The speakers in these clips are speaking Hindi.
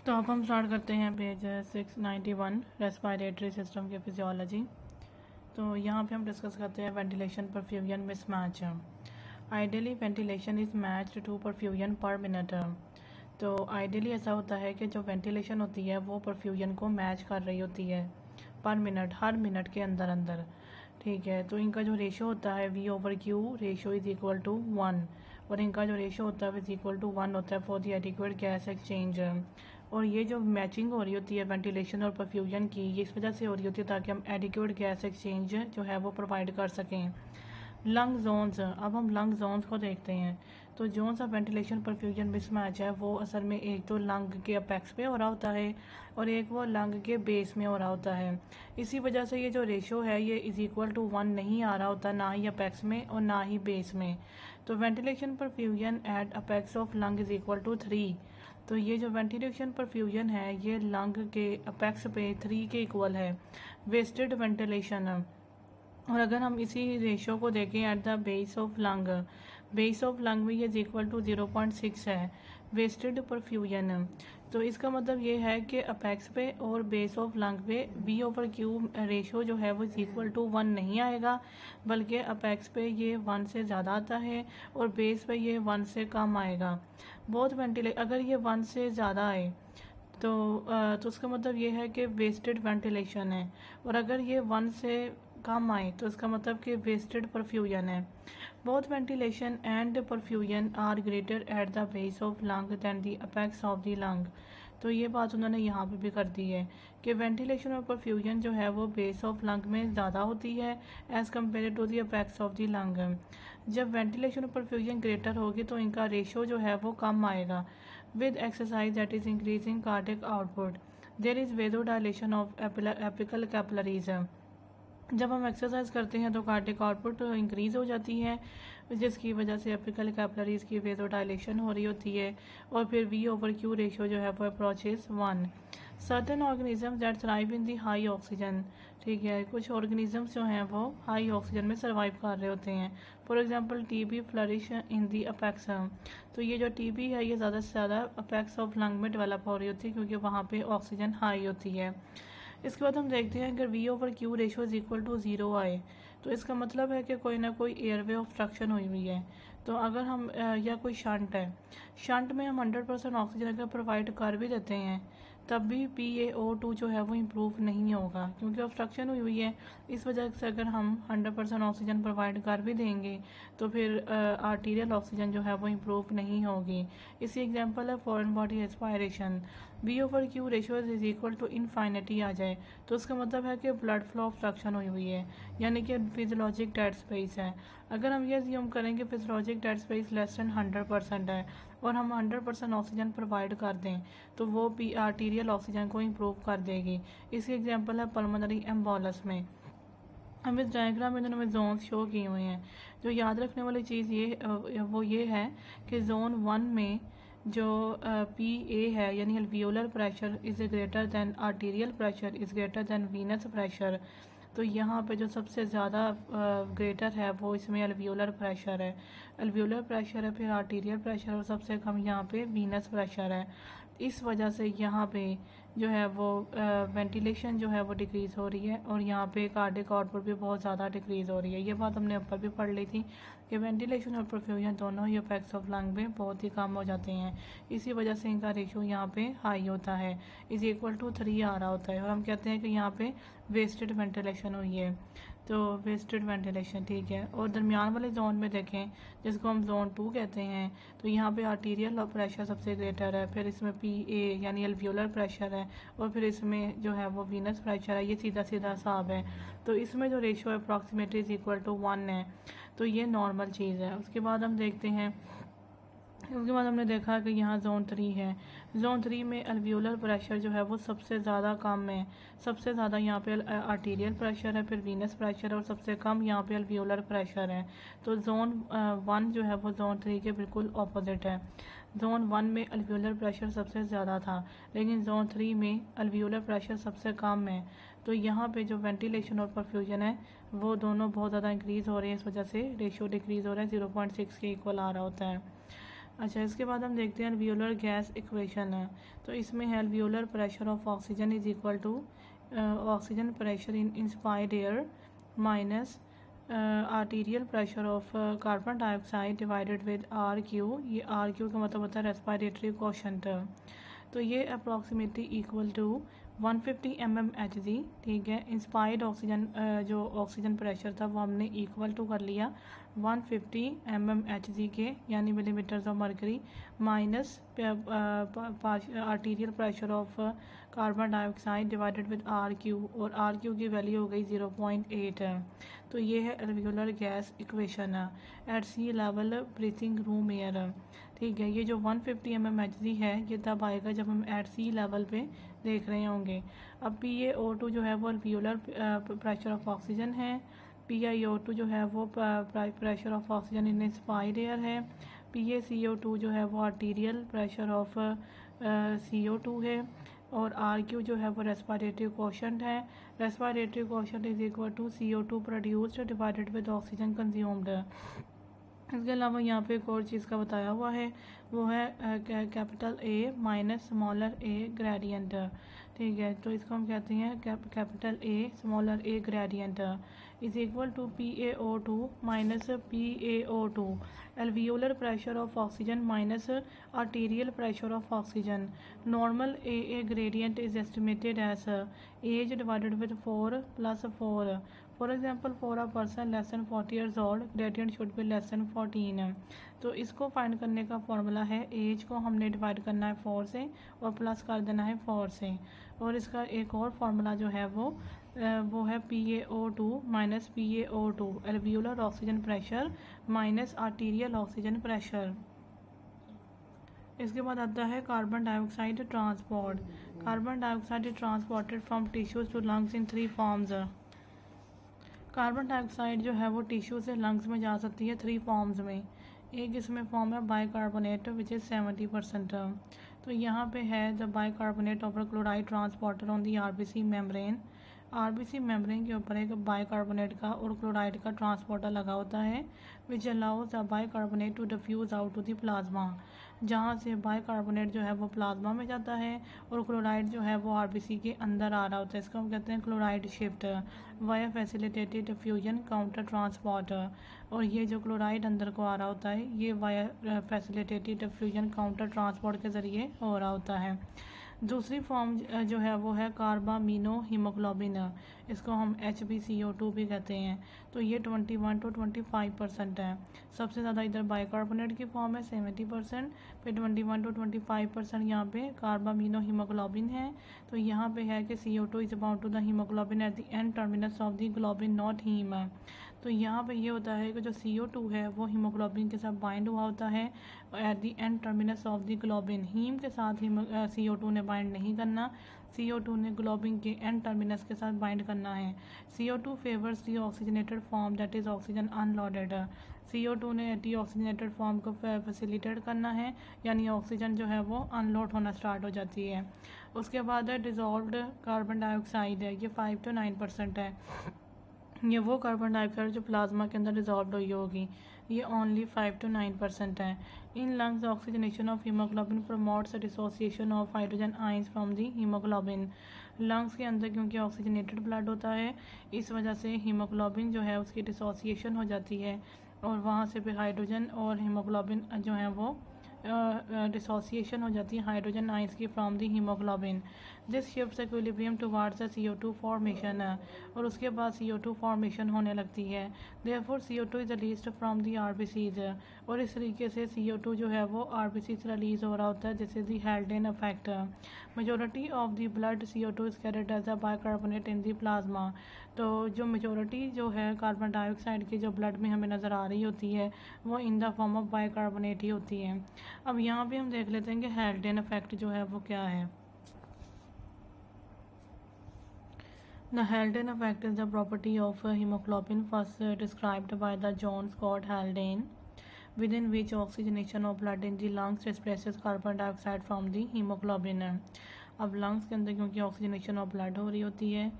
तो अब हम स्टार्ट करते हैं पेज 691 रेस्पिरेटरी सिस्टम की फिजियोलॉजी। तो यहाँ पे हम डिस्कस करते हैं ventilation perfusion mismatch. Ideally ventilation is matched to perfusion per minute. तो आइडियली ऐसा होता है कि जो वेंटिलेशन होती है वो परफ्यूजन को मैच कर रही होती है पर मिनट, हर मिनट के अंदर अंदर। ठीक है, तो इनका जो रेशो होता है V/Q ratio is equal to 1 और इनका जो रेशो होता है इज इक्वल टू 1 होता है for the adequate gas exchange. और ये जो मैचिंग हो रही होती है वेंटिलेशन और परफ्यूजन की, ये इस वजह से हो रही होती है ताकि हम एडिक्वेट गैस एक्सचेंज जो है वो प्रोवाइड कर सकें। लंग जोन्स, अब हम लंग जोन्स को देखते हैं। तो zones of ventilation perfusion mismatch है वो असल में एक तो लंग के अपेक्स पे हो रहा होता है और एक वो लंग के बेस में हो रहा होता है। इसी वजह से ये जो रेशो है ये इज इक्वल टू 1 नहीं आ रहा होता, ना ही अपेक्स में और ना ही बेस में। तो ventilation perfusion at apex of lung is equal to 3। तो ये जो वेंटिलेशन परफ्यूजन है ये लंग के अपेक्स पे 3 के इक्वल है। वेस्टेड वेंटिलेशन, और अगर हम इसी रेशो को देखें eight the base of lung, base of lung में ये इज इक्वल टू 0.6 है। वेस्टेड परफ्यूजन, तो इसका मतलब ये है कि अपेक्स पे और बेस ऑफ लंग पे V/Q रेशो जो है वो इज इक्वल टू 1 नहीं आएगा, बल्कि अपेक्स पे ये 1 से ज़्यादा आता है और बेस पे ये 1 से कम आएगा। बहुत अगर ये 1 से ज़्यादा आए तो उसका मतलब ये है कि वेस्टेड वेंटिलेशन है, और अगर ये 1 से कम आए तो इसका मतलब कि वेस्टेड परफ्यूजन है। Both ventilation and perfusion are greater at the base of lung than the apex of the lung. तो ये बात उन्होंने यहाँ पे भी कर दी है कि वेंटिलेशन और परफ्यूजन जो है वो बेस ऑफ लंग में ज़्यादा होती है as compare to the apex of the lung. जब वेंटिलेशन और परफ्यूजन ग्रेटर होगी तो इनका रेशो जो है वो कम आएगा। With exercise that is increasing cardiac output there is vasodilation of apical capillaries. जब हम एक्सरसाइज करते हैं तो कार्डियक आउटपुट इंक्रीज हो जाती है, जिसकी वजह से एपिकल कैपिलरीज की वेजोडाइलेशन हो रही होती है और फिर V/Q रेशो जो है वो approaches 1। Certain organisms that thrive in the high oxygen, ठीक है, कुछ ऑर्गेनिजम्स जो हैं वो हाई ऑक्सीजन में सर्वाइव कर रहे होते हैं। For example TB flourish in the apex. तो ये जो TB है ये ज़्यादा से ज़्यादा अपेक्स ऑफ लंग में डेवलप हो रही होती है क्योंकि वहाँ पे ऑक्सीजन हाई होती है। इसके बाद हम देखते हैं अगर V/Q ratio is equal to 0 आए तो इसका मतलब है कि कोई ना कोई एयरवे ऑब्स्ट्रक्शन हुई हुई है। तो अगर हम या कोई शंट है, शंट में हम 100% ऑक्सीजन अगर प्रोवाइड कर भी देते हैं तब भी PaO2 जो है वो इम्प्रूव नहीं होगा क्योंकि ऑब्स्ट्रक्शन हुई हुई है। इस वजह से अगर हम 100% ऑक्सीजन प्रोवाइड कर भी देंगे तो फिर आर्टीरियल ऑक्सीजन जो है वो इम्प्रूव नहीं होगी। इसी एग्जांपल है foreign body aspiration. V/Q ratio is equal to infinity आ जाए तो उसका मतलब है कि ब्लड फ्लो ऑब्स्ट्रक्शन हुई हुई है, यानी कि फिजियोलॉजिक डेड स्पेस है। अगर हम ये अज्यूम करें कि physiologic dead space less than 100% है और हम 100% ऑक्सीजन प्रोवाइड कर दें तो वो भी आर्टीरियल ऑक्सीजन को इम्प्रूव कर देगी। इसकी एग्जांपल है पल्मोनरी एम्बोलस में। हम इस डायग्राम में इन्होंने जोन्स शो किए हुए हैं। जो याद रखने वाली चीज़ ये है कि जोन 1 में जो PA है यानी alveolar pressure is greater than arterial pressure is greater than Venus pressure. तो यहाँ पे जो सबसे ज़्यादा ग्रेटर है वो इसमें अल्वियोलर प्रेशर है, अल्वियोलर प्रेशर है, फिर आर्टीरियल प्रेशर और सबसे कम यहाँ पे वीनस प्रेशर है। इस वजह से यहाँ पे जो है वो वेंटिलेशन जो है वो डिक्रीज़ हो रही है और यहाँ पे कार्डियक आउटपुट भी बहुत ज़्यादा डिक्रीज़ हो रही है। ये बात हमने ऊपर भी पढ़ ली थी कि वेंटिलेशन और परफ्यूजन दोनों ही इफेक्ट्स ऑफ लंग में बहुत ही कम हो जाते हैं। इसी वजह से इनका रेशो यहाँ पे हाई होता है, इज इक्वल टू 3 आ रहा होता है और हम कहते हैं कि यहाँ पे वेस्टेड वेंटिलेशन हुई है। तो वेस्टेड वेंटिलेशन, ठीक है। और दरमियान वाले जोन में देखें जिसको हम जोन 2 कहते हैं, तो यहाँ पे आर्टीरियल प्रेशर सबसे ग्रेटर है, फिर इसमें PA यानी अल्वियोलर प्रेशर है और फिर इसमें जो है वो वीनस प्रेशर है। ये सीधा सीधा हिसाब है। तो इसमें जो रेशो है अप्रॉक्सीमेटली इज इक्वल टू 1 है, तो ये नॉर्मल चीज़ है। उसके बाद हम देखते हैं, उसके बाद हमने देखा कि यहाँ जोन 3 है। जोन 3 में अल्वियोलर प्रेशर जो है वो सबसे ज़्यादा कम है, सबसे ज़्यादा यहाँ पे आर्टीरियल प्रेशर है, फिर वीनस प्रेशर और सबसे कम यहाँ पे अल्वियोलर प्रेशर है। तो जोन 1 जो है वो जोन 3 के बिल्कुल ऑपोजिट है। जोन 1 में अल्वियोलर प्रेशर सबसे ज़्यादा था लेकिन जोन 3 में अल्वियोलर प्रेशर सबसे कम है। तो यहाँ पे जो वेंटिलेशन और परफ्यूजन है वो दोनों बहुत ज़्यादा इंक्रीज़ हो रहे हैं, इस वजह से रेशियो डिक्रीज़ हो रहा है, 0.6 के इक्वल आ रहा होता है। अच्छा, इसके बाद हम देखते हैं अल्वियोलर गैस इक्वेशन है। तो इसमें है alveolar pressure of oxygen is equal to oxygen pressure in inspired air minus arterial pressure of carbon dioxide divided with R Q. ये आर क्यू का मतलब होता है रेस्पिरेटरी कोशेंट। तो ये अप्रॉक्सीमेटली इक्वल टू 150 mmHg। ठीक है, इंस्पायर्ड ऑक्सीजन जो ऑक्सीजन प्रेशर था वो हमने इक्वल टू कर लिया 150 mmHg के, यानी millimetres of mercury, minus arterial pressure of carbon dioxide divided with R Q, और आर क्यू की वैल्यू हो गई 0.8 है। तो ये है alveolar gas equation at sea level breathing room air. ठीक है, ये जो 150 mmHg है ये तब आएगा जब हम एट सी लेवल पे देख रहे होंगे। अब PaO2 जो है वो अल्वियोलर प्रेशर ऑफ ऑक्सीजन है, PiO2 जो है वो pressure of oxygen in inspired air है, PaCO2 जो है वो आर्टीरियल प्रेशर ऑफ CO2 है, और RQ जो है वो रेस्पिरेटरी कोशेंट है। Respiratory quotient is equal to CO2 produced divided with oxygen consumed. इसके अलावा यहाँ पे एक और चीज़ का बताया हुआ है, वो है capital A minus smaller a gradient. ठीक है, तो इसको हम कहते हैं capital A smaller a gradient is equal to PaO2 minus PaO2 alveolar pressure of oxygen minus arterial pressure of oxygen. Normal AA gradient is estimated as age divided with 4 plus 4. For example, for a person less than 40 years old, gradient should be less than 14. तो इसको फाइंड करने का फॉर्मूला है, एज को हमने डिवाइड करना है 4 से और प्लस कर देना है 4 से, और इसका एक और फार्मूला जो है वो है PaO2 minus PaO2 alveolar oxygen pressure minus arterial oxygen pressure. इसके बाद आता है carbon dioxide transport. Carbon dioxide is transported from tissues to lungs in 3 forms. Carbon dioxide जो है वो टिश्यू से लंग्स में जा सकती है 3 फॉर्म्स में। एक इसमें फॉर्म है बाइकार्बोनेट विच इज़ 70%। तो यहाँ पे है the bicarbonate of chloride transporter on the RBC membrane. RBC membrane के ऊपर एक बाइकार्बोनेट का और क्लोराइड का ट्रांसपोर्टर लगा होता है which allows the bicarbonate to diffuse out to the plasma. जहाँ से बाइकार्बोनेट जो है वो प्लाज्मा में जाता है और क्लोराइड जो है वो आरबीसी के अंदर आ रहा होता है। इसको हम कहते हैं chloride shift via facilitated diffusion counter transport. और ये जो क्लोराइड अंदर को आ रहा होता है ये via facilitated diffusion counter transport के ज़रिए हो रहा होता है। दूसरी फॉर्म जो है वो है कार्बामीनो हीमोग्लोबिन। इसको हम HbCO2 भी कहते हैं। तो ये 21 to 25% है। सबसे ज़्यादा इधर बाइकार्बोनेट की फॉर्म है 70%, फिर 21 to 25% यहाँ पे कार्बामीनो हीमोग्लोबिन है। तो यहाँ पे है कि CO2 is bound to the haemoglobin at the N terminus of the globin not haem. तो यहाँ पे ये होता है कि जो CO2 है वो हीमोग्लोबिन के साथ बाइंड हुआ होता है at the N terminus of the globin. Haem के साथ CO2 ने बाइंड नहीं करना, CO2 ने ग्लोबिन के एंड टर्मिनस के साथ बाइंड करना है। CO2 favours the oxygenated form that is oxygen unloaded. CO2 ने डीऑक्सीजनेटेड फॉर्म को फैसिलिटेट करना है, यानी ऑक्सीजन जो है वो अनलोड होना स्टार्ट हो जाती है। उसके बाद है डिजॉल्व्ड कार्बन डाइऑक्साइड है, ये 5 to 9% है। ये वो कार्बन डाइऑक्साइड जो प्लाज्मा के अंदर डिजॉल्व हुई होगी, ये ओनली 5 to 9% है। In lungs oxygenation of haemoglobin promotes dissociation of hydrogen ions from the haemoglobin. Lungs के अंदर क्योंकि ऑक्सीजनेटेड ब्लड होता है इस वजह से हीमोग्लोबिन जो है उसकी डिसोसिएशन हो जाती है और वहाँ से भी हाइड्रोजन और हीमोग्लोबिन जो है वो डिसोसिएशन हो जाती है हाइड्रोजन आइंस की from the haemoglobin. This shifts equilibrium towards the CO2 formation और उसके बाद CO2 फॉर्मेशन होने लगती है। Therefore CO2 is released from the RBCs और इस तरीके से CO2 जो है वो RBC से रिलीज हो रहा होता है। This is the Haldane effect. Majority of the blood CO2 is carried as a bicarbonate in the plasma. तो जो मेजोरिटी जो है कार्बन डाइऑक्साइड की जो ब्लड में हमें नज़र आ रही होती है वो in the form of bicarbonate ही होती है। अब यहाँ पे हम देख लेते हैं कि हेल्डेन इफेक्ट जो है वो क्या है। The Haldane effect is the property of hemoglobin first described by the John Scott Haldane, within which oxygenation of blood in the lungs displaces carbon dioxide from the hemoglobin। अब लंग्स के अंदर क्योंकि ऑक्सीजनेशन ऑफ ब्लड हो रही होती है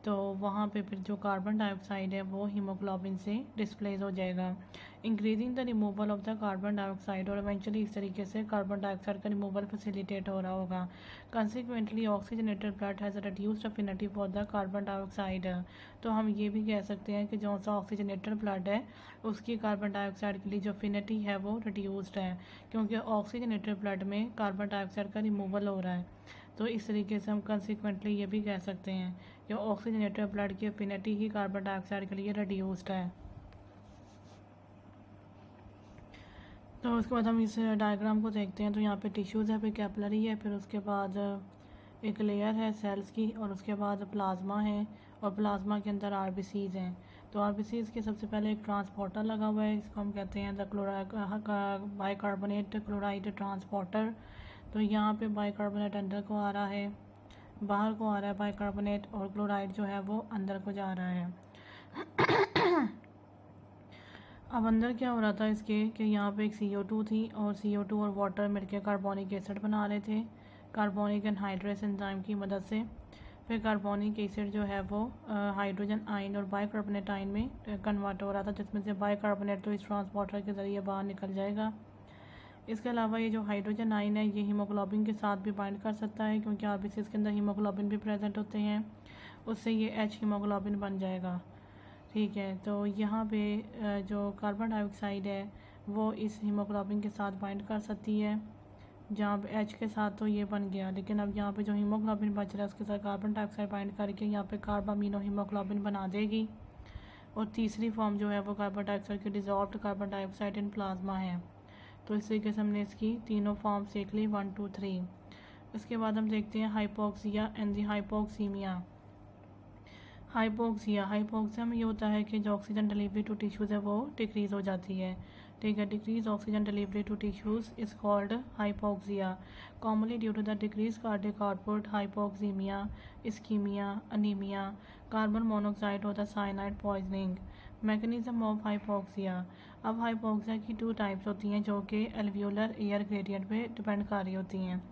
तो वहाँ पे फिर जो कार्बन डाइऑक्साइड है वो हीमोग्लोबिन से डिस्प्लेस हो जाएगा, increasing the removal of the carbon dioxide, और इवेंचुअली इस तरीके से कार्बन डाइऑक्साइड का रिमूवल फैसिलिटेट हो रहा होगा। Consequently oxygenated blood has reduced affinity for the carbon dioxide. तो हम ये भी कह सकते हैं कि जो सा ऑक्सीजनेटेड ब्लड है उसकी कार्बन डाइऑक्साइड के लिए जो अफिनिटी है वो रिड्यूस्ड है, क्योंकि ऑक्सीजनेटेड ब्लड में कार्बन डाइऑक्साइड का रिमूवल हो रहा है। तो इस तरीके से हम कंसिक्वेंटली ये भी कह सकते हैं कि ऑक्सीजनेटेड ब्लड की अफिनिटी ही कार्बन डाइऑक्साइड के लिए रिड्यूस्ड है। तो उसके बाद हम इस डायग्राम को देखते हैं। तो यहाँ पे टिश्यूज़ है, फिर कैपिलरी है, फिर उसके बाद एक लेयर है सेल्स की, और उसके बाद प्लाज्मा है, और प्लाज्मा के अंदर आरबीसीज हैं। तो आरबीसीज के सबसे पहले एक ट्रांसपोर्टर लगा हुआ है, इसको हम कहते हैं द बाइकार्बोनेट क्लोराइड ट्रांसपोर्टर। तो यहाँ पे बाइकार्बोनेट अंदर को आ रहा है, बाहर को आ रहा है बाइकार्बोनेट, और क्लोराइड जो है वो अंदर को जा रहा है। अब अंदर क्या हो रहा था इसके कि यहाँ पे एक CO2 थी, और CO2 और वाटर मिलकर कार्बोनिक एसिड बना रहे थे कार्बोनिक एनहाइड्रेस एंजाइम की मदद से। फिर कार्बोनिक एसिड जो है वो हाइड्रोजन आयन और बाइकार्बोनेट आयन में कन्वर्ट हो रहा था, जिसमें से बाइकार्बोनेट तो इस ट्रांसपोर्टर के ज़रिए बाहर निकल जाएगा। इसके अलावा ये जो हाइड्रोजन आयन है ये हीमोग्लोबिन के साथ भी बाइंड कर सकता है, क्योंकि आरबीसीज के अंदर हीमोग्लोबिन भी प्रेजेंट होते हैं, उससे ये H हीमोग्लोबिन बन जाएगा। ठीक है, तो यहाँ पे जो कार्बन डाइऑक्साइड है वो इस हीमोग्लोबिन के साथ बाइंड कर सकती है, जहाँ पे H के साथ तो ये बन गया, लेकिन अब यहाँ पे जो हीमोग्लोबिन बच रहा है उसके साथ कार्बन डाइऑक्साइड बाइंड करके यहाँ पे कार्बामीनो हीमोग्लोबिन बना देगी। और तीसरी फॉर्म जो है वो कार्बन डाइऑक्साइड की dissolved carbon dioxide in plasma है। तो इस तरीके से हमने इसकी तीनों फॉर्म सीख ली 1 2 3। इसके बाद हम देखते हैं hypoxia and the hypoxaemia. Hypoxia में ये होता है कि जो ऑक्सीजन डिलीवरी टू टिश्यूज़ है वो डिक्रीज़ हो जाती है। ठीक है, decrease oxygen delivery to tissues is called hypoxia, commonly due to the decrease cardiac output, hypoxaemia, ischaemia, anaemia, carbon monoxide और the cyanide poisoning. Mechanism of hypoxia. अब हाइपोक्सिया की 2 टाइप्स होती हैं जो कि एल्वियोलर एयर ग्रेडियंट पे डिपेंड कर रही होती हैं।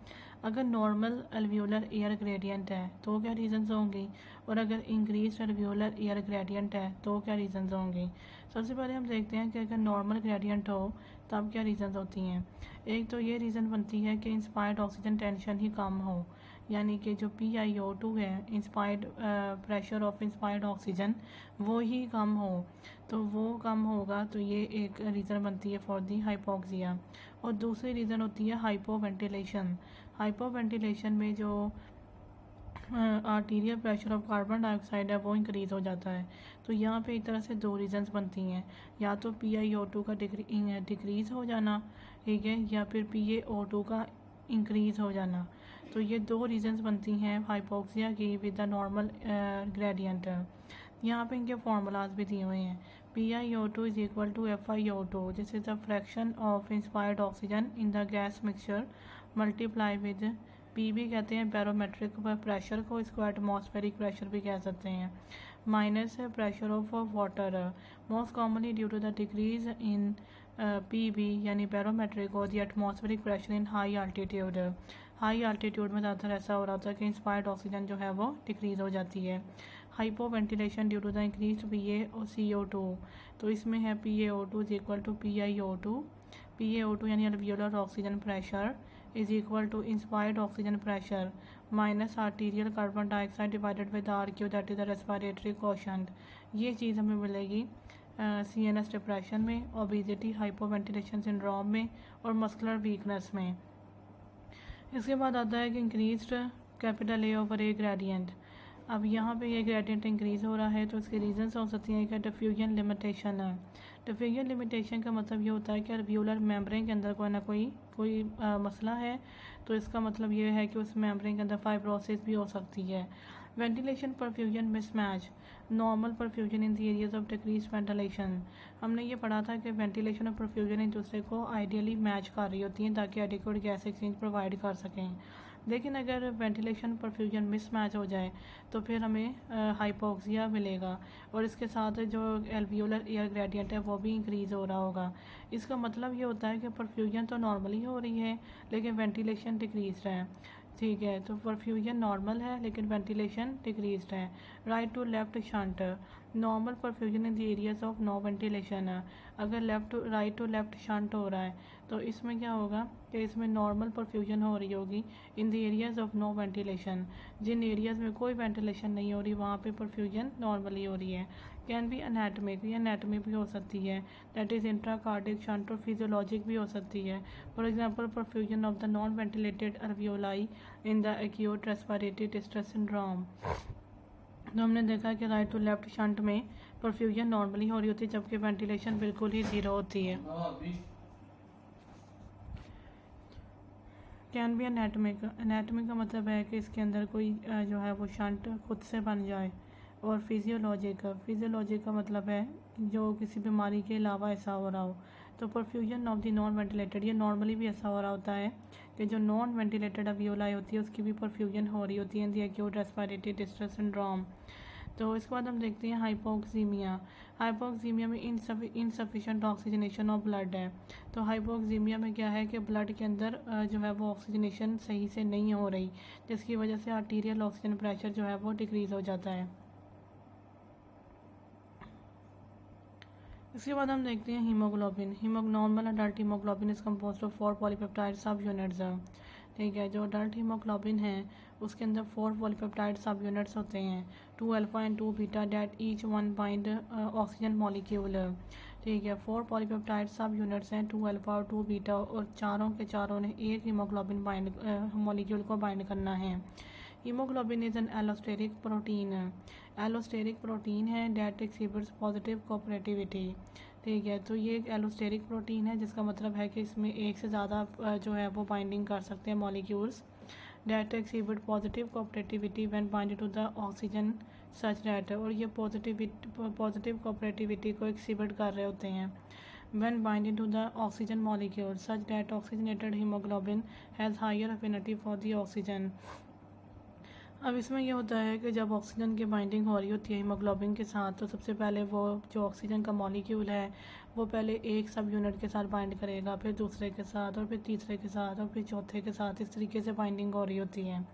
अगर नॉर्मल एल्वियोलर एयर ग्रेडियंट है तो क्या रीजंस होंगी, और अगर इंक्रीज एल्वियोलर एयर ग्रेडियंट है तो क्या रीजंस होंगी। सबसे पहले हम देखते हैं कि अगर नॉर्मल ग्रेडियंट हो तब क्या रीजंस होती हैं। एक तो ये रीज़न बनती है कि इंस्पायर्ड ऑक्सीजन टेंशन ही कम हो, यानी कि जो PiO2 है inspired pressure of inspired oxygen वो ही कम हो, तो वो कम होगा, तो ये एक रीज़न बनती है फॉर दी हाइपोक्सिया। और दूसरी रीज़न होती है हाइपोवेंटिलेशन। हाइपोवेंटिलेशन में जो arterial pressure of carbon dioxide है वो इंक्रीज़ हो जाता है। तो यहाँ पे एक तरह से 2 रीजंस बनती हैं, या तो PiO2 का डिक्रीज़ हो जाना, ठीक है, या फिर PaO2 का इंक्रीज़ हो जाना। तो ये 2 रीजंस बनती हैं हाइपोक्सिया की विद द नॉर्मल ग्रेडियंट। यहाँ पे इनके फार्मूलाज भी दिए हुए हैं। PiO2 is equal to FiO2, this is the fraction of inspired oxygen in the gas mixture multiply with P भी कहते हैं बैरोमेट्रिक प्रेशर को, इसको एटमॉस्फेरिक प्रेशर भी कह सकते हैं, minus pressure of water, most commonly due to the decrease in PB यानी बैरोमेट्रिक और the atmospheric pressure in high altitude. High altitude में ज़्यादातर ऐसा हो रहा होता है कि इंस्पायर्ड ऑक्सीजन जो है वो डिक्रीज़ हो जाती है। Hypoventilation due to the increase PA और CO2, तो इसमें है PaO2 is equal to PiO2। PaO2 यानी alveolar oxygen pressure is equal to inspired oxygen pressure minus arterial carbon dioxide divided with RQ that is the respiratory quotient. ये चीज़ हमें मिलेगी CNS डिप्रेशन में, ओबेसिटी, हाइपोवेंटिलेशन सिंड्रोम में और मस्कुलर वीकनेस में। इसके बाद आता है कि increased capital A over A gradient. अब यहाँ पे ये ग्रेडियंट इंक्रीज़ हो रहा है, तो इसके रीजंस हो सकती हैं कि डिफ्यूजन लिमिटेशन है। डिफ्यूजन लिमिटेशन का मतलब ये होता है कि अल्वियोलर मेम्ब्रेन के अंदर कोई मसला है, तो इसका मतलब ये है कि उस मेम्ब्रेन के अंदर फाइब्रोसिस भी हो सकती है। Ventilation perfusion mismatch, normal perfusion in the areas of decrease ventilation. हमने ये पढ़ा था कि वेंटिलेशन और परफ्यूजन एक दूसरे को आइडियली मैच कर रही होती हैं ताकि एडिक्वेट गैस एक्सचेंज प्रोवाइड कर सकें। लेकिन अगर वेंटिलेशन परफ्यूजन मिसमैच हो जाए तो फिर हमें हाइपोक्सिया मिलेगा, और इसके साथ जो एल्वियोलर एयर ग्रेडियंट है वो भी इंक्रीज़ हो रहा होगा। इसका मतलब ये होता है कि परफ्यूजन तो नॉर्मली हो रही है लेकिन वेंटिलेशन डिक्रीज है। ठीक है, तो परफ्यूजन नॉर्मल है लेकिन वेंटिलेशन डिक्रीज्ड है। Right to left shunt, normal perfusion in the areas of no ventilation है। अगर राइट टू लेफ्ट शंट हो रहा है तो इसमें क्या होगा कि इसमें नॉर्मल परफ्यूजन हो रही होगी in the areas of no ventilation. जिन एरियाज में कोई वेंटिलेशन नहीं हो रही वहाँ पे परफ्यूजन नॉर्मली हो रही है। कैन बी एनाटमिक, ये एनाटमिक भी हो सकती है, दैट इज़ इंट्राकार्डिक शंट, और फिजियोलॉजिक भी हो सकती है। For example perfusion of the non ventilated alveoli in the acute respiratory distress syndrome. तो हमने देखा कि राइट टू लेफ्ट शंट में परफ्यूजन नॉर्मली हो रही होती है जबकि वेंटिलेशन बिल्कुल ही ज़ीरो होती है। कैन बी एनाटमिक, एनाटमिक का मतलब है कि इसके अंदर कोई जो है वो शंट खुद से बन जाए। और फिजियोलॉजिक का मतलब है जो किसी बीमारी के अलावा ऐसा हो रहा हो। तो perfusion of the non ventilated, ये नॉर्मली भी ऐसा हो रहा होता है कि जो नॉन वेंटिलेटेड अल्वियोलाई होती है उसकी भी परफ्यूजन हो रही होती है in the acute respiratory distress syndrome. तो इसके बाद हम देखते हैं हाइपोक्सीमिया। हाइपोक्सीमिया में इनसफिशिएंट ऑक्सीजनेशन ऑफ ब्लड है। तो हाइपोक्सीमिया में क्या है कि ब्लड के अंदर जो है वो ऑक्सीजनेशन सही से नहीं हो रही, जिसकी वजह से आर्टीरियल ऑक्सीजन प्रेशर जो है वो डिक्रीज़ हो जाता है। इसके बाद हम देखते हैं haemoglobin. Normal adult haemoglobin is composed of 4 polypeptide सब यूनिट्स। ठीक है, जो अडल्ट हीमोग्लोबिन है उसके अंदर 4 पॉलीपेप्टाइड सब यूनिट्स होते हैं, 2 alpha and 2 beta, that each one bind oxygen molecule. ठीक है, 4 पॉलीपेप्टाइड सब यूनिट्स हैं, 2 अल्फा और 2 बीटा, और चारों के चारों ने एक हीमोग्लोबिन बाइंड मॉलिक्यूल को बाइंड करना है। Haemoglobin is an allosteric protein. Allosteric protein है डेट एक्सिबिट्स पॉजिटिव कोऑपरेटिविटी। ठीक है, तो ये एक एलोस्टेरिक प्रोटीन है जिसका मतलब है कि इसमें एक से ज़्यादा जो है वो बाइंडिंग कर सकते हैं molecules. That exhibit positive cooperativity when binded to the oxygen such that, और ये पॉजिटिव कोऑपरेटिविटी को एक्सिबिट कर रहे होते हैं when binding to the oxygen molecule such that oxygenated hemoglobin has higher affinity for the oxygen। अब इसमें यह होता है कि जब ऑक्सीजन की बाइंडिंग हो रही होती है हीमोग्लोबिन के साथ तो सबसे पहले वो जो ऑक्सीजन का मॉलिक्यूल है वो पहले एक सब यूनिट के साथ बाइंड करेगा, फिर दूसरे के साथ, और फिर तीसरे के साथ, और फिर चौथे के साथ। इस तरीके से बाइंडिंग हो रही होती है।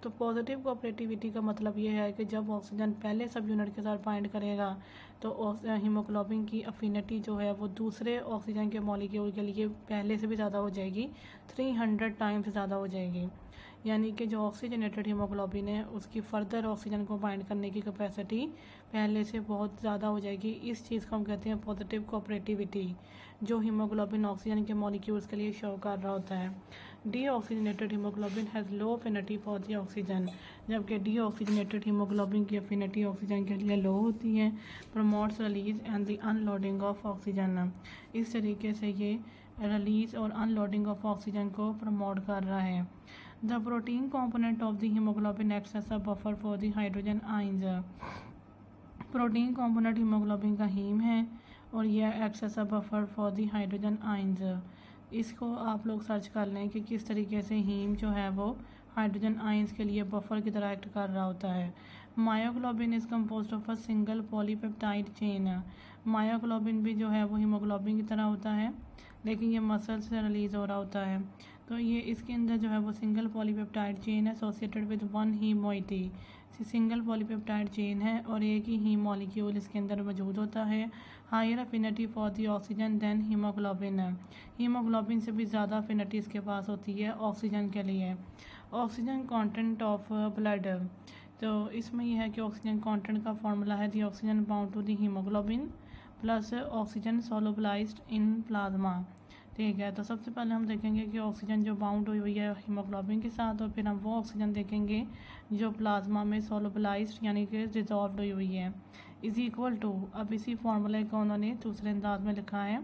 तो पॉजिटिव कोऑपरेटिविटी का मतलब ये है कि जब ऑक्सीजन पहले सब यूनिट के साथ बाइंड करेगा तो हीमोग्लोबिन की अफिनिटी जो है वो दूसरे ऑक्सीजन के मॉलिक्यूल के लिए पहले से भी ज़्यादा हो जाएगी, 300 टाइम्स ज़्यादा हो जाएगी। यानी कि जो ऑक्सीजनेटेड हीमोग्लोबिन है उसकी फर्दर ऑक्सीजन को बाइंड करने की कैपेसिटी पहले से बहुत ज़्यादा हो जाएगी। इस चीज़ को हम कहते हैं पॉजिटिव कोऑपरेटिविटी, जो हीमोग्लोबिन ऑक्सीजन के मॉलिक्यूल्स के लिए शो कर रहा होता है। Deoxygenated haemoglobin has low affinity for the oxygen, जबकि डीऑक्सीजनेटेड हीमोग्लोबिन की अफिनिटी ऑक्सीजन के लिए लो होती है। Promotes release and the unloading of oxygen, इस तरीके से ये रिलीज और अनलोडिंग ऑफ ऑक्सीजन को प्रमोट कर रहा है। The protein component of the hemoglobin acts as a buffer for the hydrogen ions। Protein component hemoglobin का हीम है और यह acts as a buffer for the hydrogen ions. इसको आप लोग सर्च कर लें कि किस तरीके से हीम जो है वो हाइड्रोजन आयंस के लिए बफर की तरह एक्ट कर रहा होता है। Myoglobin is composed of a single polypeptide chain. Myoglobin भी जो है वो हीमोग्लोबिन की तरह होता है लेकिन ये मसल से रिलीज हो रहा होता है। तो ये इसके अंदर जो है वो single polypeptide chain associated with one heme moiety. Single polypeptide chain है और एक ही हीम मॉलिक्यूल इसके अंदर मौजूद होता है। Higher affinity for the oxygen than hemoglobin, hemoglobin से भी ज़्यादा अफिनिटी इसके पास होती है ऑक्सीजन के लिए। ऑक्सीजन कंटेंट ऑफ ब्लड, तो इसमें यह है कि ऑक्सीजन कंटेंट का फॉर्मूला है the oxygen bound to the haemoglobin plus oxygen solubilised in plasma. ठीक है, तो सबसे पहले हम देखेंगे कि ऑक्सीजन जो बाउंड हुई है हीमोग्लोबिन के साथ, और फिर हम वो ऑक्सीजन देखेंगे जो प्लाज्मा में सोलुबलाइज्ड यानी कि डिजॉल्व हुई है, इज इक्वल टू। अब इसी फार्मूले को उन्होंने दूसरे अंदाज में लिखा है।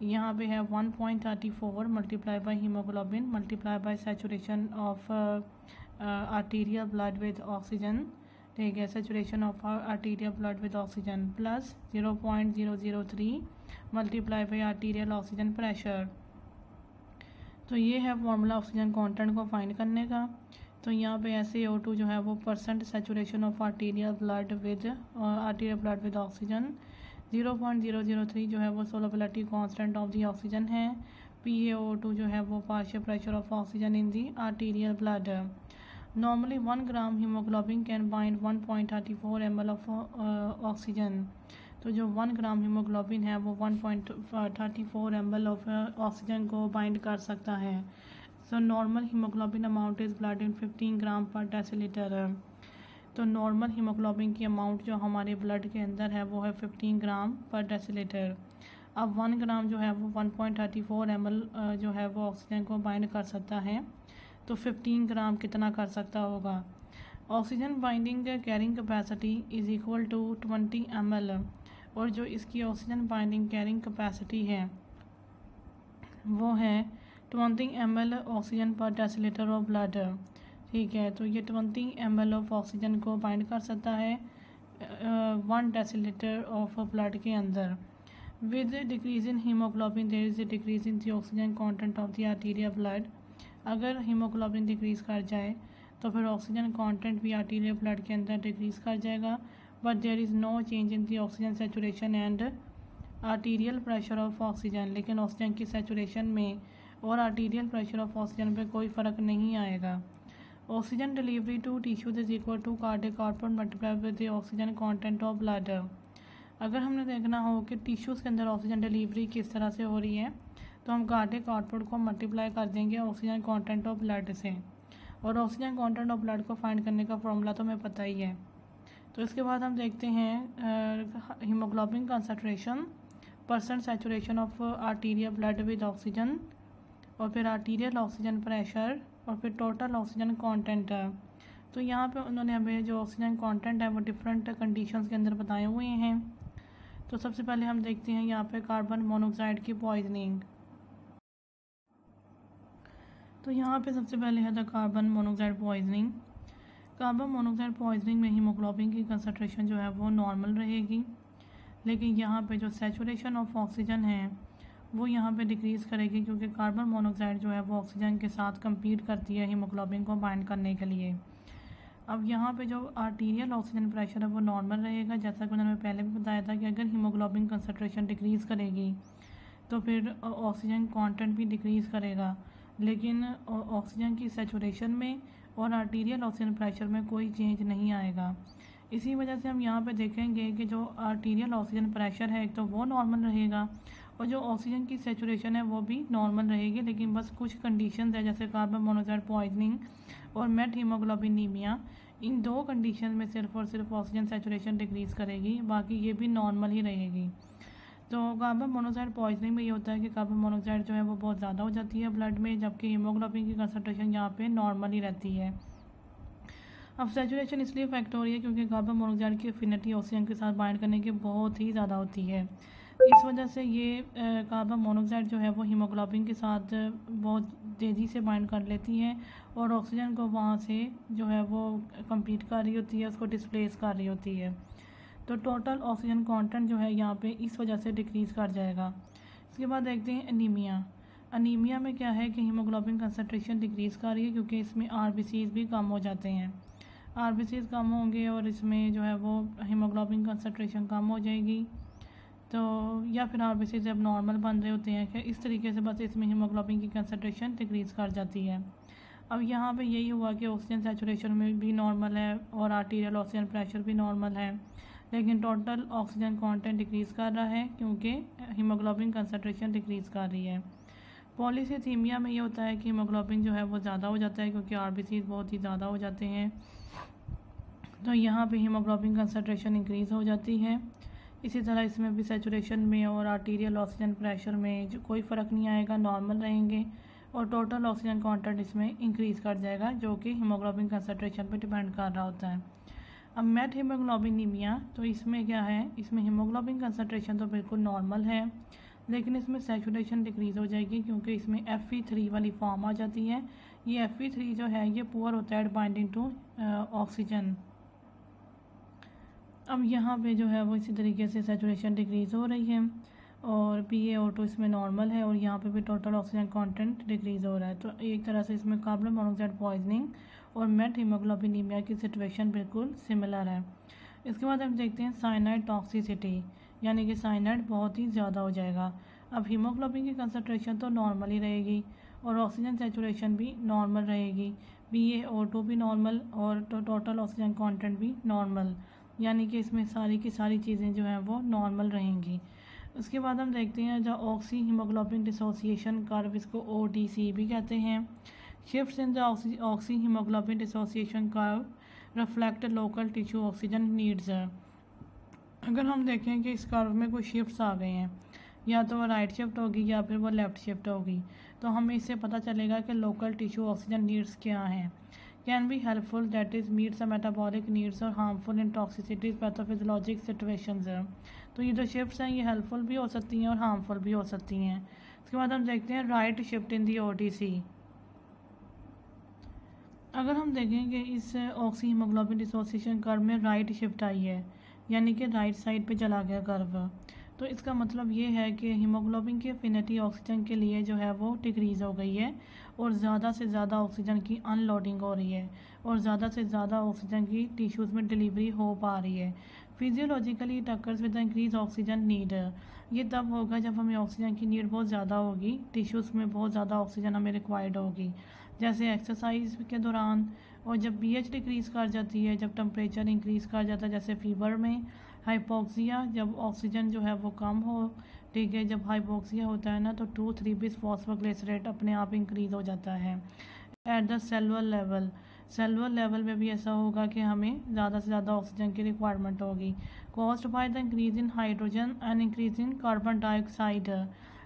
यहाँ पे है 1.34 multiply by haemoglobin multiply by saturation of arterial blood with oxygen. ठीक है, saturation of arterial blood with oxygen plus 0.003 multiply by arterial oxygen pressure. तो ये है फॉर्मूला ऑक्सीजन कंटेंट को फाइंड करने का। तो यहाँ पे SaO2 जो है वो percent saturation of arterial blood with oxygen, 0.003 जो है वो solubility constant of the oxygen है, PaO2 जो है वो partial pressure of oxygen in the arterial blood. Normally 1 gram haemoglobin can bind 1.34 ml of oxygen. तो जो 1 ग्राम हीमोग्लोबिन है वो 1.34 ml ऑफ ऑक्सीजन को बाइंड कर सकता है। So normal haemoglobin amount is blood in 15 ग्राम पर डेसीलीटर। तो नॉर्मल हीमोग्लोबिन की अमाउंट जो हमारे ब्लड के अंदर है वो है 15 ग्राम पर डेसीलीटर। अब 1 ग्राम जो है वो 1.34 ml जो है वो ऑक्सीजन को बाइंड कर सकता है, तो 15 ग्राम कितना कर सकता होगा। Oxygen binding carrying capacity is equal to 20 ml, और जो इसकी ऑक्सीजन बाइंडिंग कैरिंग कैपेसिटी है वो है 20 ml oxygen per deciliter of blood. ठीक है, तो ये 20 ml ऑफ ऑक्सीजन को बाइंड कर सकता है 1 डेसीलीटर ऑफ ब्लड के अंदर। With decrease in hemoglobin there is a decrease in the oxygen content of the arterial blood. अगर हीमोग्लोबिन डिक्रीज कर जाए तो फिर ऑक्सीजन कंटेंट भी आर्टीरियल ब्लड के अंदर डिक्रीज कर जाएगा, but there is no change in the oxygen saturation and arterial pressure of oxygen. लेकिन ऑक्सीजन की सैचुरेशन में और आर्टीरियल प्रेशर ऑफ ऑक्सीजन पे कोई फ़र्क नहीं आएगा। Oxygen delivery to tissues is equal to cardiac output multiply with the oxygen content of blood. अगर हमने देखना हो कि टिश्यूज़ के अंदर ऑक्सीजन डिलीवरी किस तरह से हो रही है, तो हम कार्डियक आउटपुट को मल्टीप्लाई कर देंगे ऑक्सीजन कंटेंट ऑफ ब्लड से, और ऑक्सीजन कंटेंट ऑफ ब्लड को फाइंड करने का फॉर्मूला तो हमें पता ही है। तो इसके बाद हम देखते हैं haemoglobin concentration, percent saturation of arterial blood with oxygen, और फिर आर्टीरियल ऑक्सीजन प्रेशर, और फिर टोटल ऑक्सीजन कंटेंट। तो यहाँ पे उन्होंने हमें जो ऑक्सीजन कंटेंट है वो डिफरेंट कंडीशंस के अंदर बताए हुए हैं। तो सबसे पहले हम देखते हैं यहाँ पे कार्बन मोनोऑक्साइड की पॉइजनिंग। तो यहाँ पे सबसे पहले है the carbon monoxide poisoning. Carbon monoxide poisoning में हीमोग्लोबिन की कंसंट्रेशन जो है वो नॉर्मल रहेगी, लेकिन यहाँ पे जो सैचुरेशन ऑफ ऑक्सीजन है वो यहाँ पे डिक्रीज़ करेगी, क्योंकि कार्बन मोनोऑक्साइड जो है वो ऑक्सीजन के साथ कम्पीट करती है हीमोग्लोबिन को बाइंड करने के लिए। अब यहाँ पे जो आर्टीरियल ऑक्सीजन प्रेशर है वो नॉर्मल रहेगा, जैसा कि मैंने पहले भी बताया था कि अगर हीमोग्लोबिन कंसंट्रेशन डिक्रीज़ करेगी तो फिर ऑक्सीजन कंटेंट भी डिक्रीज़ करेगा, लेकिन ऑक्सीजन की सैचुरेशन में और आर्टीरियल ऑक्सीजन प्रेशर में कोई चेंज नहीं आएगा। इसी वजह से हम यहाँ पे देखेंगे कि जो आर्टीरियल ऑक्सीजन प्रेशर है एक तो वो नॉर्मल रहेगा, और जो ऑक्सीजन की सैचुरेशन है वो भी नॉर्मल रहेगी, लेकिन बस कुछ कंडीशन है जैसे कार्बन मोनोऑक्साइड पॉइजनिंग और मेट हीमोग्लोबिनीमिया, इन दो कंडीशन में सिर्फ और सिर्फ ऑक्सीजन सैचुरेशन डिक्रीज़ करेगी, बाकी ये भी नॉर्मल ही रहेगी। तो कार्बन मोनोऑक्साइड पॉइजनिंग में ये होता है कि कार्बन मोनोऑक्साइड जो है वो बहुत ज़्यादा हो जाती है ब्लड में, जबकि हीमोग्लोबिन की कंसंट्रेशन यहाँ पे नॉर्मल ही रहती है। अब सैचुरेशन इसलिए इफेक्ट हो रही है क्योंकि कार्बन मोनोऑक्साइड की एफिनिटी ऑक्सीजन के साथ बाइंड करने की बहुत ही ज़्यादा होती है। इस वजह से ये कार्बन मोनोऑक्साइड जो है वो हीमोग्लोबिन के साथ बहुत तेज़ी से बाइंड कर लेती है, और ऑक्सीजन को वहाँ से जो है वो कम्पीट कर रही होती है, उसको डिस्प्लेस कर रही होती है। तो टोटल ऑक्सीजन कंटेंट जो है यहाँ पे इस वजह से डिक्रीज़ कर जाएगा। इसके बाद देखते हैं एनीमिया। अनीमिया में क्या है कि हीमोग्लोबिन कंसंट्रेशन डिक्रीज़ कर रही है, क्योंकि इसमें आरबीसीज भी कम हो जाते हैं। आरबीसीज कम होंगे और इसमें जो है वो हीमोग्लोबिन कंसंट्रेशन कम हो जाएगी, तो या फिर आरबीसीज अब नॉर्मल बन रहे होते हैं कि इस तरीके से बस इसमें हीमोग्लोबिन की कंसंट्रेशन डिक्रीज़ कर जाती है। अब यहाँ पे यही हुआ कि ऑक्सीजन सैचुरेशन में भी नॉर्मल है और आर्टीरियल ऑक्सीजन प्रेशर भी नॉर्मल है, लेकिन टोटल ऑक्सीजन कंटेंट डिक्रीज़ कर रहा है क्योंकि हीमोग्लोबिन कंसंट्रेशन डिक्रीज़ कर रही है। पॉलीसीथीमिया में ये होता है कि हीमोग्लोबिन जो है वो ज़्यादा हो जाता है क्योंकि आरबीसीज बहुत ही ज़्यादा हो जाते हैं, तो यहाँ पे हीमोग्लोबिन कंसंट्रेशन इंक्रीज़ हो जाती है। इसी तरह इसमें भी सैचुरेशन में और आर्टीरियल ऑक्सीजन प्रेशर में जो कोई फ़र्क नहीं आएगा, नॉर्मल रहेंगे, और टोटल ऑक्सीजन कंटेंट इसमें इंक्रीज़ कर जाएगा, जो कि हीमोग्लोबिन कंसंट्रेशन पे डिपेंड कर रहा होता है। अब मेट हीमोग्लोबिनीमिया, तो इसमें क्या है, इसमें हीमोग्लोबिन कंसंट्रेशन तो बिल्कुल नॉर्मल है, लेकिन इसमें सैचुरेशन डिक्रीज़ हो जाएगी क्योंकि इसमें Fe3 वाली फॉर्म आ जाती है। ये Fe3 जो है ये पुअर होता है बाइंडिंग टू ऑक्सीजन। अब यहाँ पे जो है वो इसी तरीके से सैचुरेशन डिक्रीज़ हो रही है, और PaO2 इसमें नॉर्मल है, और यहाँ पे भी टोटल ऑक्सीजन कंटेंट डिक्रीज़ हो रहा है। तो एक तरह से इसमें कार्बन मोनोऑक्साइड पॉइजनिंग और मेट हीमोग्लोबिनीमिया की सिचुएशन बिल्कुल सिमिलर है। इसके बाद हम देखते हैं साइनाइड टॉक्सिसिटी, यानी कि साइनाइड बहुत ही ज़्यादा हो जाएगा। अब हीमोग्लोबिन की कंसनट्रेशन तो नॉर्मल ही रहेगी और ऑक्सीजन सेचुरेशन भी नॉर्मल रहेगी, PaO2 भी नॉर्मल और टोटल ऑक्सीजन कंटेंट भी नॉर्मल, यानी कि इसमें सारी की सारी चीज़ें जो हैं वो नॉर्मल रहेंगी। उसके बाद हम देखते हैं जो ऑक्सी हीमोग्लोबिन डिसोसिएशन कर्व, इसको ODC भी कहते हैं। Shifts in the oxyhaemoglobin dissociation curve reflect local tissue oxygen needs. अगर हम देखें कि इस कर्व में कोई शिफ्ट्स आ गए हैं, या तो वो राइट शिफ्ट होगी या फिर वो लेफ़्ट शिफ्ट होगी, तो हमें इससे पता चलेगा कि लोकल टिश्यू ऑक्सीजन नीड्स क्या हैं। Can be helpful, that is meets metabolic needs और हार्मफुल इन टॉक्सिसिटीज पैथोफिजियोलॉजिक सिचुएशंस। तो ये जो शिफ्ट्स हैं ये हेल्पफुल भी हो सकती हैं और हार्मफुल भी हो सकती हैं। उसके बाद हम देखते हैं right shift in the ODC। अगर हम देखें कि इस ऑक्सी हीमोग्लोबिन डिसोसिएशन कर्व में राइट शिफ्ट आई है, यानी कि राइट साइड पे चला गया कर्व, तो इसका मतलब ये है कि हीमोग्लोबिन की एफिनिटी ऑक्सीजन के लिए जो है वो डिक्रीज़ हो गई है और ज़्यादा से ज़्यादा ऑक्सीजन की अनलोडिंग हो रही है और ज़्यादा से ज़्यादा ऑक्सीजन की टिश्यूज़ में डिलीवरी हो पा रही है। Physiologically it occurs with the increase oxygen need. ये तब होगा जब हमें ऑक्सीजन की नीड बहुत ज़्यादा होगी, टिश्यूज़ में बहुत ज़्यादा ऑक्सीजन हमें रिक्वायर्ड होगी, जैसे एक्सरसाइज के दौरान, और जब pH डिक्रीज़ कर जाती है, जब टेम्परेचर इंक्रीज़ कर जाता है, जैसे फीवर में, हाइपोक्सिया, जब ऑक्सीजन जो है वो कम हो, ठीक है, जब हाइपोक्सिया होता है ना तो 2,3-bis फॉस्फोग्लिसरेट अपने आप इंक्रीज़ हो जाता है। एट द सेलुलर लेवल में भी ऐसा होगा कि हमें ज़्यादा से ज़्यादा ऑक्सीजन की रिक्वायरमेंट होगी, caused by the increase in hydrogen and increase in carbon dioxide.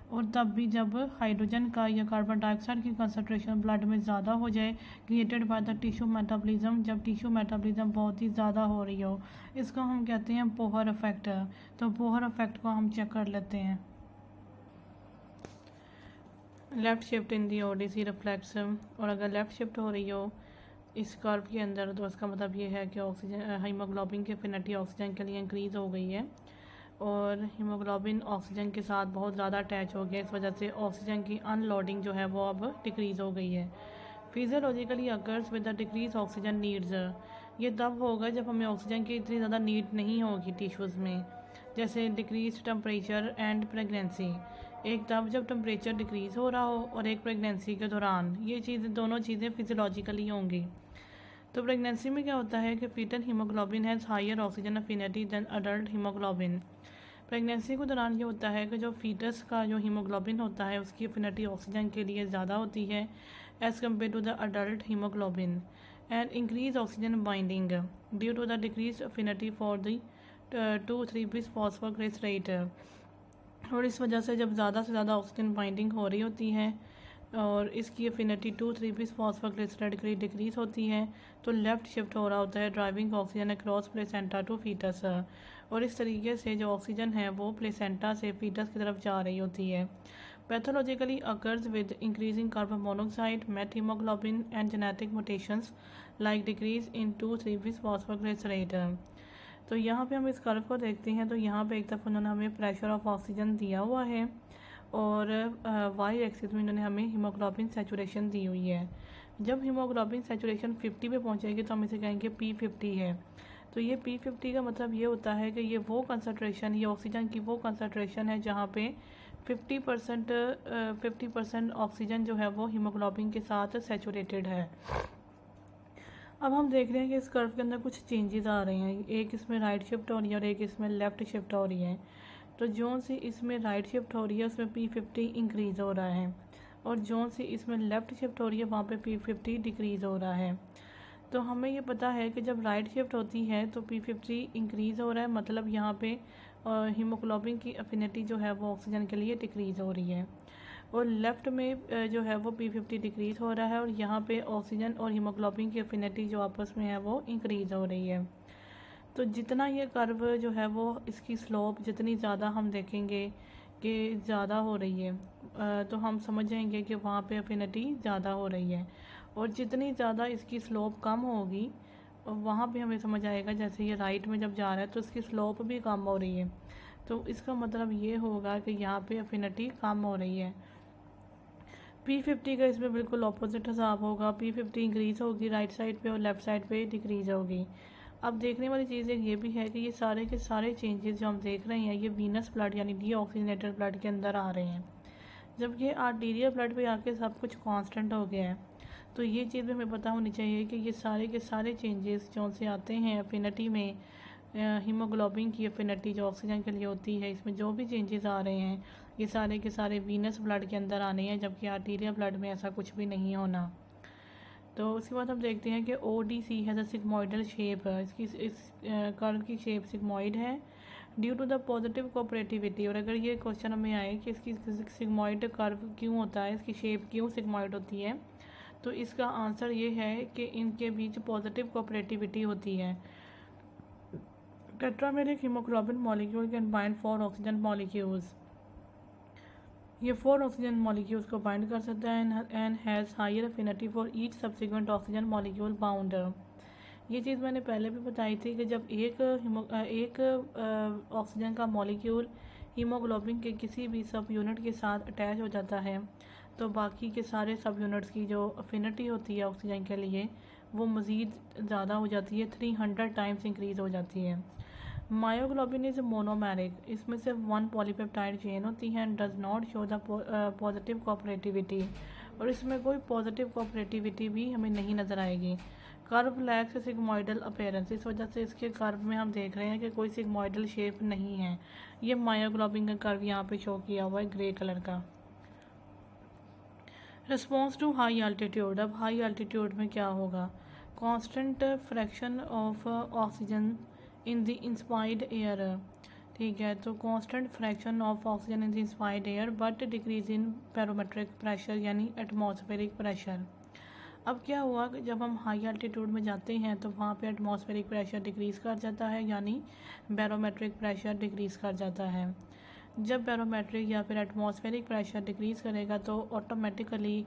और तब भी जब हाइड्रोजन का या कार्बन डाइऑक्साइड की कंसनट्रेशन ब्लड में ज़्यादा हो जाए, created by the tissue metabolism, जब टिश्यू मेटाबॉलिज्म बहुत ही ज़्यादा हो रही हो, इसको हम कहते हैं बोहर इफेक्ट। तो बोहर इफेक्ट को हम चेक कर लेते हैं। Left shift in the ODC reflects, और अगर लेफ़्ट शिफ्ट हो रही हो इस कर्व के अंदर तो इसका मतलब ये है कि ऑक्सीजन हीमोग्लोबिन की एफिनिटी ऑक्सीजन के लिए इंक्रीज़ हो गई है और हीमोग्लोबिन ऑक्सीजन के साथ बहुत ज़्यादा अटैच हो गया, इस वजह से ऑक्सीजन की अनलोडिंग जो है वो अब डिक्रीज़ हो गई है। Physiologically occurs with the decrease oxygen needs. ये तब होगा जब हमें ऑक्सीजन की इतनी ज़्यादा नीड नहीं होगी टिश्यूज़ में, जैसे डिक्रीज टेम्परेचर एंड प्रेगनेंसी। एक तब जब टेम्परेचर डिक्रीज़ हो रहा हो और एक प्रेगनेंसी के दौरान, ये चीज़ें दोनों चीज़ें फिजियोलॉजिकली होंगी। तो प्रेगनेंसी में क्या होता है कि fetal hemoglobin has higher oxygen affinity than adult hemoglobin. Pregnancy के दौरान ये होता है कि जो फीटस का जो हीमोग्लोबिन होता है उसकी एफिनिटी ऑक्सीजन के लिए ज़्यादा होती है as compare to the adult hemoglobin, and increase oxygen binding due to the decrease affinity for the 2,3-bis phosphoglycerate. और इस वजह से जब ज़्यादा से ज़्यादा ऑक्सीजन बाइंडिंग हो रही होती है और इसकी एफिनिटी 2,3-bis फॉस्फोग्लिसरेट की डिक्रीज होती है, तो लेफ़्ट शिफ्ट हो रहा होता है driving oxygen across placenta to fetus, और इस तरीके से जो ऑक्सीजन है वो प्लेसेंटा से फीटस की तरफ जा रही होती है। Pathologically occurs with increasing carbon monoxide, methaemoglobin and genetic mutations like decrease in 2,3-bis phosphoglycerate. तो यहाँ पे हम इस कर्व को देखते हैं, तो यहाँ पे एक तरफ उन्होंने हमें प्रेशर ऑफ ऑक्सीजन दिया हुआ है और वाई एक्सिस में इन्होंने हमें हीमोग्लोबिन सेचुरेशन दी हुई है। जब हीमोग्लोबिन सेचुरेशन 50 पे पहुँचेगी तो हम इसे कहेंगे P50 है। तो ये P50 का मतलब ये होता है कि ये वो कंसनट्रेशन, ये ऑक्सीजन की वो कंसनट्रेशन है जहाँ पे 50% ऑक्सीजन जो है वो हीमोग्लोबिन के साथ सेचुरेटेड है। अब हम देख रहे हैं कि इस कर्व के अंदर कुछ चेंजेस आ रहे हैं, एक इसमें राइट शिफ्ट हो रही है और एक इसमें लेफ़्ट शिफ्ट हो रही है। तो जो सी इसमें राइट शिफ्ट हो रही है उसमें P50 इंक्रीज़ हो रहा है और जो सी इसमें लेफ़्ट शिफ्ट हो रही है वहाँ पे P50 डिक्रीज़ हो रहा है। तो हमें ये पता है कि जब राइट शिफ्ट होती है तो P50 इंक्रीज़ हो रहा है, मतलब यहाँ पे हीमोग्लोबिन की एफिनिटी जो है वो ऑक्सीजन के लिए डिक्रीज़ हो रही है, और लेफ़्ट में जो है वो P50 डिक्रीज़ हो रहा है और यहाँ पे ऑक्सीजन और हीमोग्लोबिन की एफिनिटी जो आपस में है वो इंक्रीज़ हो रही है। तो जितना ये कर्व जो है वो इसकी स्लोप जितनी ज़्यादा हम देखेंगे कि ज़्यादा हो रही है, तो हम समझ जाएंगे कि वहाँ पे एफिनिटी ज़्यादा हो रही है, और जितनी ज़्यादा इसकी स्लोप कम होगी वहाँ पे हमें समझ आएगा, जैसे ये राइट में जब जा रहा है तो इसकी स्लोप भी कम हो रही है, तो इसका मतलब ये होगा कि यहाँ पे एफिनिटी कम हो रही है। P50 का इसमें बिल्कुल ऑपोजिट हिसाब होगा, P50 इंक्रीज़ होगी राइट साइड पे और लेफ़्ट साइड पे डिक्रीज़ होगी। अब देखने वाली चीज़ एक ये भी है कि ये सारे के सारे चेंजेस जो हम देख रहे हैं ये वीनस ब्लड यानी डीऑक्सीजनेटेड ब्लड के अंदर आ रहे हैं। जब ये आर्टीरियल ब्लड पे आके सब कुछ कांस्टेंट हो गया है, तो ये चीज़ भी हमें पता होनी चाहिए कि ये सारे के सारे चेंजेस जो से आते हैं एफिनिटी में, हीमोग्लोबिन की एफिनिटी जो ऑक्सीजन के लिए होती है, इसमें जो भी चेंजेस आ रहे हैं ये सारे के सारे वीनस ब्लड के अंदर आने हैं, जबकि आर्टीरियल ब्लड में ऐसा कुछ भी नहीं होना। तो उसके बाद हम देखते हैं कि ODC है द सिग्मोइडल शेप, इसकी इस कर्व की शेप सिग्मोइड है due to the positive cooperativity. और अगर ये क्वेश्चन हमें आए कि इसकी सिग्मोइड कर्व क्यों होता है, इसकी शेप क्यों सिग्मोइड होती है, तो इसका आंसर ये है कि इनके बीच पॉजिटिव कोऑपरेटिविटी होती है। Tetrameric hemoglobin molecule can bind 4 oxygen molecules, ये 4 ऑक्सीजन मॉलिक्यूल्स को बाइंड कर सकता है and has higher affinity for each subsequent oxygen molecule bound. ये चीज़ मैंने पहले भी बताई थी कि जब एक ऑक्सीजन का मॉलिक्यूल हीमोग्लोबिन के किसी भी सब यूनिट के साथ अटैच हो जाता है, तो बाकी के सारे सब यूनिट्स की जो एफिनिटी होती है ऑक्सीजन के लिए वो मज़ीद ज़्यादा हो जाती है, 300 टाइम्स इंक्रीज़ हो जाती है। मायोग्लोबिन इज़ मोनोमेरिक, इसमें सिर्फ 1 पॉलीपेप्टाइड चेन होती है and does not show the positive cooperativity, और इसमें कोई पॉजिटिव कोऑपरेटिविटी भी हमें नहीं नज़र आएगी। कर्व लैक्स सिग्मोइडल अपीयरेंस, इस वजह से इसके कर्व में हम देख रहे हैं कि कोई सिग्मोइडल शेप नहीं है। ये मायोग्लोबिन का कर्व यहाँ पे शो किया हुआ है ग्रे कलर का। रिस्पॉन्स टू हाई एल्टीट्यूड, अब हाई एल्टीट्यूड में क्या होगा, constant fraction of oxygen in the inspired air, ठीक है, तो constant fraction of oxygen in the inspired air but decrease in barometric pressure यानी एटमॉस्फेरिक प्रेशर। अब क्या हुआ कि जब हम हाई एल्टीट्यूड में जाते हैं तो वहाँ पे एटमॉस्फेरिक प्रेशर डिक्रीज़ कर जाता है, यानी बैरोमेट्रिक प्रेशर डिक्रीज़ कर जाता है। जब बैरोमेट्रिक या फिर एटमॉस्फेरिक प्रेशर डिक्रीज़ करेगा तो ऑटोमेटिकली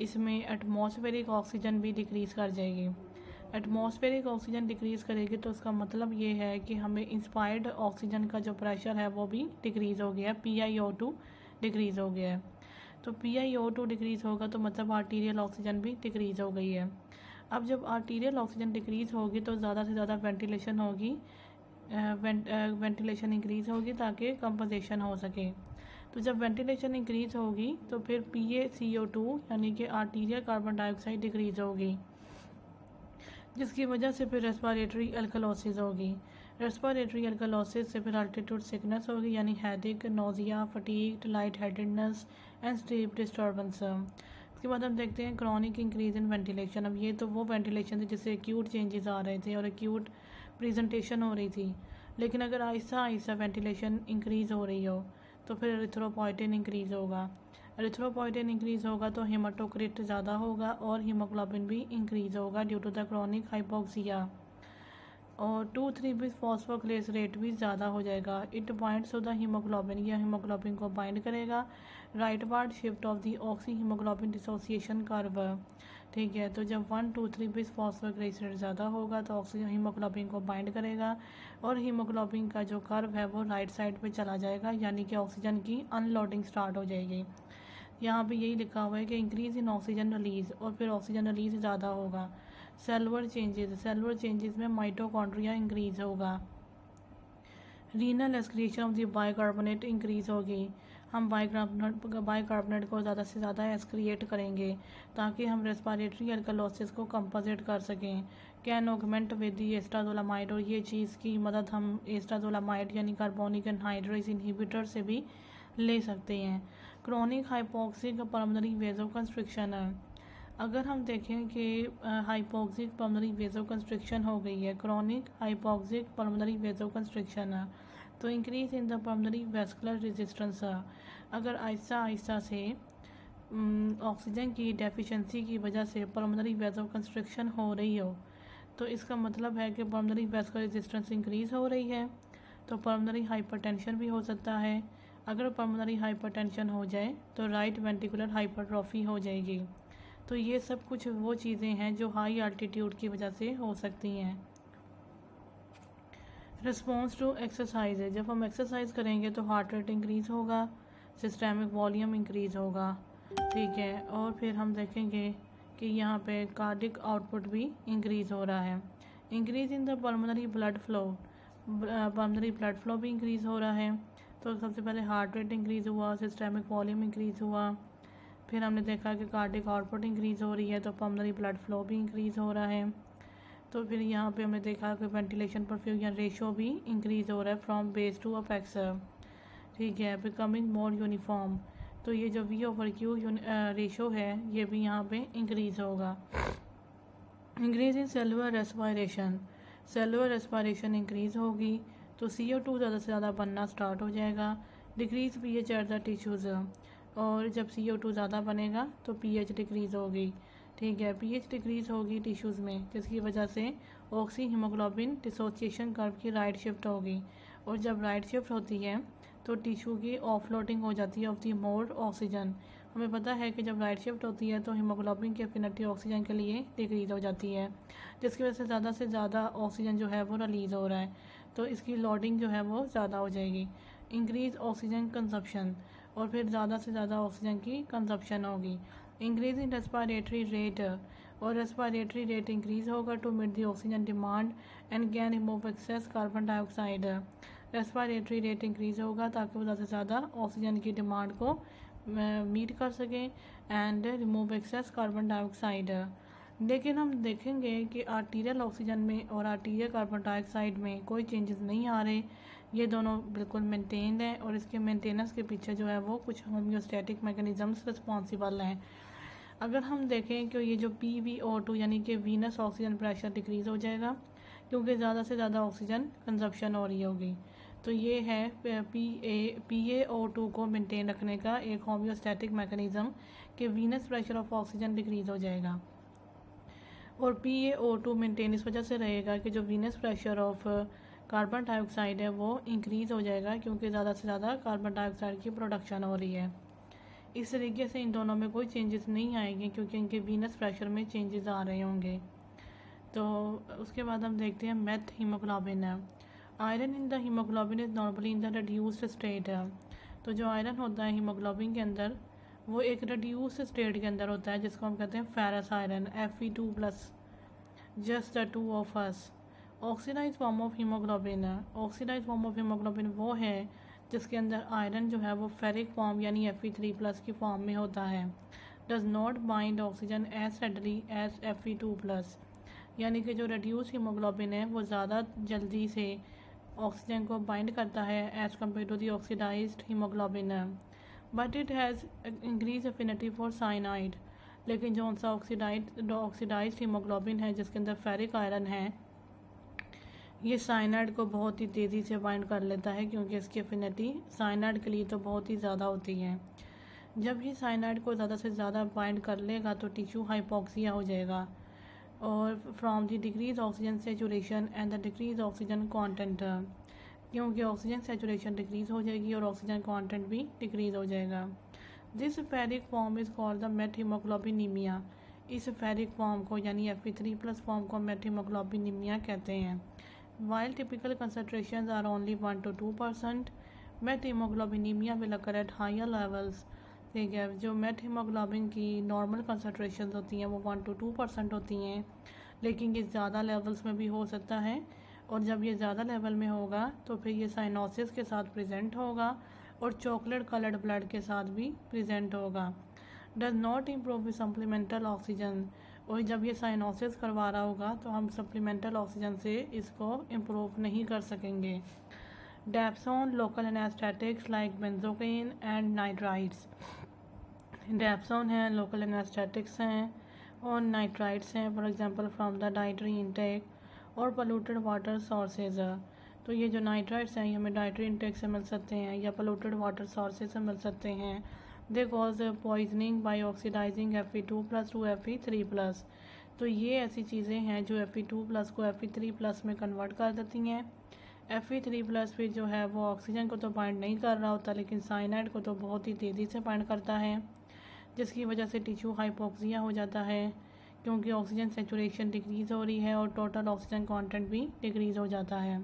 इसमें एटमॉस्फेरिक ऑक्सीजन भी डिक्रीज़ कर जाएगी। एटमॉस्फेरिक ऑक्सीजन डिक्रीज़ करेगी तो उसका मतलब ये है कि हमें इंस्पायर्ड ऑक्सीजन का जो प्रेशर है वो भी डिक्रीज़ हो गया, PiO2 डिक्रीज़ हो गया है। तो PiO2 डिक्रीज़ होगा तो मतलब आर्टीरियल ऑक्सीजन भी डिक्रीज़ हो गई है। अब जब आर्टीरियल ऑक्सीजन डिक्रीज़ होगी तो ज़्यादा से ज़्यादा वेंटिलेशन होगी, वेंटिलेशन इंक्रीज़ होगी ताकि कंपनसेशन हो सके। तो जब वेंटिलेशन इंक्रीज़ होगी तो फिर PaCO2 यानी कि आर्टीरियल कार्बन डाइऑक्साइड डिक्रीज़ होगी, जिसकी वजह से फिर रेस्पिरेटरी अल्कलोसिस होगी। रेस्पिरेटरी अल्कलोसिस से फिर अल्टीट्यूड सिकनेस होगी यानी headache, nausea, fatigue, light headedness and sleep disturbance. उसके बाद हम देखते हैं क्रॉनिक इंक्रीज इन वेंटिलेशन। अब ये तो वो वेंटिलेशन थी जिससे एक्यूट चेंजेस आ रहे थे और एक्यूट प्रेजेंटेशन हो रही थी, लेकिन अगर आहिस्ता आहिस्ता वेंटिलेशन इंक्रीज़ हो रही हो तो फिर एरिथ्रोपोइटिन इंक्रीज़ होगा। एरिथ्रोपोइटिन इंक्रीज़ होगा तो हेमाटोक्रिट ज़्यादा होगा और हीमोग्लोबिन भी इंक्रीज़ होगा due to the chronic hypoxia, और 2,3 फॉस्फोक्लेस रेट भी ज़्यादा हो जाएगा। It binds to the haemoglobin, यह हीमोग्लोबिन को बाइंड करेगा। Rightward shift of the oxyhaemoglobin dissociation curve, ठीक है, तो जब 1, 2, 3 फॉस्फोक्लेस रेट ज़्यादा होगा तो ऑक्सीजन हीमोग्लोबिन को बाइंड करेगा और हीमोग्लोबिन का जो कर्व है वो राइट साइड पे चला जाएगा, यानी कि ऑक्सीजन की अनलोडिंग स्टार्ट हो जाएगी। यहाँ पे यही लिखा हुआ है कि इंक्रीज़ इन ऑक्सीजन रिलीज, और फिर ऑक्सीजन रिलीज ज़्यादा होगा। सेलुलर चेंजेस में माइटोकॉन्ड्रिया इंक्रीज़ होगा। Renal excretion of the bicarbonate increase होगी, हम बाइकार्बोनेट को ज़्यादा से ज़्यादा एक्सक्रिएट करेंगे ताकि हम रेस्पिरेटरी अल्कलोसिस को कंपोजिट कर सकें। कैन ऑगमेंट विद द एस्ट्राजोलामाइड, और ये चीज़ की मदद हम एस्ट्राजोलामाइड यानी कार्बोनिक एनहाइड्रेज इनहिबिटर से भी ले सकते हैं। क्रॉनिक हाइपोक्सिक पल्मोनरी वेजोकंस्ट्रिक्शन है, अगर हम देखें कि हाइपोक्सिक पल्मोनरी वेजोकंस्ट्रिक्शन हो गई है, क्रॉनिक हाइपोक्सिक पल्मोनरी वेजोकंस्ट्रिक्शन है, तो increase in the pulmonary vascular resistance, अगर आहिस्ता आहिस्ता से ऑक्सीजन की डेफिशिएंसी की वजह से पल्मोनरी वेजोकंस्ट्रिक्शन हो रही हो तो इसका मतलब है कि पल्मोनरी वेस्कुलर रेजिस्टेंस इंक्रीज हो रही है, तो पल्मोनरी हाइपरटेंशन भी हो सकता है। अगर पल्मोनरी हाइपरटेंशन हो जाए तो राइट वेंट्रिकुलर हाइपरट्रॉफी हो जाएगी। तो ये सब कुछ वो चीज़ें हैं जो हाई एल्टीट्यूड की वजह से हो सकती हैं। रिस्पॉन्स टू एक्सरसाइज है, जब हम एक्सरसाइज करेंगे तो हार्ट रेट इंक्रीज़ होगा, सिस्टमिक वॉल्यूम इंक्रीज़ होगा, ठीक है, और फिर हम देखेंगे कि यहाँ पे कार्डिक आउटपुट भी इंक्रीज़ हो रहा है। Increase in the pulmonary blood flow, pulmonary blood flow भी इंक्रीज़ हो रहा है। तो सबसे पहले हार्ट रेट इंक्रीज़ हुआ, सिस्टमिक वॉल्यूम इंक्रीज़ हुआ, फिर हमने देखा कि कार्डिक आउटपुट इंक्रीज़ हो रही है, तो पल्मोनरी ब्लड फ्लो भी इंक्रीज़ हो रहा है। तो फिर यहाँ पे हमने देखा कि वेंटिलेशन परफ्यूजन रेशो भी इंक्रीज़ हो रहा है फ्रॉम बेस टू अपेक्स, ठीक है, बिकमिंग मोर यूनिफॉर्म। तो ये जो V/Q रेशो है ये भी यहाँ पे इंक्रीज़ होगा। Increase in cellular respiration, cellular respiration increase होगी तो CO2 ज़्यादा से ज़्यादा बनना स्टार्ट हो जाएगा। Decrease pH at the tissues, और जब CO2 ज़्यादा बनेगा तो pH डिक्रीज़ होगी, ठीक है, pH डिक्रीज़ होगी टिश्यूज़ में, जिसकी वजह से ऑक्सी हीमोग्लोबिन डिसोसिएशन कर्व की राइट शिफ्ट होगी, और जब राइट शिफ्ट होती है तो टिश्यू की ऑफलोडिंग हो जाती है ऑफ दी मोर ऑक्सीजन। हमें पता है कि जब राइट शिफ्ट होती है तो हीमोग्लोबिन की एफिनिटी ऑक्सीजन के लिए डिक्रीज़ हो जाती है, जिसकी वजह से ज़्यादा ऑक्सीजन जो है वो रिलीज़ हो रहा है, तो इसकी लोडिंग जो है वो ज़्यादा हो जाएगी। इंक्रीज़ ऑक्सीजन कंजप्शन, और फिर ज़्यादा से ज़्यादा ऑक्सीजन की कंजप्शन होगी। इंक्रीज इन रेस्पायरेटरी रेट, और रेस्पायरेटरी रेट इंक्रीज़ होगा to meet the oxygen demand and can remove excess carbon dioxide. Respiratory rate increase होगा ताकि वो ज़्यादा से ज़्यादा ऑक्सीजन की डिमांड को मीट कर सकें and remove excess carbon dioxide. लेकिन हम देखेंगे कि आर्टीरियल ऑक्सीजन में और आर्टीरियल कार्बन डाइऑक्साइड में कोई चेंजेस नहीं आ रहे, ये दोनों बिल्कुल मेंटेन्ड हैं, और इसके मेंटेनेंस के पीछे जो है वो कुछ होम्योस्टैटिक मैकेनिज़म्स रिस्पॉन्सिबल हैं। अगर हम देखें कि ये जो PVO2 यानी कि वीनस ऑक्सीजन प्रेशर डिक्रीज़ हो जाएगा क्योंकि ज़्यादा से ज़्यादा ऑक्सीजन कंजप्शन हो रही होगी, तो ये है PaO2 को मेंटेन रखने का एक होम्योस्टैटिक मैकेनिज़्म कि Venus pressure of oxygen decrease हो जाएगा। और PaO2 मेंटेन इस वजह से रहेगा कि जो Venus pressure of carbon dioxide है वो इंक्रीज़ हो जाएगा क्योंकि ज़्यादा से ज़्यादा कार्बन डाइऑक्साइड की प्रोडक्शन हो रही है। इस तरीके से इन दोनों में कोई चेंजेस नहीं आएंगे क्योंकि इनके वीनस प्रेशर में चेंजेस आ रहे होंगे। तो उसके बाद हम देखते हैं मेथ हीमोग्लोबिन है। Iron in the haemoglobin is normally in the reduced state है। तो जो आयरन होता है हीमोग्लोबिन के अंदर वो एक रिड्यूस्ड स्टेट के अंदर होता है जिसको हम कहते हैं ferrous iron Fe2+, just the two of us. Oxidize form of hemoglobin है, ऑक्सीडाइज फॉर्म ऑफ हीमोग्लोबिन वो है जिसके अंदर आयरन जो है वो फेरिक फॉर्म यानी Fe3+ की फॉर्म में होता है। Does not bind oxygen as readily as Fe2+, यानी कि जो रिड्यूस हीमोग्लोबिन है वो ज़्यादा जल्दी से ऑक्सीजन को बाइंड करता है as compare to the oxidized hemoglobin, but it has increase affinity for cyanide. लेकिन जो सा ऑक्सीडाइज्ड हीमोग्लोबिन है जिसके अंदर फेरिक आयरन है ये साइनाइड को बहुत ही तेज़ी से बाइंड कर लेता है क्योंकि इसकी एफिनिटी साइनाइड के लिए तो बहुत ही ज़्यादा होती है। जब ही साइनाइड को ज़्यादा से ज़्यादा बाइंड कर लेगा तो टिश्यू हाइपोक्सिया हो जाएगा, और from the decrease oxygen saturation and the decrease oxygen content, क्योंकि ऑक्सीजन सेचुरेशन डिक्रीज हो जाएगी और ऑक्सीजन कंटेंट भी डिक्रीज हो जाएगा। This ferric form is called the methaemoglobinaemia. इस फेरिक फॉर्म को यानी Fe3+ फॉर्म को मेथहीमोग्लोबिनीमिया कहते हैं। While typical concentration are only 1 to 2%, methaemoglobinaemia will occur at higher levels. ठीक है, जो मेथहीमोग्लोबिन की नॉर्मल कंसनट्रेशन होती हैं वो 1 to 2% होती हैं, लेकिन ये ज़्यादा लेवल्स में भी हो सकता है, और जब ये ज़्यादा लेवल में होगा तो फिर ये साइनोसिस के साथ प्रेजेंट होगा और चॉकलेट कलर्ड ब्लड के साथ भी प्रेजेंट होगा। Does not improve with supplemental oxygen, और जब ये साइनोसिस करवा रहा होगा तो हम सप्लीमेंटल ऑक्सीजन से इसको इम्प्रूव नहीं कर सकेंगे। Dapsone local anaesthetics like benzocaine and nitrides. Dapsone है, लोकल एनेस्थेटिक्स हैं और नाइट्राइड्स हैं, for example from the dietary intake और पोल्यूटेड वाटर सोर्सेज। तो ये जो नाइट्राइड्स हैं ये हमें डाइटरी इंटेक से मिल सकते हैं या पोल्यूटेड वाटर सोर्सेज से मिल सकते हैं। They cause poisoning by oxidizing Fe2+ to Fe3+। तो ये ऐसी चीज़ें हैं जो Fe2+ को Fe3+ में कन्वर्ट कर देती हैं। Fe3+ फिर जो है वो ऑक्सीजन को तो बाइंड नहीं कर रहा होता लेकिन साइनाइड को तो बहुत ही तेज़ी से बाइंड करता है, जिसकी वजह से टिश्यू हाइपोक्सिया हो जाता है क्योंकि ऑक्सीजन सेचुरेशन डिक्रीज़ हो रही है और टोटल ऑक्सीजन कंटेंट भी डिक्रीज़ हो जाता है।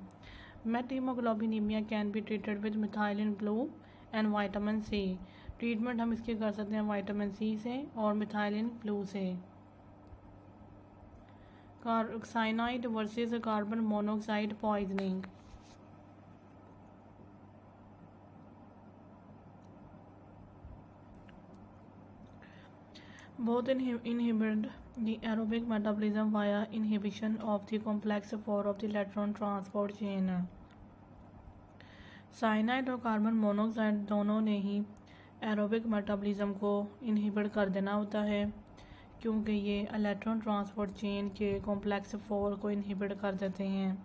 Methaemoglobinaemia can be treated with methylene blue and vitamin C. Treatment हम इसकी कर सकते हैं विटामिन सी से और मिथाइलिन ब्लू से। Cyanide versus carbon monoxide poisoning. Both inhibit the aerobic metabolism via inhibition of the complex 4 of the electron transport chain। Cyanide और कार्बन मोनोऑक्साइड दोनों ने ही एरोबिक मेटाबॉलिज्म को इनहिबिट कर देना होता है, क्योंकि ये इलेक्ट्रॉन ट्रांसपोर्ट चेन के कॉम्प्लेक्स 4 को इनहिबिट कर देते हैं,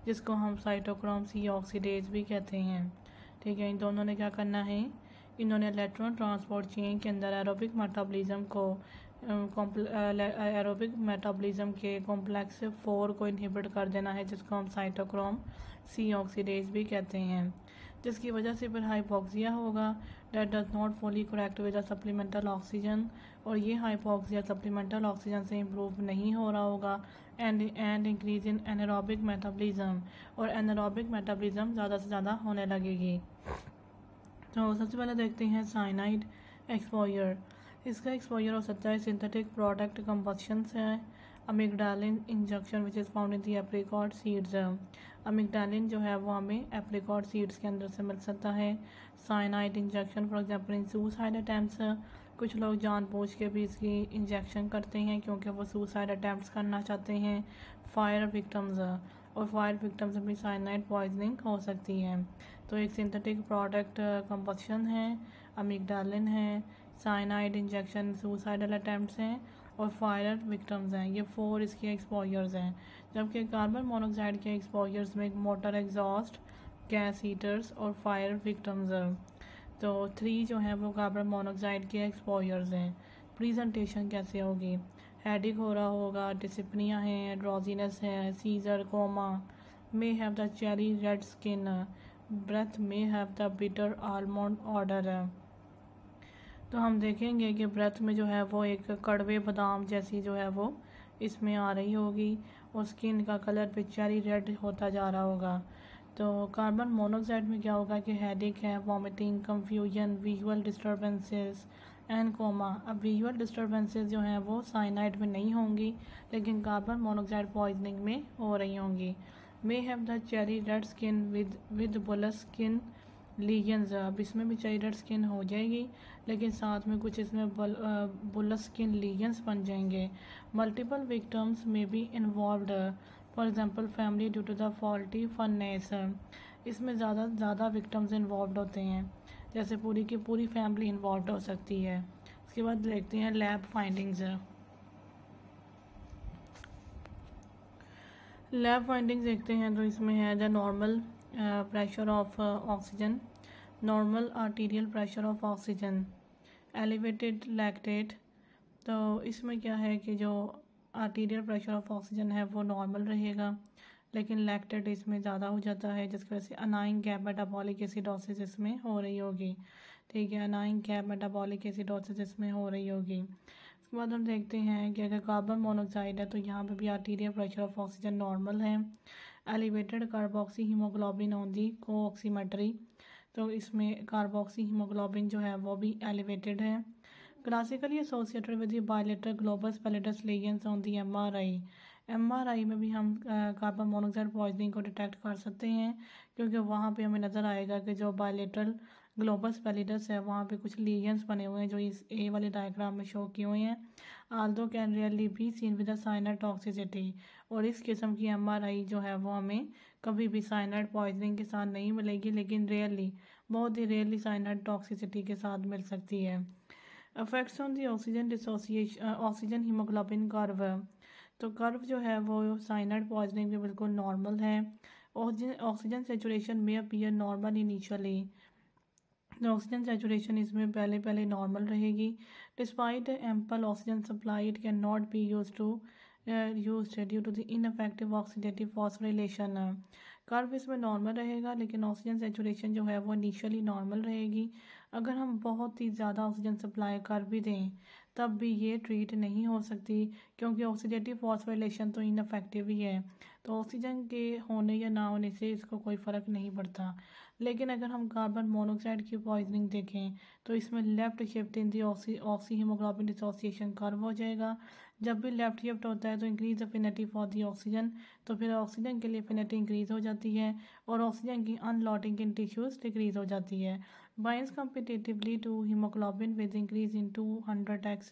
जिसको हम साइटोक्रोम सी ऑक्सीडेज भी कहते हैं। ठीक है, इन दोनों ने क्या करना है, इन्होंने इलेक्ट्रॉन ट्रांसपोर्ट चेन के अंदर एरोबिक मेटाबॉलिज्म के कॉम्प्लेक्स 4 को इनहिबिट कर देना है, जिसको हम साइटोक्रोम सी ऑक्सीडेज भी कहते हैं, जिसकी वजह से फिर हाइपोक्सिया होगा, date does not fully correct with supplemental oxygen, और ये हाइपोक्सिया सप्लीमेंटल ऑक्सीजन से इम्प्रूव नहीं हो रहा होगा, and increase in anaerobic metabolism, और एनारोबिक मेटाबॉलिज्म ज़्यादा से ज़्यादा होने लगेगी। तो सबसे पहले देखते हैं साइनाइड एक्सपोजर। इसका एक्सपोजर हो सकता है सिंथेटिक प्रोडक्ट कंबशन से, amygdalin injection which is found in the apricot seeds. Amygdalin जो है वो हमें एप्रिकॉट सीड्स के अंदर से मिल सकता है। Cyanide injection for example in suicide attempts, कुछ लोग जानबूझ के भी इसकी इंजेक्शन करते हैं क्योंकि वो सुसाइड अटैम्प्ट्स करना चाहते हैं। फायर विक्टिम्स, और फायर विक्टिम्स में भी साइनाइड पॉइजनिंग हो सकती है। तो एक सिंथेटिक प्रोडक्ट कंबशन है, अमिगडालिन है, साइनाइड इंजेक्शन सुसाइडल अटैम्प्ट्स हैं, और फायर विक्टिम्स हैं। ये 4 इसके एक्सपोजर्स हैं। जबकि कार्बन मोनोऑक्साइड के एक्सपोजर्स में मोटर एग्जॉस्ट, गैस हीटर्स और फायर विक्टिम्स हैं। तो 3 जो हैं वो कार्बन मोनोऑक्साइड के एक्सपोजर्स हैं। प्रेजेंटेशन कैसे होगी, हेडिक हो रहा होगा, डिसिप्निया है, ड्रॉजीनेस है, seizure, coma, may have the cherry red skin, breath may have the bitter almond odour है। तो हम देखेंगे कि ब्रेथ में जो है वो एक कड़वे बादाम जैसी जो है वो इसमें आ रही होगी, और स्किन का कलर पे चेरी रेड होता जा रहा होगा। तो कार्बन मोनोऑक्साइड में क्या होगा कि हेडेक है, vomiting, confusion, visual disturbances and coma. अब विजुअल डिस्टर्बेंसेस जो हैं वो साइनाइड में नहीं होंगी, लेकिन कार्बन मोनोऑक्साइड पॉइजनिंग में हो रही होंगी। मे have the cherry red skin with bullous skin lesions. अब इसमें भी चेरी रेड स्किन हो जाएगी, लेकिन साथ में कुछ इसमें बुलस स्किन लीजन्स बन जाएंगे। मल्टीपल विक्टिम्स में be involved, for example family due to the faulty furnace. इसमें ज़्यादा विक्टिम्स इन्वॉल्व होते हैं, जैसे पूरी की पूरी फैमिली इन्वॉल्व हो सकती है। इसके बाद देखते हैं लैब फाइंडिंग्स। लैब फाइंडिंग्स देखते हैं तो इसमें है the normal pressure of oxygen, normal arterial pressure of oxygen, elevated lactate. तो इसमें क्या है कि जो आर्टीरियल प्रेशर ऑफ ऑक्सीजन है वो नॉर्मल रहेगा, लेकिन लैक्टेट इसमें ज़्यादा हो जाता है, जिसकी वजह से अनाइन गैप मेटाबॉलिक एसिडोसिस इसमें हो रही होगी। ठीक है, अनाइन गैप मेटाबॉलिक एसिडोसिस इसमें हो रही होगी। उसके बाद हम देखते हैं कि अगर कार्बन मोनोऑक्साइड है तो यहाँ पे भी arterial pressure of oxygen normal है। Elevated carboxyhaemoglobin on the co-oximetry, तो इसमें कार्बोक्सी हीमोग्लोबिन जो है वो भी एलिवेटेड है। Classically associated with the bilateral globus pallidus lesions on the MRI में भी हम कार्बन मोनोऑक्साइड पॉइजनिंग को डिटेक्ट कर सकते हैं, क्योंकि वहाँ पे हमें नज़र आएगा कि जो बायलेटरल ग्लोबस पैलेटस है वहाँ पे कुछ लीजन्स बने हुए हैं जो इस ए वाले डायग्राम में शो किए हुए हैं। Aldous can rarely be seen with the cyanide toxicity, और इस किस्म की एमआरआई जो है वो हमें कभी भी साइनाइड पॉइजनिंग के साथ नहीं मिलेगी, लेकिन रेयरली, बहुत ही रेयरली साइनाइड टॉक्सिसिटी के साथ मिल सकती है। Effects on the oxygen dissociation, oxygen hemoglobin curve. तो कर्व जो है वो साइनाइड पॉइजनिंग में बिल्कुल नॉर्मल है। ऑक्सीजन सेचुरेशन में appear normal initially, oxygen saturation इसमें पहले नॉर्मल रहेगी। Despite ample oxygen supply it can not be used due to the ineffective oxidative phosphorylation. Curve इसमें नॉर्मल रहेगा, लेकिन ऑक्सीजन सेचुरेशन जो है वो इनिशियली नॉर्मल रहेगी। अगर हम बहुत ही ज़्यादा ऑक्सीजन सप्लाई कर भी दें तब भी ये ट्रीट नहीं हो सकती, क्योंकि ऑक्सीडेटिव फॉस्फोराइलेशन तो इनफेक्टिव ही है। तो ऑक्सीजन के होने या ना होने से इसको कोई फ़र्क नहीं पड़ता। लेकिन अगर हम कार्बन मोनोऑक्साइड की पॉइजनिंग देखें तो इसमें left shift in the oxy haemoglobin dissociation curve हो जाएगा। जब भी लेफ़्ट शिफ्ट होता है तो increase affinity for the oxygen, तो फिर ऑक्सीजन के लिए अफिनिटी इंक्रीज़ हो जाती है और ऑक्सीजन की अनलॉटिंग इन टिश्यूज़ डिक्रीज़ हो जाती है। Binds competitively to hemoglobin with increase in 200x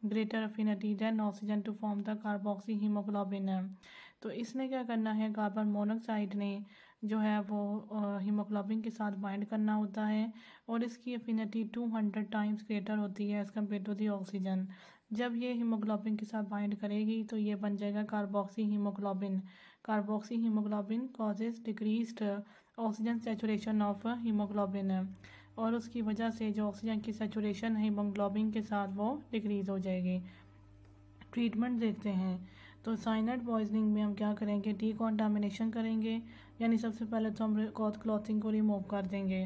greater affinity than oxygen to form the carboxyhemoglobin है। तो इसने क्या करना है, कार्बन मोनोऑक्साइड ने जो है वो हीमोग्लोबिन के साथ बाइंड करना होता है और इसकी अफिनिटी 200 टाइम्स ग्रेटर होती है as compare to the oxygen. जब ये हीमोग्लोबिन के साथ बाइंड करेगी तो ये बन जाएगा carboxy haemoglobin. Carboxy haemoglobin causes decreased oxygen saturation of haemoglobin और उसकी वजह से जो ऑक्सीजन की सेचुरेशन है हीमोग्लोबिन के साथ वो डिक्रीज़ हो जाएगी। ट्रीटमेंट देखते हैं तो साइनाइड पॉइजनिंग में हम क्या करेंगे, डीकॉन्टामिनेशन करेंगे, यानी सबसे पहले तो हम क्लॉथिंग को रिमूव कर देंगे।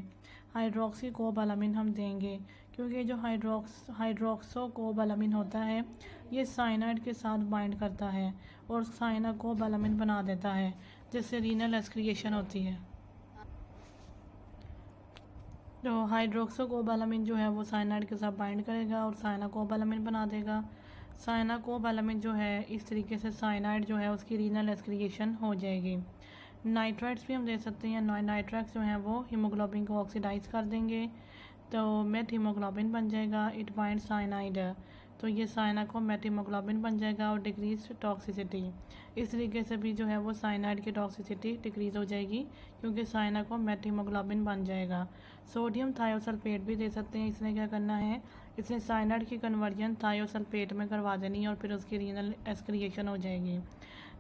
हाइड्रोक्सी कोबालामिन हम देंगे, क्योंकि जो हाइड्रोक्सो कोबालामिन होता है ये साइनाइड के साथ बाइंड करता है और साइना कोबालामिन बना देता है, जिससे रीनल एक्सक्रिएशन होती है। तो हाइड्रोक्सो कोबालामिन जो है वो साइनाइड के साथ बाइंड करेगा और साइना कोबालामिन बना देगा। साइना कोबालामिन जो है इस तरीके से साइनाइड जो है उसकी रीनल एक्सक्रिएशन हो जाएगी। नाइट्राइट्स भी हम दे सकते हैं। नाइट्रैक्स जो हैं वो हीमोग्लोबिन को ऑक्सीडाइज कर देंगे तो मेथ हीमोग्लोबिन बन जाएगा। इट बाइंड साइनाइड, तो ये साइना को मेथ हीमोग्लोबिन बन जाएगा और डिक्रीज टॉक्सिसिटी। इस तरीके से भी जो है वो साइनाइड की टॉक्सिसिटी डिक्रीज हो जाएगी, क्योंकि साइना को मेथ हीमोग्लोबिन बन जाएगा। सोडियम थायोसल्फेट भी दे सकते हैं। इसने क्या करना है, इसने साइनाइड की कन्वर्जन थायोसल्फेट में करवा देनी है और फिर उसकी रीनल एक्सक्रिएशन हो जाएगी।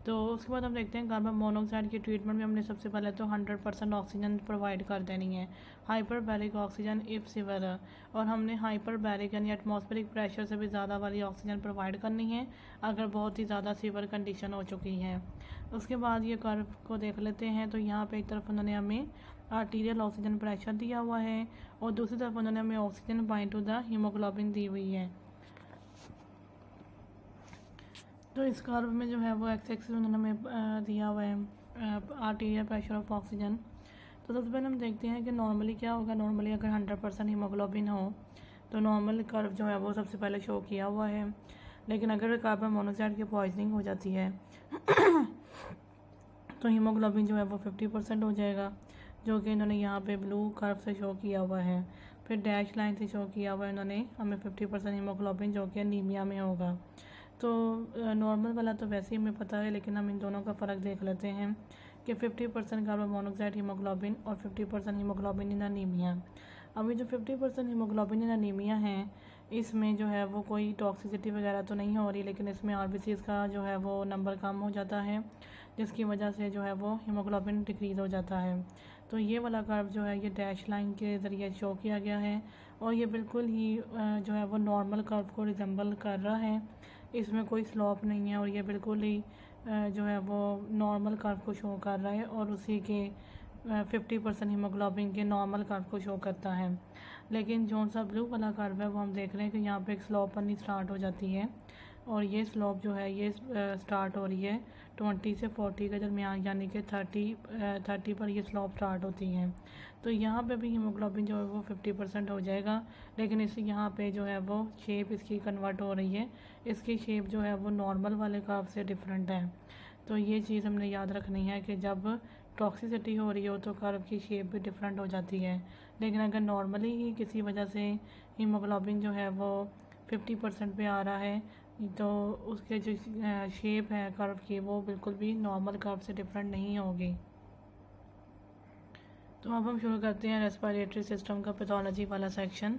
तो उसके बाद हम देखते हैं कार्बन मोनोऑक्साइड की ट्रीटमेंट में हमने सबसे पहले तो 100% ऑक्सीजन प्रोवाइड कर देनी है, हाइपरबैरिक ऑक्सीजन इफ सिवर, और हमने हाइपरबैरिक यानी एटमॉस्फेरिक प्रेशर से भी ज़्यादा वाली ऑक्सीजन प्रोवाइड करनी है अगर बहुत ही ज़्यादा सीवर कंडीशन हो चुकी है। उसके बाद ये कर्व को देख लेते हैं तो यहाँ पे एक तरफ उन्होंने हमें आर्टीरियल ऑक्सीजन प्रेशर दिया हुआ है और दूसरी तरफ उन्होंने हमें oxygen bind to the haemoglobin दी हुई है। तो इस कर्व में जो है वो एक्स एक्सिस उन्होंने हमें दिया हुआ है आर्टीरियल प्रेशर ऑफ ऑक्सीजन। तो सबसे पहले हम देखते हैं कि नॉर्मली क्या होगा। नॉर्मली अगर 100% हीमोग्लोबिन हो तो नॉर्मल कर्व जो है वो सबसे पहले शो किया हुआ है। लेकिन अगर कार्बन मोनोऑक्साइड की पॉइजनिंग हो जाती है तो हीमोग्लोबिन जो है वो 50% हो जाएगा, जो कि इन्होंने यहाँ पे ब्लू कर्व से शो किया हुआ है। फिर डैश लाइन से शो किया हुआ है इन्होंने हमें 50% हीमोग्लोबिन, जो कि एनीमिया में होगा। तो नॉर्मल वाला तो वैसे ही हमें पता है, लेकिन हम इन दोनों का फ़र्क देख लेते हैं कि 50% कार्बन मोनोऑक्साइड हीमोग्लोबिन और 50% हीमोग्लोबिन इन अनीमिया। अभी जो 50% हीमोग्लोबिन इन अनीमिया है इसमें जो है वो कोई टॉक्सिसिटी वगैरह तो नहीं हो रही, लेकिन इसमें आरबीसीज़ का जो है वो नंबर कम हो जाता है, जिसकी वजह से जो है वो हीमोग्लोबिन डिक्रीज़ हो जाता है। तो ये वाला कर्व जो है ये डैश लाइन के ज़रिए शो किया गया है और ये बिल्कुल ही जो है वो नॉर्मल कर्व को रिजेंबल कर रहा है। इसमें कोई स्लोप नहीं है और ये बिल्कुल ही जो है वो नॉर्मल कर्व को शो कर रहा है और उसी के 50% हीमोग्लोबिन के नॉर्मल कर्व को शो करता है। लेकिन जो सा ब्लू वाला कर्व है वो हम देख रहे हैं कि यहाँ पे एक स्लोप बननी स्टार्ट हो जाती है और ये स्लोप जो है ये स्टार्ट हो रही है 20 से 40 के दरमियान, यानी कि 30 पर ये स्लोप स्टार्ट होती है। तो यहाँ पे भी हीमोग्लोबिन जो है वो 50% हो जाएगा, लेकिन इस यहाँ पे जो है वो शेप इसकी कन्वर्ट हो रही है, इसकी शेप जो है वो नॉर्मल वाले कर्व से डिफरेंट है। तो ये चीज़ हमने याद रखनी है कि जब टॉक्सिसिटी हो रही हो तो कर्व की शेप भी डिफरेंट हो जाती है। लेकिन अगर नॉर्मली ही किसी वजह से हीमोग्लोबिन जो है वो 50% पे आ रहा है तो उसके जो शेप है कर्व की वो बिल्कुल भी नॉर्मल कर्व से डिफरेंट नहीं होगी। तो अब हम शुरू करते हैं रेस्पिरेटरी सिस्टम का पैथोलॉजी वाला सेक्शन।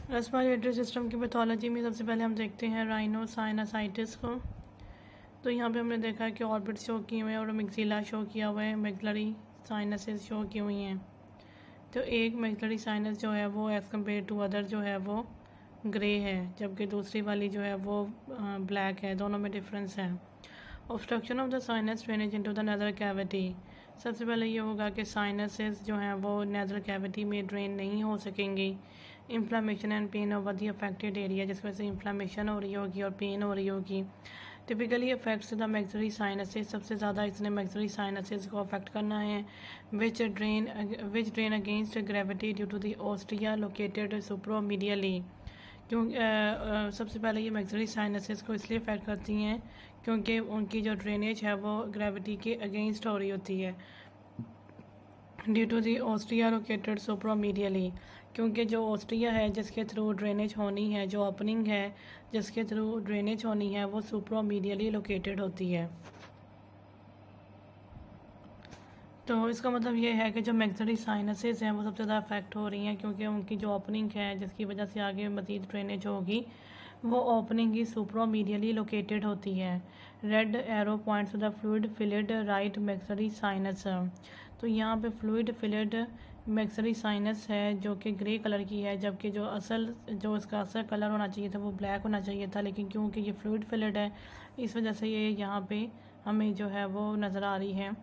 रेस्पिरेटरी सिस्टम की पैथोलॉजी में सबसे पहले हम देखते हैं राइनोसाइनसाइटिस को। तो यहाँ पे हमने देखा है कि ऑर्बिट शो किए हुए हैं और मैक्सिला शो किया हुआ है, मैक्सिलरी साइनसेस शो की हुई हैं। तो एक मैक्सिलरी साइनस जो है वो एज़ कम्पेयर टू अदर जो है वो ग्रे है, जबकि दूसरी वाली जो है वो ब्लैक है, दोनों में डिफरेंस है। Obstruction of the sinus drainage into the नदर कैविटी। सबसे पहले ये होगा कि साइनसेस जो हैं वो नेज़ल कैविटी में ड्रेन नहीं हो सकेंगी। Inflammation and pain over the affected area, जिसकी वजह से इन्फ्लामेशन हो रही होगी और पेन हो रही होगी। Typically affects the maxillary sinuses, सबसे ज़्यादा इसने मैक्सिलरी साइनसेस को अफेक्ट करना है। Which drain against gravity due to the ostia located superomedially. क्यों सबसे पहले ये मैक्सिलरी साइनसेस को इसलिए अफेक्ट करती हैं क्योंकि उनकी जो ड्रेनेज है वो ग्रेविटी के अगेंस्ट हो रही होती है। Due to the ostia located superomedially, क्योंकि जो ओस्टिया है जिसके थ्रू ड्रेनेज होनी है, जो ओपनिंग है जिसके थ्रू ड्रेनेज होनी है, वो सुप्रोमीडियली लोकेटेड होती है। तो इसका मतलब ये है कि जो मैक्सिलरी साइनसेस हैं वो सबसे ज़्यादा अफेक्ट हो रही हैं क्योंकि उनकी जो ओपनिंग है जिसकी वजह से आगे मज़ीद ड्रेनेज होगी, वो ओपनिंग ही सुप्रोमीडियली लोकेटेड होती है। Red arrow points the fluid filled right maxillary sinus. तो यहाँ पे फ्लूइड फिल्ड मैक्सिलरी साइनस है जो कि ग्रे कलर की है, जबकि जो इसका असल कलर होना चाहिए था वो ब्लैक होना चाहिए था, लेकिन क्योंकि ये फ्लूइड फिल्ड है इस वजह से ये यहाँ पे हमें जो है वो नज़र आ रही है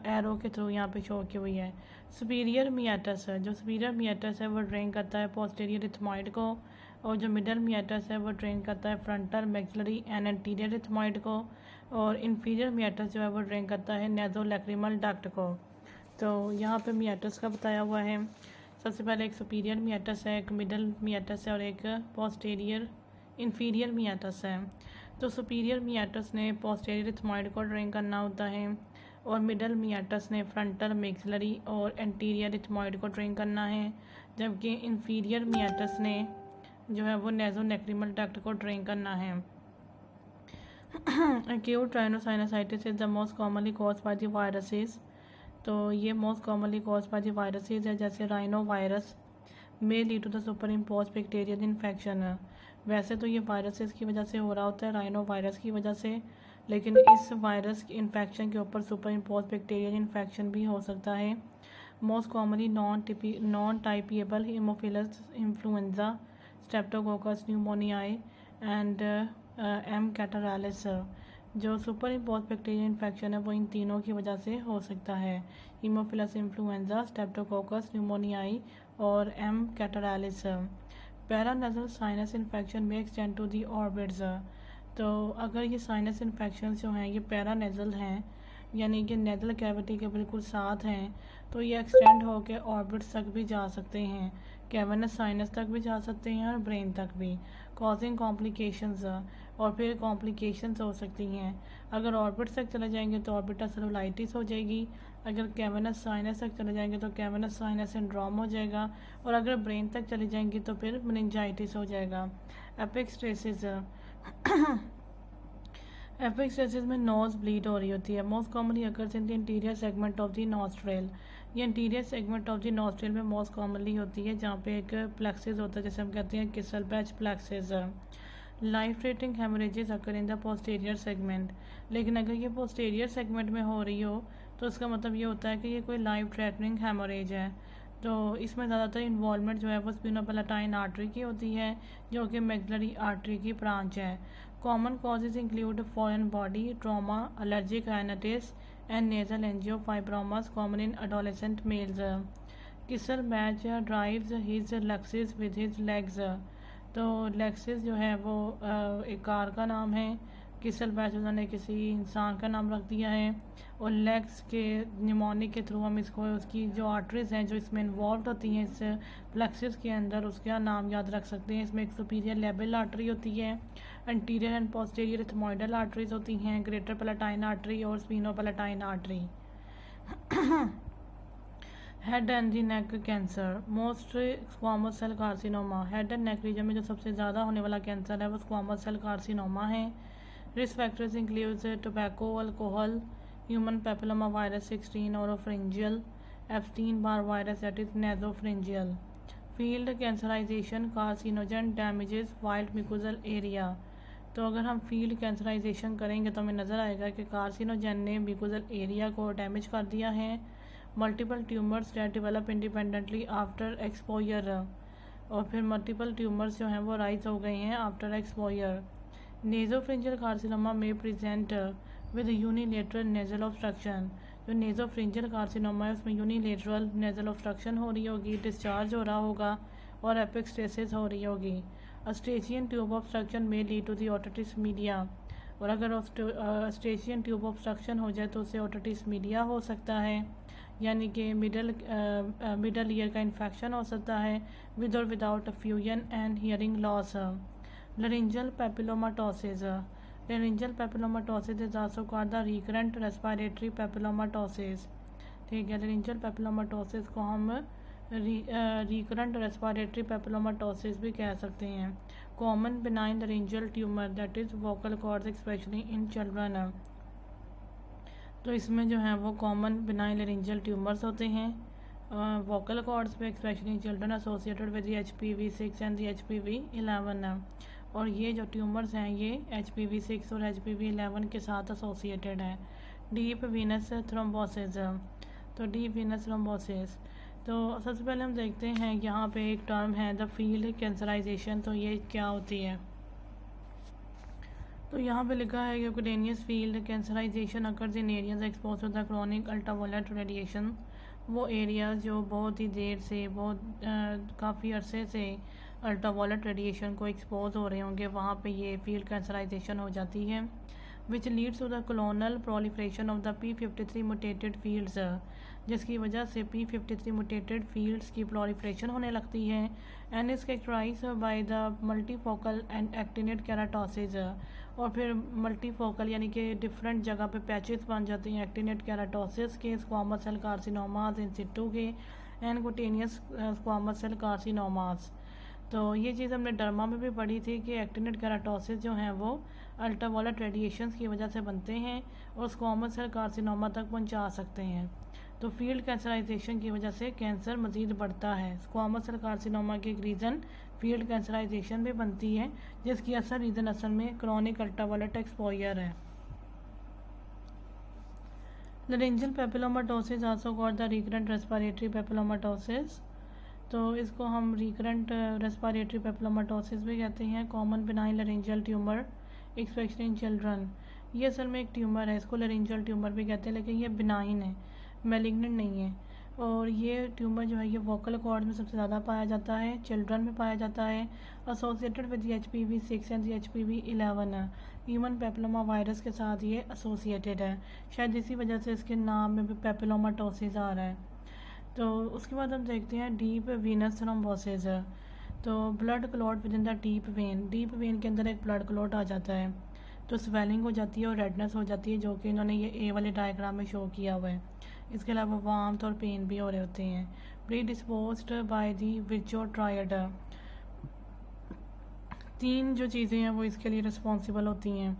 एरो के थ्रू यहाँ पे शो की हुई है। सुपीरियर मियाटस है, जो सुपीरियर मियाटस है वो ड्रेन करता है पोस्टीरियर इथमॉइड को, और जो मिडल मियाटस है वो ड्रेन करता है frontal maxillary and anterior ethmoid को, और इन्फीरियर मियाटस जो है वो ड्रेन करता है नेज़ोलैक्रिमल डक्ट को। तो यहाँ पे मियाटस का बताया हुआ है। सबसे पहले एक सुपीरियर मियाटस है, एक मिडल मियाटस है और एक पोस्टीरियर इन्फीरियर मियाटस है। तो सुपीरियर मियाटस ने पोस्टीरियर इथमॉइड को ड्रेन करना होता है और मिडल मियाटस ने फ्रंटल मैक्सिलरी और एंटीरियर इथमॉइड को ड्रेन करना है, जबकि इन्फीरियर मियाटस ने जो है वो नेज़ोलैक्रिमल डक्ट को ड्रेन करना है। Acute rhinosinusitis is the most commonly cause by the viruses. तो ये most commonly cause by the viruses है, जैसे rhinovirus may lead to the superimpose bacterial infection. वैसे तो ये वायरसेस की वजह से हो रहा होता है, राइनो वायरस की वजह से, लेकिन इस वायरस इन्फेक्शन के ऊपर सुपर इम्पोज बैक्टीरियल इन्फेक्शन भी हो सकता है। Most commonly non typeable haemophilus influenzae, streptococcus pneumoniae and M catarrhalis. जो सुपर इम्पोज बैक्टीरियल इन्फेक्शन है वो इन तीनों की वजह से हो सकता है, हीमोफिलस इन्फ्लुएंजा, स्ट्रेप्टोकोकस न्यूमोनियाई और एम कैटारालिस। पैरानेज़ल साइनस इन्फेक्शन में एक्सटेंड टू दी ऑर्बिट्स। तो अगर ये साइनस इन्फेक्शन जो हैं ये पैरानेज़ल हैं, यानी कि नेज़ल कैविटी के बिल्कुल साथ हैं, तो ये एक्सटेंड होकर ऑर्बिट्स तक भी जा सकते हैं, कैवर्नस साइनस तक भी जा सकते हैं और ब्रेन तक भी, कॉजिंग कॉम्प्लिकेशंस। और फिर कॉम्प्लिकेशंस हो सकती हैं। अगर ऑर्बिट्स तक चले जाएंगे तो ऑर्बिटल सेलुलाइटिस हो जाएगी, अगर कैवर्नस साइनस तक चले जाएंगे तो कैवर्नस साइनस सिंड्रोम हो जाएगा, और अगर ब्रेन तक चली जाएंगी तो फिर मेनिंजाइटिस हो जाएगा। एपिक्स्टेसिस एपिक्स्टेसिस में नोज ब्लीड हो रही होती है। Most commonly occurs in the interior segment of the nostril. ये interior segment of the nostril में मोस्ट कॉमनली होती है, जहाँ पे एक प्लेक्सिस होता है, जैसे हम कहते हैं Kiesselbach plexus. Life threatening haemorrhages occur in the posterior segment. लेकिन अगर ये पोस्टीरियर सेगमेंट में हो रही हो तो उसका मतलब ये होता है कि ये कोई लाइफ थ्रेटनिंग हेमरेज है। तो इसमें ज़्यादातर इन्वॉल्वमेंट जो है वो स्पिनोपैलेटाइन आर्टरी की होती है, जो कि मैक्सिलरी आर्टरी की ब्रांच है। Common causes include foreign body trauma, allergic rhinitis and nasal angiofibromas common in adolescent males. Kiesselbach drives his plexus with his legs. तो लेक्सिस जो है वो एक कार का नाम है, किसल बैच उन्होंने किसी इंसान का नाम रख दिया है, और लेग्स के निमोनिक के थ्रू हम इसको उसकी जो आर्टरीज हैं जो इसमें इन्वॉल्व होती हैं इस प्लेक्सिस के अंदर, उसका नाम याद रख सकते हैं। इसमें एक सुपीरियर लेबल आर्टरी होती है, anterior and posterior ethmoidal arteries होती हैं, ग्रेटर पैलेटाइन आर्टरी और sphenopalatine artery. Head and the neck cancer, most squamous cell carcinoma. Head and neck region में जो सबसे ज़्यादा होने वाला कैंसर है वो स्क्वामस सेल कार्सिनोमा है। Risk factors includes tobacco, alcohol, human papilloma virus 16 oropharyngeal, Epstein Barr virus that is nasopharyngeal. Field cancerization carcinogen damages wild mucosal area. तो अगर हम फील्ड कैंसराइजेशन करेंगे तो हमें नज़र आएगा कि कार्सिनोजन ने म्यूकोजल एरिया को डैमेज कर दिया है। Multiple tumours that develop independently after exposure, और फिर मल्टीपल ट्यूमर्स जो हैं वो राइज हो गए हैं आफ्टर एक्सपोजर। नेजोफ्रिंजियल कार्सिनोमा में present with unilateral nasal obstruction. जो नेजोफ्रिंजियल कार्सिनोमा है उसमें यूनिलेटरल नेजल ऑब्स्ट्रक्शन हो रही होगी, डिस्चार्ज हो रहा होगा और एपिक्स्टेसिस हो रही होगी। अस्टेशियन ट्यूब ऑब्स्ट्रक्शन में lead to the otitis media, और अगर अस्टेशियन ट्यूब ऑब्स्ट्रक्शन हो जाए तो उससे ओटिटिस मीडिया हो सकता है, यानी कि मिडल ईयर का इन्फेक्शन हो सकता है विद और without fusion and hearing loss. Laryngeal papillomatosis. Laryngeal papillomatosis is also called the recurrent respiratory papillomatosis. ठीक है, लरिंजल पेपिलोमाटोसिस को हम रिकरेंट रेस्पिरेटरी पेपिलोमाटोसिस भी कह सकते हैं। Common benign laryngeal tumour that is vocal cords specially in children. तो इसमें जो है वो कॉमन बिनाइन लरिंजल ट्यूमर्स होते हैं वोकल कॉर्ड्स पे, specially children associated with HPV-6 and HPV-11। और ये जो ट्यूमर्स हैं ये HPV-6 और HPV-11 के साथ एसोसिएटेड हैं। Deep Venus thrombosis. तो डीप वीनस थ्रोम्बोसिस, तो सबसे पहले हम देखते हैं यहाँ पे एक टर्म है द फील्ड कैंसराइजेशन। तो ये क्या होती है? तो यहाँ पे लिखा है cutaneous field cancerization occurs in areas expose to the chronic ultraviolet radiation. वो एरियाज जो बहुत ही देर से काफ़ी अरसे से अल्ट्रावायलेट रेडिएशन को एक्सपोज हो रहे होंगे, वहाँ पे ये फील्ड कैंसराइजेशन हो जाती है। Which leads to the clonal proliferation of the P53 mutated fields, जिसकी वजह से P53 म्यूटेटेड फील्ड्स की प्रोलिफरेशन होने लगती है। And is characterized by the multifocal and actinic keratosis, और फिर मल्टीफोकल यानी कि डिफरेंट जगह पे पैचेस बन जाते हैं एक्टिनेट केराटोसिस के, squamous cell carcinomas in situ के, and cutaneous squamous cell carcinomas. तो ये चीज़ हमने डर्मा में भी पढ़ी थी कि एक्टिनेट केराटोसिस जो हैं वो अल्ट्रावायलेट रेडिएशंस की वजह से बनते हैं और स्क्वामस सेल कार्सिनोमा तक पहुंचा सकते हैं। तो फील्ड कैंसराइजेशन की वजह से कैंसर मज़ीद बढ़ता है। स्क्वामस सेल कार्सिनोमा के एक रीज़न फील्ड कैंसराइजेशन भी बनती है, जिसकी असल रीज़न असल में क्रॉनिक अल्ट्रावायलेट एक्सपोजर है। Laryngeal papillomatosis also called the recurrent respiratory papillomatosis. तो इसको हम रिकरेंट रेस्पिरेटरी पेपिलोमाटोसिस भी कहते हैं। Common benign laryngeal tumour specially in children. ये असल में एक ट्यूमर है, इसको लरिंजल ट्यूमर भी कहते हैं, लेकिन ये बिनाइन है, मैलिग्नेंट नहीं है। और ये ट्यूमर जो है ये वोकल कॉर्ड में सबसे ज़्यादा पाया जाता है, चिल्ड्रन में पाया जाता है, associated with HPV-6 and HPV-11। Human papilloma virus के साथ ये एसोसिएटेड है, शायद इसी वजह से इसके नाम में भी पेपिलोमाटोसिस आ रहा है। तो उसके बाद हम देखते हैं डीप वीनस थ्रोम्बोसिस। तो blood clot with in the deep vein. Deep vein के अंदर एक ब्लड क्लॉट आ जाता है, तो स्वेलिंग हो जाती है और रेडनेस हो जाती है, जो कि इन्होंने ये ए वाले डायग्राम में शो किया हुआ है। इसके अलावा वार्मथ और पेन भी हो रहे होते हैं। Predisposed by the Virchow triad. 3 जो चीज़ें हैं वो इसके लिए रिस्पॉन्सिबल होती हैं,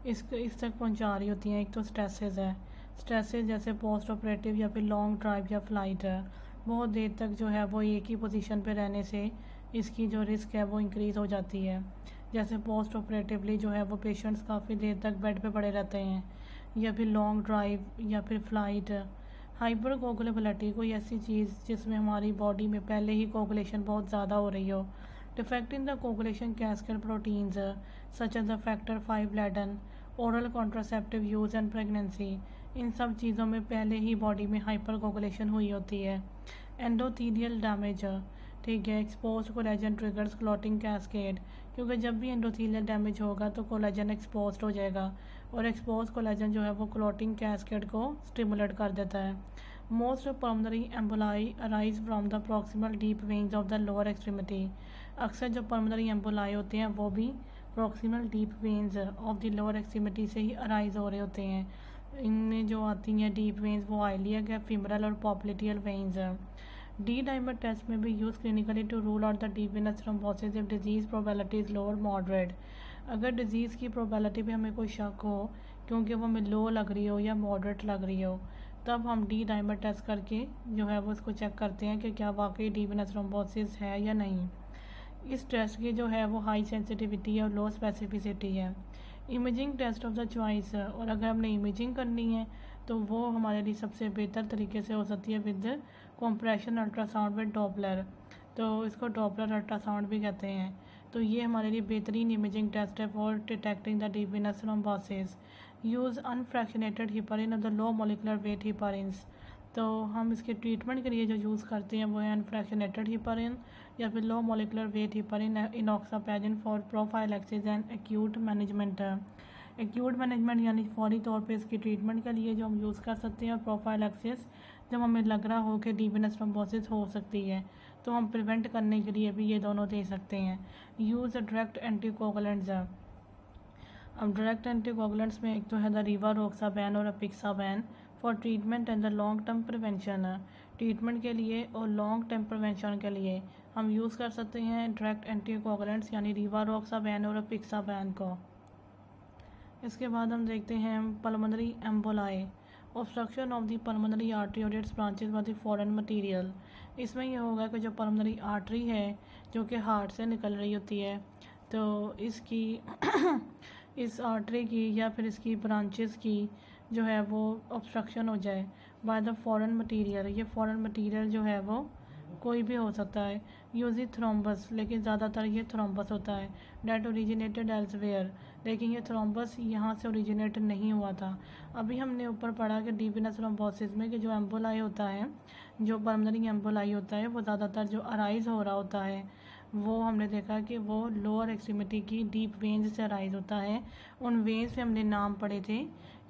इस तक पहुंचा रही होती हैं। एक तो स्ट्रेसेस है, स्ट्रेसेस जैसे पोस्ट ऑपरेटिव या फिर लॉन्ग ड्राइव या फ्लाइट है, बहुत देर तक जो है वो एक ही पोजीशन पे रहने से इसकी जो रिस्क है वो इंक्रीज़ हो जाती है। जैसे पोस्ट ऑपरेटिवली जो है वो पेशेंट्स काफ़ी देर तक बेड पे पड़े रहते हैं, या फिर लॉन्ग ड्राइव या फिर फ्लाइट। हाइपर कोगुलेबिलिटी, कोई ऐसी चीज़ जिसमें हमारी बॉडी में पहले ही कोगुलेशन बहुत ज़्यादा हो रही हो। Defect in the coagulation cascade proteins such as the factor 5 Leiden, oral contraceptive use and pregnancy, इन सब चीज़ों में पहले ही बॉडी में हाइपर कोगुलेशन हुई होती है। एंडोथीलियल डैमेज, ठीक है, expose collagen triggers clotting cascade, क्योंकि जब भी एंडोथीलियल डैमेज होगा तो कोलेजन एक्सपोज हो जाएगा, और एक्सपोज कोलेजन जो है वो क्लॉटिंग कैस्केड को स्टिमुलेट कर देता है। Most pulmonary emboli arise from the proximal deep veins of the lower extremity. अक्सर जो पल्मोनरी एम्बोलाई होते हैं वो भी proximal deep veins of the lower extremity से ही अराइज हो रहे होते हैं। इनमें जो आती हैं डीप वेन्स वो आइलियक है, फीमरल और पॉप्लिटियल वेन्स है। डी डाइमर टेस्ट में भी use clinically to rule out the deep venous thrombosis if disease probability is low और मॉडरेट। अगर डिजीज़ की प्रोबेबिलिटी पे हमें कोई शक हो, क्योंकि वो हमें लो लग रही हो या मॉडरेट लग रही हो, तब हम डी डाइमर टेस्ट करके जो है वो इसको चेक करते हैं कि क्या वाकई डीप वेनस थ्रोम्बोसिस है या नहीं। इस टेस्ट की जो है वो हाई सेंसिटिविटी और लो स्पेसिफिसिटी है। Imaging test of the choice, और अगर हमने इमेजिंग करनी है तो वो हमारे लिए सबसे बेहतर तरीके से हो सकती है with compression ultrasound with Doppler. तो इसको डॉपलर अल्ट्रासाउंड भी कहते हैं। तो ये हमारे लिए बेहतरीन इमेजिंग टेस्ट है for detecting the deep venous thrombosis. Use unfractionated heparin of the low molecular weight heparins. तो हम इसके ट्रीटमेंट के लिए जो यूज़ करते हैं वो है अनफ्रैक्शनेटेड हिपारिन या फिर low molecular weight heparin enoxaparin for prophylaxis and acute management. Acute management यानी फौरी तौर पे इसकी ट्रीटमेंट के लिए जो हम यूज़ कर सकते हैं, और प्रोफाइलैक्सिस जब हमें लग रहा हो कि डीप वेनस थ्रोम्बोसिस हो सकती है तो हम प्रिवेंट करने के लिए भी ये दोनों दे सकते हैं। Use direct anticoagulants. अब डायरेक्ट एंटीकोगुलेंट्स में एक तो है द रिवारोक्साबैन और apixaban for treatment and the long term prevention. Treatment के लिए और लॉन्ग टर्म प्रिवेंशन के लिए हम यूज़ कर सकते हैं डायरेक्ट एंटीकोगुलेंट्स यानी रिवारोक्साबैन और अपिक्साबैन को। इसके बाद हम देखते हैं pulmonary emboli, obstruction of the pulmonary artery और its branches by the foreign material. इसमें यह होगा कि जो पल्मोनरी आर्टरी है जो कि हार्ट से निकल रही होती है, तो इसकी इस आर्टरी की या फिर इसकी ब्रांचेस की जो है वो ऑब्स्ट्रक्शन हो जाए बाय द फॉरेन मटेरियल। ये फॉरेन मटेरियल जो है वो कोई भी हो सकता है। यूजी थ्रोम्बस, लेकिन ज़्यादातर ये थ्रोम्बस होता है। डेट ओरिजिनेटेड एल्सवेयर, लेकिन ये थ्रोम्बस यहाँ से ओरिजिनेट नहीं हुआ था। अभी हमने ऊपर पढ़ा कि डीप वेनस थ्रोम्बोसिस में कि जो एम्बोलाई होता है, जो पल्मोनरी एम्बोलाई होता है, वो ज़्यादातर जो अराइज हो रहा होता है वो हमने देखा कि वो लोअर एक्सट्रीमिटी की डीप वेन्स से अराइज होता है। उन वेन्स से हमने नाम पढ़े थे,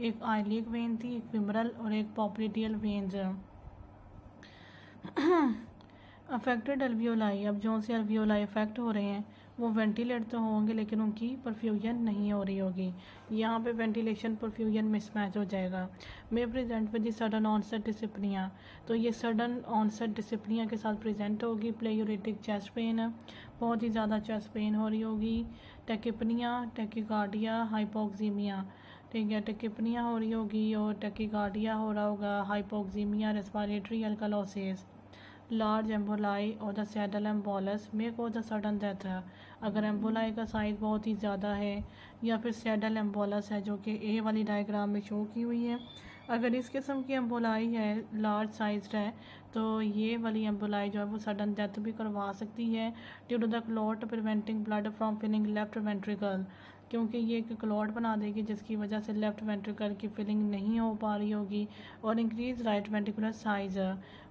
एक आइलिक वेन थी, एक फिमरल और एक पॉप्लिटियल वेन्स। अफेक्टेड अल्वियोलाई, अब जो से अल्वियोलाई अफेक्ट हो रहे हैं वो वेंटिलेट तो होंगे लेकिन उनकी परफ्यूजन नहीं हो रही होगी। यहाँ पे वेंटिलेशन परफ्यूजन मिसमैच हो जाएगा। May present with sudden onset dyspnoea, तो ये सडन ऑनसेट डिसिप्निया के साथ प्रेजेंट होगी। प्लेयूरेटिक चेस्ट पेन, बहुत ही ज़्यादा चेस्ट पेन हो रही होगी। टेकिपनिया, टेकिकार्डिया, हाइपोक्सीमिया, ठीक है, टेकिपनिया हो रही होगी और टेकिकार्डिया हो रहा होगा, hypoxaemia, respiratory alkalosis. Large emboli और द सैडल एम्बोलस में को द सडन डेथ है। अगर एम्बोलाई का साइज़ बहुत ही ज़्यादा है या फिर सैडल एम्बोलस है जो कि ए वाली डायग्राम में शो की हुई है, अगर इस किस्म की एम्बोलाई है, लार्ज साइज्ड है, तो ये वाली एम्बोलाई जो है वो सडन डेथ भी करवा सकती है due to the clot preventing blood from filling left ventricle, क्योंकि ये एक क्लॉट बना देगी जिसकी वजह से लेफ़्ट वेंट्रिकल की फिलिंग नहीं हो पा रही होगी, और इंक्रीज राइट वेंट्रिकुलर साइज़,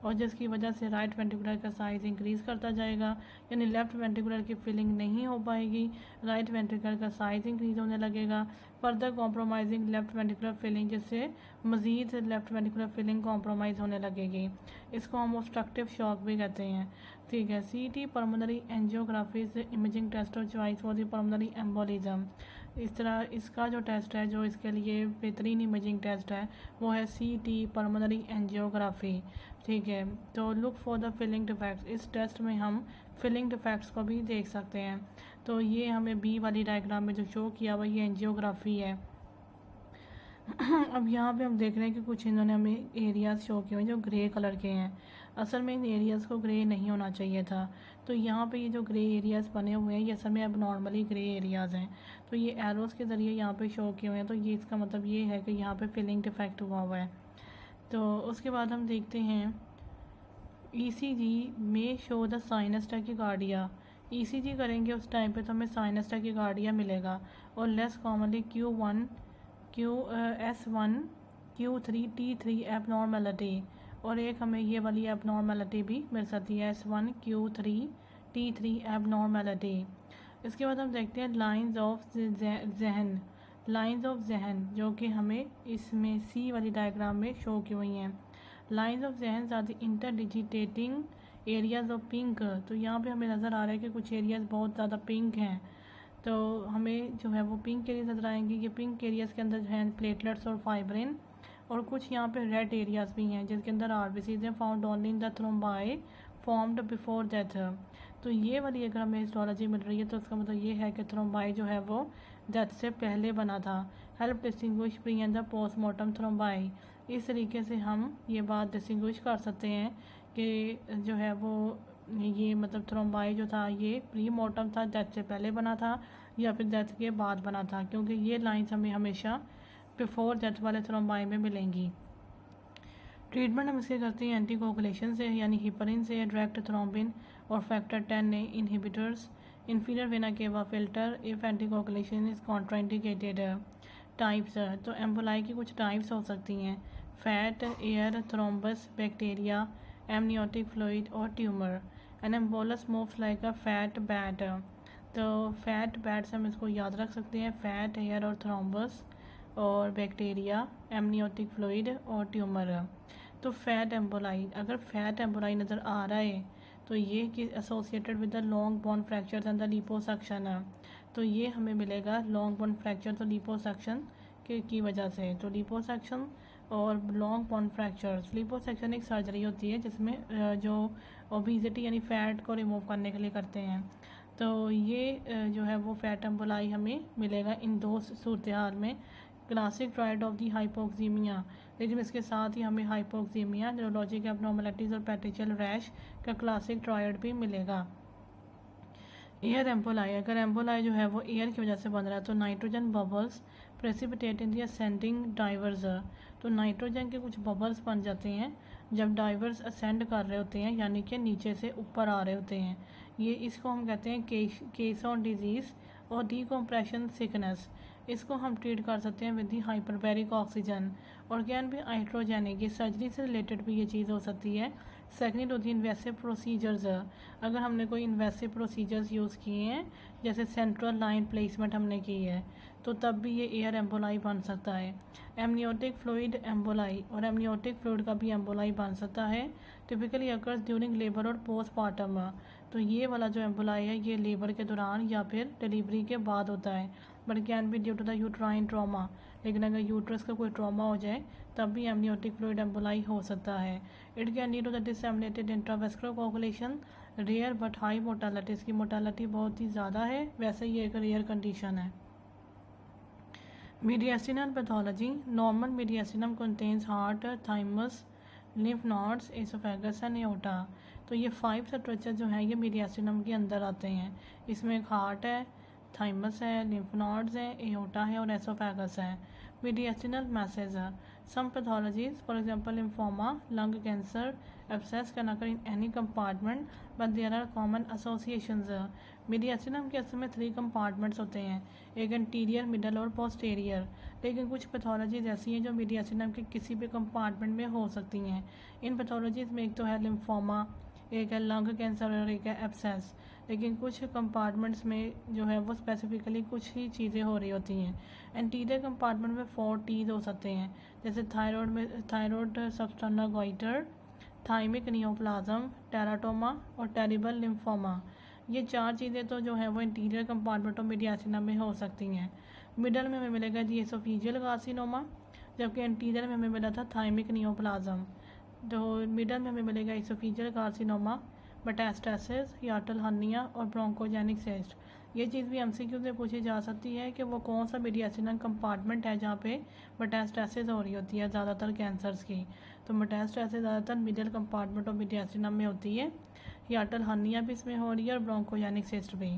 और जिसकी वजह से राइट वेंट्रिकुलर का साइज़ इंक्रीज़ करता जाएगा, यानी लेफ़्ट वेंट्रिकुलर की फिलिंग नहीं हो पाएगी, राइट वेंट्रिकल का साइज़ इंक्रीज़ होने लगेगा, further compromising left ventricular filling, जिससे मज़ीद लेफ़्ट वेंट्रिकुलर फिलिंग कॉम्प्रोमाइज़ होने लगेगी। इसको हम ऑब्स्ट्रक्टिव शॉक भी कहते हैं। ठीक है, CT पल्मोनरी एंजियोग्राफी से imaging test of choice for the pulmonary embolism. इस तरह इसका जो टेस्ट है जो इसके लिए बेहतरीन इमेजिंग टेस्ट है वो है CT पल्मोनरी एंजियोग्राफी। ठीक है, तो look for the filling defects, इस टेस्ट में हम फिलिंग डिफेक्ट्स को भी देख सकते हैं। तो ये हमें बी वाली डायग्राम में जो शो किया हुआ ये एंजियोग्राफी है। अब यहाँ पे हम देख रहे हैं कि कुछ इन्होंने हमें एरियाज शो किए हुए जो ग्रे कलर के हैं। असल में इन एरियाज़ को ग्रे नहीं होना चाहिए था, तो यहाँ पे ये जो ग्रे एरियाज़ बने हुए हैं ये असल में अब नॉर्मली ग्रे एरियाज़ हैं। तो ये एरोज़ के ज़रिए यहाँ पे शो किए हुए हैं, तो ये इसका मतलब ये है कि यहाँ पे फिलिंग डिफेक्ट हुआ है। तो उसके बाद हम देखते हैं ECG में show the sinus tachycardia. ECG करेंगे उस टाइम पे तो हमें साइनस टैकीकार्डिया मिलेगा, और less commonly Q1 S1 Q3 T3 abnormality, और एक हमें ये वाली एबनॉर्मलिटी भी मिल सकती है S1 Q3 T3 एबनॉर्मलिटी। इसके बाद हम देखते हैं लाइंस ऑफ जहन, लाइंस ऑफ जहन जो कि हमें इसमें C वाली डायग्राम में शो की हुई हैं। Lines of Zahn are the interdigitating areas of pink, तो यहाँ पे हमें नज़र आ रहा है कि कुछ एरियाज बहुत ज़्यादा पिंक हैं, तो हमें जो है वो पिंक एरियाज नज़र आएंगे। ये पिंक एरियाज़ के अंदर जो है प्लेटलेट्स और फाइब्रिन, और कुछ यहाँ पे रेड एरियाज़ भी हैं जिसके अंदर RBCs हैं found only in the thrombi formed before death. तो ये वाली अगर हमें हिस्टोलॉजी मिल रही है तो उसका मतलब ये है कि थ्रोम्बाई जो है वो डेथ से पहले बना था। Help distinguish pre and the postmortem thrombi, इस तरीके से हम ये बात डिस्टिंग्विश कर सकते हैं कि जो है वो ये मतलब थ्रोम्बाई जो था ये प्री मोर्टम था, डेथ से पहले बना था या फिर डेथ के बाद बना था, क्योंकि ये लाइंस हमें हमेशा बिफोर डेथ वाले थ्रोम्बाई में मिलेंगी। ट्रीटमेंट हम इसके करते हैं एंटीकोगुलेशन से, यानी हिपरिन से, डायरेक्ट थ्रोम्बिन और factor 10 inhibitors, inferior vena cava filter if anticoagulation is contraindicated. Types, तो एम्बोलाई की कुछ टाइप्स हो सकती हैं, fat, air, thrombus, bacteria, amniotic fluid और tumour. An embolus moves like a fat bat, तो फैट बैट से हम इसको याद रख सकते हैं, फैट, एयर और थ्रोम्बस और बैक्टीरिया, एमनियोटिक फ्लूइड और ट्यूमर। तो फैट एम्बोलाई, अगर फैट एम्बोलाई नज़र आ रहा है तो ये कि associated with the long bone fractures and the liposuction है, तो ये हमें मिलेगा लॉन्ग बोन फ्रैक्चर तो लिपोसक्शन की वजह से। तो लिपोसक्शन और लॉन्ग बोन फ्रैक्चर्स, लिपोसक्शन एक सर्जरी होती है जिसमें जो ओबेसिटी यानी फ़ैट को रिमूव करने के लिए करते हैं। तो ये जो है वो फैट एम्बोलाई हमें मिलेगा इन दो सूरत हाल में, classic triad of the hypoxaemia, लेकिन इसके साथ ही हमें हाइपोक्सीमिया, न्यूरोलॉजिक एब्नॉर्मलिटीज़ और पेटिशियल रैश का क्लासिक ट्रायड भी मिलेगा। एयर एम्बोलाई, अगर एम्बोलाई जो है वो एयर की वजह से बन रहा है तो नाइट्रोजन बबल्स प्रेसिपिटेट इन दी असेंडिंग डाइवर्स, तो नाइट्रोजन के कुछ बबल्स बन जाते हैं जब डाइवर्स असेंड कर रहे होते हैं, यानी कि नीचे से ऊपर आ रहे होते हैं। ये इसको हम कहते हैं केसॉन डिजीज़ और डीकम्प्रेशन सिकनेस। इसको हम ट्रीट कर सकते हैं विद दी हाइपरबैरिक ऑक्सीजन और कैन भी हाइड्रोजेनिक, ये सर्जरी से रिलेटेड भी ये चीज़ हो सकती है। सेकेंड होती है इन्वेसिव प्रोसीजर्स, अगर हमने कोई इन्वेसिव प्रोसीजर्स यूज़ किए हैं जैसे सेंट्रल लाइन प्लेसमेंट हमने की है तो तब भी ये एयर एम्बोलाई बन सकता है। एमनियोटिक फ्लूइड एम्बोलाई, और एमनियोटिक फ्लूइड का भी एम्बोलाई बन सकता है, टिपिकली अकर्स ड्यूरिंग लेबर और पोस्टमार्टम, तो ये वाला जो एम्बोलाई है ये लेबर के दौरान या फिर डिलीवरी के बाद होता है, but can be due to the uterine trauma, लेकिन अगर यूट्रस का कोई ट्रॉमा हो जाए तब भी एमनियोटिक फ्लूइड एम्बोलाई हो सकता है। It can lead to the disseminated intravascular coagulation, rare but high mortality, इसकी मोर्टालिटी बहुत ही ज़्यादा है, वैसे ये एक रेयर कंडीशन है। Mediastinal pathology, normal mediastinum contains heart, thymus, lymph nodes, oesophagus and aorta, तो ये 5 स्ट्रक्चर जो हैं ये मीडियास्टिनम के अंदर आते हैं। इसमें एक हार्ट है, थाइमस है, लिम्फ नोड्स है, एओर्टा है और एसोफेगस है। Mediastinal masses, some pathologies for example lymphoma, lung cancer, abscess can occur in any compartment but there are common associations. Mediastinum के असल में 3 कंपार्टमेंट्स होते हैं, एक एंटीरियर, मिडल और पोस्टीरियर, लेकिन कुछ पैथोलॉजीज ऐसी हैं जो मीडियास्टिनम के किसी भी कंपार्टमेंट में हो सकती हैं। इन पैथोलॉजीज में एक तो है लिम्फोमा, एक है लंग कैंसर और एक है एब्सेस, लेकिन कुछ कंपार्टमेंट्स में जो है वो स्पेसिफिकली कुछ ही चीज़ें हो रही होती हैं। एंटीरियर कंपार्टमेंट में 4 टीज हो सकते हैं, जैसे थायराइड में thyroid substernal goitre, thymic neoplasm, teratoma और टेरिबल लिम्फोमा। ये 4 चीज़ें तो जो है वो इंटीरियर कंपार्टमेंट ऑफ मीडियास्टिनम में हो सकती हैं। मिडल में हमें मिलेगा जी एसोफेजियल कार्सिनोमा, जबकि एंटीरियर में हमें मिला था थाइमिक नियोप्लाज्म। तो मिडल में हमें मिलेगा एसोफेजियल कार्सिनोमा, मेटास्टेसिस, यार्टल हर्निया और ब्रोंकोजेनिक सिस्ट। ये चीज़ भी एमसीक्यू से पूछी जा सकती है कि वो कौन सा मीडियास्टिनम कंपार्टमेंट है जहाँ पे मेटास्टेसिस हो रही होती है ज़्यादातर कैंसर्स की। तो मेटास्टेसिस ज़्यादातर मिडल कंपार्टमेंट ऑफ मीडियास्टिनम में होती है, यार्टल हर्निया भी इसमें हो रही है और ब्रोंकोजेनिक सिस्ट भी।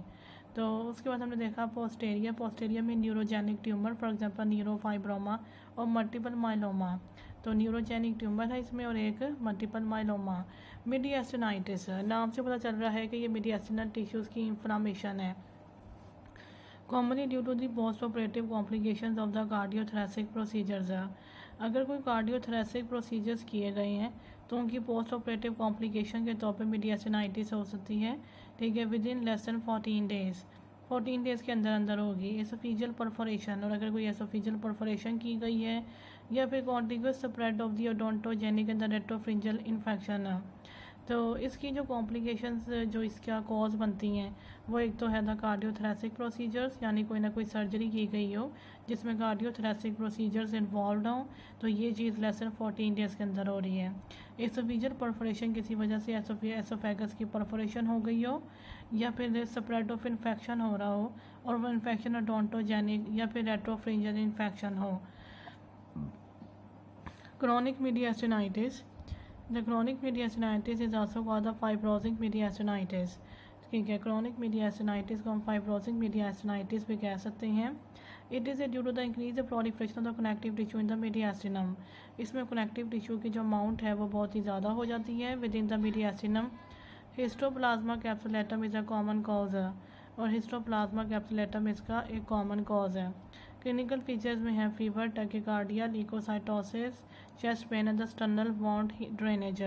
तो उसके बाद हमने देखा पोस्टेरियर में neurogenic tumour, for example neurofibroma और मल्टीपल माइलोमा, तो न्यूरोजेनिक ट्यूमर है इसमें और एक मल्टीपल माइलोमा। मीडियास्टिनाइटिस, नाम से पता चल रहा है कि ये मीडियास्टिनल टिश्यूज़ की इन्फ्लामेशन है, commonly due to the post operative complications of the cardiothoracic procedures. अगर कोई कार्डियोथोरैसिक प्रोसीजर्स किए गए हैं तो उनकी पोस्ट ऑपरेटिव कॉम्प्लिकेशन के तौर पे मीडियास्टिनाइटिस हो सकती है, ठीक है, with in less than 14 days, 14 days के अंदर अंदर होगी। एसोफेजियल परफोरेशन, और अगर कोई एसोफेजियल परफोरेशन की गई है या फिर contiguous spread of the odontogenic and the retropharyngeal infection, तो इसकी जो कॉम्प्लिकेशंस जो इसका कॉज बनती हैं वो एक तो है द कार्डियोथोरैसिक प्रोसीजर्स, यानी कोई ना कोई सर्जरी की गई हो जिसमें कार्डियोथोरैसिक प्रोसीजर्स इन्वॉल्व हों, तो ये चीज़ लेस देन 14 डेज़ के अंदर हो रही है। एसोफेजियल परफोरेशन किसी वजह से एसोफेगस की परफोरेशन हो गई हो या फिर स्प्रेड ऑफ इन्फेक्शन हो रहा हो और वो इन्फेक्शन ओडोंटोजेनिक या फिर रेट्रोफ्रिंजियल इन्फेक्शन हो। Chronic mediastinitis, the chronic mediastinitis is also called the fibrosing mediastinitis, ठीक है, क्रोनिक मीडियास्टिनाइटिस को हम फाइब्रोसिक मीडियास्टिनाइटिस भी कह सकते हैं। It is due to the increase proliferation of the connective tissue in the mediastinum, इसमें कनेक्टिव टिश्यू की जो अमाउंट है वो बहुत ही ज़्यादा हो जाती है within the mediastinum. Histoplasma capsulatum is a common cause, और हिस्टोप्लाज्मा कैप्सुलेटम इसका एक कॉमन कॉज है। क्लिनिकल फीचर्स में है fever, tachycardia, leukocytosis, chest pain and the sternal wound drainage.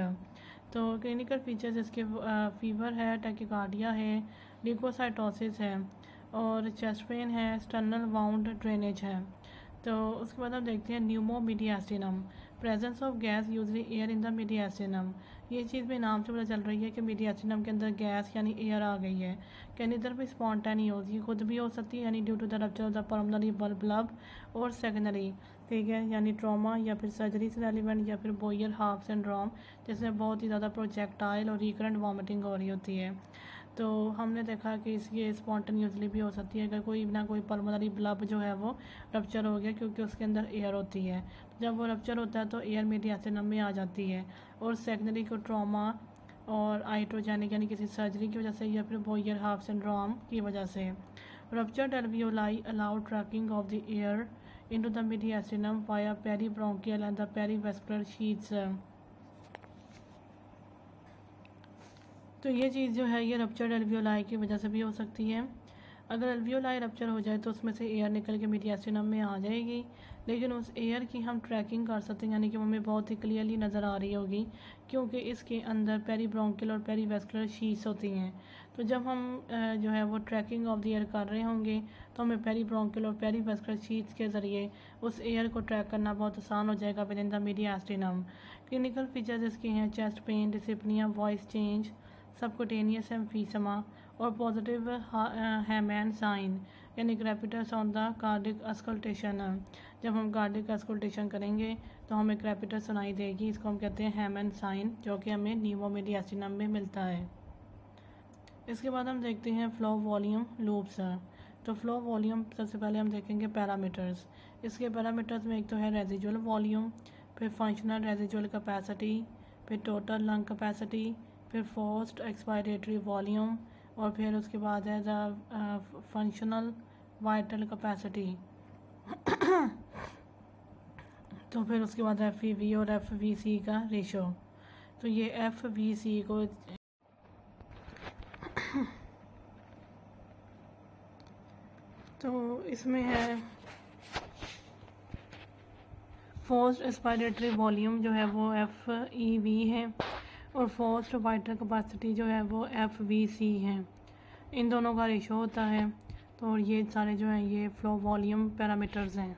तो क्लिनिकल फीचर्स इसके फीवर है, टैकीकार्डिया है, ल्यूकोसाइटोसिस है और चेस्ट पेन है, स्टर्नल वाउंड ड्रेनेज है। तो उसके बाद हम देखते हैं pneumomediastinum, presence of gas usually air in the mediastinum. ये चीज़ भी नाम से पता चल रही है कि मीडियास्टिनम के अंदर गैस यानी एयर आ गई है। कैन इधर भी स्पॉन्टेनियस, ये खुद भी हो सकती है यानी due to the rupture of the pulmonary bulb और सेकेंडरी, ठीक है, यानी ट्रॉमा या फिर सर्जरी से रेलिवेंट या फिर बोयर हाफ सिंड्रोम जिसमें बहुत ही ज़्यादा प्रोजेक्टाइल और रिकरेंट वॉमिटिंग हो रही होती है। तो हमने देखा कि इसकी स्पॉन्टेनियसली भी हो सकती है अगर कोई ना कोई पल्मोनरी बल्ब जो है वो रप्चर हो गया, क्योंकि उसके अंदर एयर होती है। जब वो रप्चर होता है तो एयर मीडियास्टिनम में आ जाती है और सेकेंडरी को ट्रॉमा और आइट्रोजेनिक यानी किसी सर्जरी की वजह से या फिर बोयर हाफ सिंड्रोम की वजह से। Ruptured alveoli allow tracking of the air into the mediastinum via peribronchial and the perivascular sheaths. तो ये चीज़ जो है ये रप्चर्ड एल्वियोलाई की वजह से भी हो सकती है। अगर एल्वियोलाई रप्चर हो जाए तो उसमें से एयर निकल के मीडियास्टिनम में आ जाएगी, लेकिन उस एयर की हम ट्रैकिंग कर सकते हैं यानी कि हमें बहुत ही क्लियरली नज़र आ रही होगी, क्योंकि इसके अंदर पेरीब्रोंकियल और पेरीवेस्कुलर शीट्स होती हैं। तो जब हम जो है वो ट्रैकिंग ऑफ द एयर कर रहे होंगे तो हमें पेरीब्रोंकियल और पेरीवेस्कुलर शीट्स के ज़रिए उस एयर को ट्रैक करना बहुत आसान हो जाएगा within the mediastinum. Clinical features इसके हैं chest pain, dyspnoea, voice change, subcutaneous emphysema और पॉजिटिव हैमैन साइन यानी crepitus on the cardiac auscultation. जब हम कार्डिक अस्कल्टेशन करेंगे तो हमें क्रेपिटस सुनाई देगी, इसको हम कहते हैं हैमैन साइन, जो कि हमें न्यूमोमीडियास्टिनम में मिलता है। इसके बाद हम देखते हैं फ्लो वॉल्यूम लूप्स। तो फ्लो वॉल्यूम सबसे पहले हम देखेंगे पैरामीटर्स। इसके पैरामीटर्स में एक तो है रेजिजुअल वॉल्यूम, फिर फंक्शनल रेजिजुअल कैपेसिटी, फिर टोटल लंग कैपेसिटी, फिर फोर्स्ड एक्सपायरेटरी वॉल्यूम और फिर उसके बाद है द फंक्शनल वाइटल कैपेसिटी। तो फिर उसके बाद FEV और FVC का रेशो। तो ये FVC को तो इसमें है फोर्स्ड एक्सपायरेटरी वॉल्यूम जो है वो FEV है और फोर्स्ड वाइटल कैपेसिटी जो है वो FVC है। इन दोनों का रेशो होता है। तो ये सारे जो हैं ये फ्लो वॉल्यूम पैरामीटर्स हैं।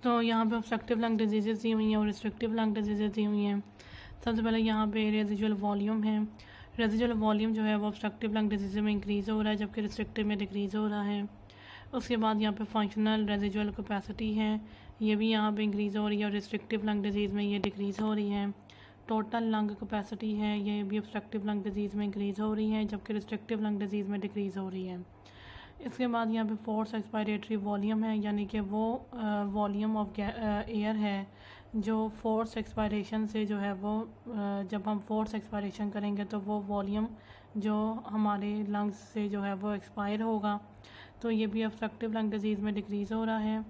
तो यहाँ पे ऑब्स्ट्रक्टिव लंग डिजीज़ दी हुई हैं और रिस्ट्रिक्टिव लंग डिजीज़ दी हुई हैं। सबसे पहले यहाँ पे रेजिजुअल वॉल्यूम है। रेजिजुअल वॉल्यूम जो है वो ऑब्स्ट्रक्टिव लंग डिजीज़ में इंक्रीज़ हो रहा है, जबकि रिस्ट्रिक्टिव में डिक्रीज़ हो रहा है। उसके बाद यहाँ पे फंक्शनल रेजिजुअल कैपेसिटी है, ये भी यहाँ पे इंक्रीज़ हो रही है और रिस्ट्रिक्टिव लंग डिजीज़ में ये डिक्रीज़ हो रही है। टोटल लंग कैपेसिटी है, ये भी ऑब्स्ट्रक्टिव लंग डिजीज़ में इंक्रीज़ हो रही है, जबकि रिस्ट्रिक्टिव लंग डिजीज़ में डिक्रीज़ हो रही है। इसके बाद यहाँ पे फोर्स एक्सपायरेटरी वॉल्यूम है, यानी कि वो वॉल्यूम ऑफ एयर है जो फोर्स एक्सपायरेशन से जो है वो जब हम फोर्स एक्सपायरेशन करेंगे तो वो वॉल्यूम जो हमारे लंग्स से जो है वो एक्सपायर होगा। तो ये भी ऑब्स्ट्रक्टिव लंग डिजीज़ में डिक्रीज़ हो रहा है।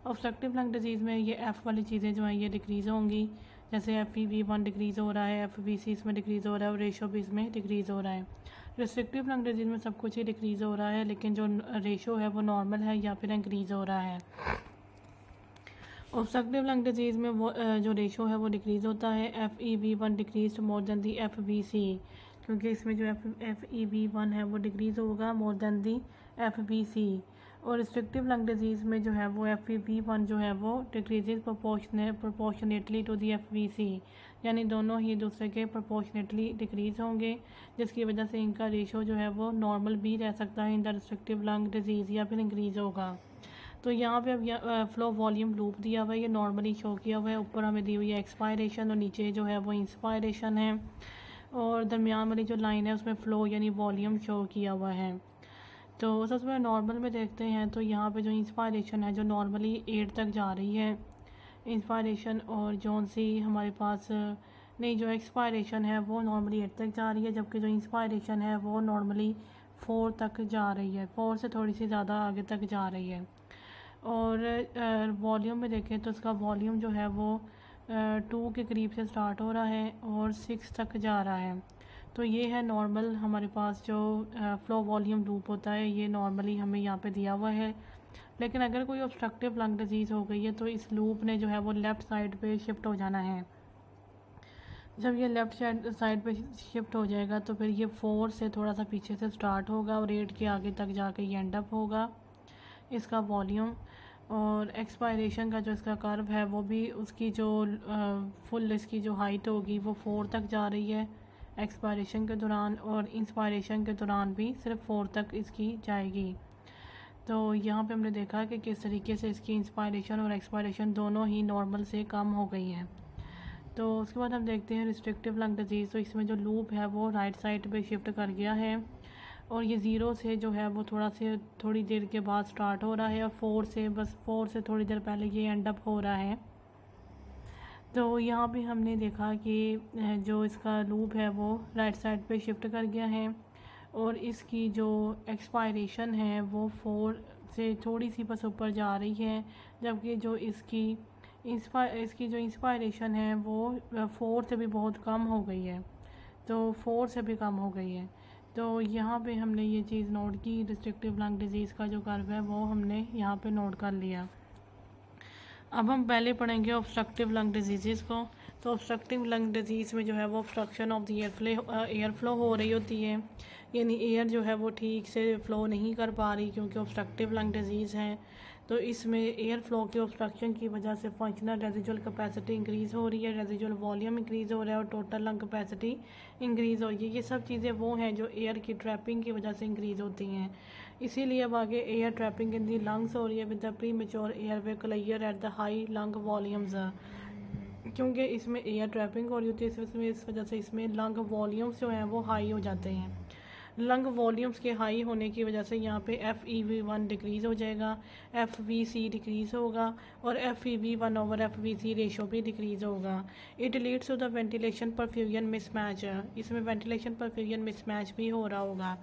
ऑब्स्ट्रक्टिव लंग डिजीज़ में ये F वाली चीज़ें जो हैं ये डिक्रीज़ होंगी, जैसे FEV1 डिक्रीज़ हो रहा है, FVC इसमें डिक्रीज़ हो रहा है और रेशो भी इसमें डिक्रीज़ हो रहा है। रिस्ट्रिक्टिव लंग डिजीज़ में सब कुछ ही डिक्रीज़ हो रहा है, लेकिन जो रेशो है वो नॉर्मल है या फिर इंक्रीज़ हो रहा है। ऑब्स्ट्रक्टिव लंग डिजीज़ में वो जो रेशो है वो डिक्रीज़ होता है। FEV1 decrease more than the FVC, क्योंकि इसमें जो FEV1 है वो डिक्रीज़ होगा मोर देन दी FVC। और रिस्ट्रिक्टिव लंग डिजीज़ में जो है वो FEV1 जो है वो decreases proportionately to the FVC, यानी दोनों ही दूसरे के प्रोपोर्शनेटली डिक्रीज़ होंगे, जिसकी वजह से इनका रेशो जो है वो नॉर्मल भी रह सकता है in the restrictive lung disease या फिर इंक्रीज़ होगा। तो यहाँ पे अब फ्लो वॉल्यूम लूप दिया हुआ है, ये नॉर्मली शो किया हुआ है। ऊपर हमें दी हुई है एक्सपायरेशन और नीचे जो है वो इंस्पायरेशन है, और दरमियान वाली जो लाइन है उसमें फ़्लो यानी वॉल्यूम शो किया हुआ है। तो सबसे पहले नॉर्मल में देखते हैं। तो यहाँ पे जो इंस्पायरेशन है जो नॉर्मली 8 तक जा रही है इंस्पायरेशन, और जौन सी हमारे पास नहीं जो एक्सपायरेशन है वो नॉर्मली 8 तक जा रही है, जबकि जो इंस्पायरेशन है वो नॉर्मली 4 तक जा रही है, 4 से थोड़ी सी ज़्यादा आगे तक जा रही है। और वॉल्यूम में देखें तो इसका वॉल्यूम जो है वो 2 के करीब से स्टार्ट हो रहा है और 6 तक जा रहा है। तो ये है नॉर्मल हमारे पास जो फ्लो वॉल्यूम लूप होता है, ये नॉर्मली हमें यहाँ पे दिया हुआ है। लेकिन अगर कोई ऑब्स्ट्रक्टिव लंग डिजीज़ हो गई है तो इस लूप ने जो है वो लेफ़्ट साइड पे शिफ्ट हो जाना है। जब ये लेफ़्ट साइड पे शिफ्ट हो जाएगा तो फिर ये 4 से थोड़ा सा पीछे से स्टार्ट होगा और 8 के आगे तक जाके ये एंड अप होगा इसका वॉल्यूम। और एक्सपायरेशन का जो इसका कर्व है वो भी उसकी जो फुल इसकी जो हाइट होगी वो 4 तक जा रही है एक्सपायरेशन के दौरान, और इंस्पायरेशन के दौरान भी सिर्फ 4 तक इसकी जाएगी। तो यहाँ पे हमने देखा कि किस तरीके से इसकी इंस्पायरेशन और एक्सपायरेशन दोनों ही नॉर्मल से कम हो गई है। तो उसके बाद हम देखते हैं रिस्ट्रिक्टिव लंग डिजीज़। तो इसमें जो लूप है वो राइट साइड पे शिफ्ट कर गया है और ये 0 से जो है वो थोड़ी देर के बाद स्टार्ट हो रहा है और 4 से थोड़ी देर पहले ये एंड अप हो रहा है। तो यहाँ पे हमने देखा कि जो इसका लूप है वो राइट साइड पे शिफ्ट कर गया है और इसकी जो एक्सपायरेशन है वो 4 से थोड़ी सी बस ऊपर जा रही है, जबकि जो इसकी जो इंस्पायरेशन है वो 4 से भी बहुत कम हो गई है, तो 4 से भी कम हो गई है। तो यहाँ पे हमने ये चीज़ नोट की, रिस्ट्रिक्टिव लंग डिजीज़ का जो कर्व है वो हमने यहाँ पे नोट कर लिया। अब हम पहले पढ़ेंगे ऑब्स्ट्रक्टिव लंग डिजीज़ को। तो ऑब्स्ट्रक्टिव लंग डिजीज़ में जो है वो obstruction of the air flow हो रही होती है, यानी एयर जो है वो ठीक से फ़्लो नहीं कर पा रही क्योंकि ऑब्स्ट्रक्टिव लंग डिजीज़ है। तो इसमें एयर फ्लो के ऑब्स्ट्रक्शन की वजह से फंक्शनल रेजिजुअल कैपेसिटी इंक्रीज़ हो रही है, रेजिजुअल वॉल्यूम इंक्रीज़ हो रहा है और टोटल लंग कैपेसिटी इंक्रीज़ हो रही है। ये सब चीज़ें वो हैं जो एयर की ट्रैपिंग की वजह से इंक्रीज़ होती हैं। इसीलिए अब आगे एयर ट्रैपिंग इन दी लंग्स हो रही है with the pre mature airway clear at the high lung volumes, क्योंकि इसमें एयर ट्रैपिंग हो रही होती है। इस वजह से इसमें लंग वॉल्यूम्स जो हैं वो हाई हो जाते हैं। लंग वॉल्यूम्स के हाई होने की वजह से यहाँ पे FeV1 डिक्रीज़ हो जाएगा, FVC डिक्रीज़ होगा और FeV1 ओवर FVC रेशो भी डिक्रीज़ होगा। It leads to the ventilation perfusion mismatch, इसमें वेंटिलेशन परफ्यूजन मिसमैच भी हो रहा होगा।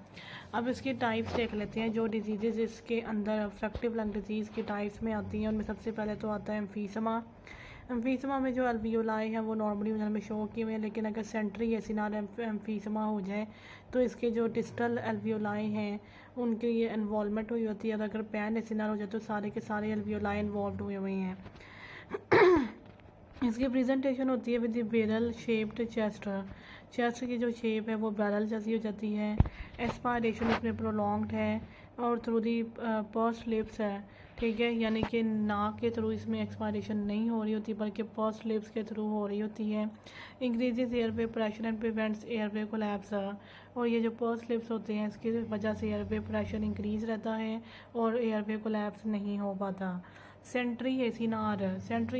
अब इसकी टाइप्स देख लेते हैं, जो डिजीज़ इसके अंदर ऑब्स्ट्रक्टिव लंग डिजीज़ की टाइप्स में आती हैं। उनमें सबसे पहले तो आता है एम्फीसमा। एम्फीसमा में जो अल्वियोलाई हैं वो नॉर्मली में शो किए हुए हैं, लेकिन अगर सेंट्री एसिनाल एम्फीसमा हो जाए तो इसके जो डिस्टल अल्वियोलाई हैं उनकी ये इन्वॉल्वमेंट हुई होती है, और अगर पैन एसिनाल हो जाए तो सारे के सारे अल्वियोलाई इन्वॉल्व हुए हुए हैं। इसकी प्रेजेंटेशन होती है with the barrel shaped chest की जो शेप है वो बैरल जैसी हो जाती है। एस्पायरेशन इसमें प्रोलॉन्ग्ड है और थ्रू दी पर्स लिप्स है, ठीक है, यानी कि नाक के थ्रू इसमें एक्सपायरेशन नहीं हो रही होती बल्कि पर्स लिप्स के थ्रू हो रही होती है। Increases airway pressure and prevents airway collapse, और ये जो पर्स लिप्स होते हैं इसकी वजह से एयरवे प्रेशर इंक्रीज रहता है और एयरवे कोलैप्स नहीं हो पाता। सेंट्री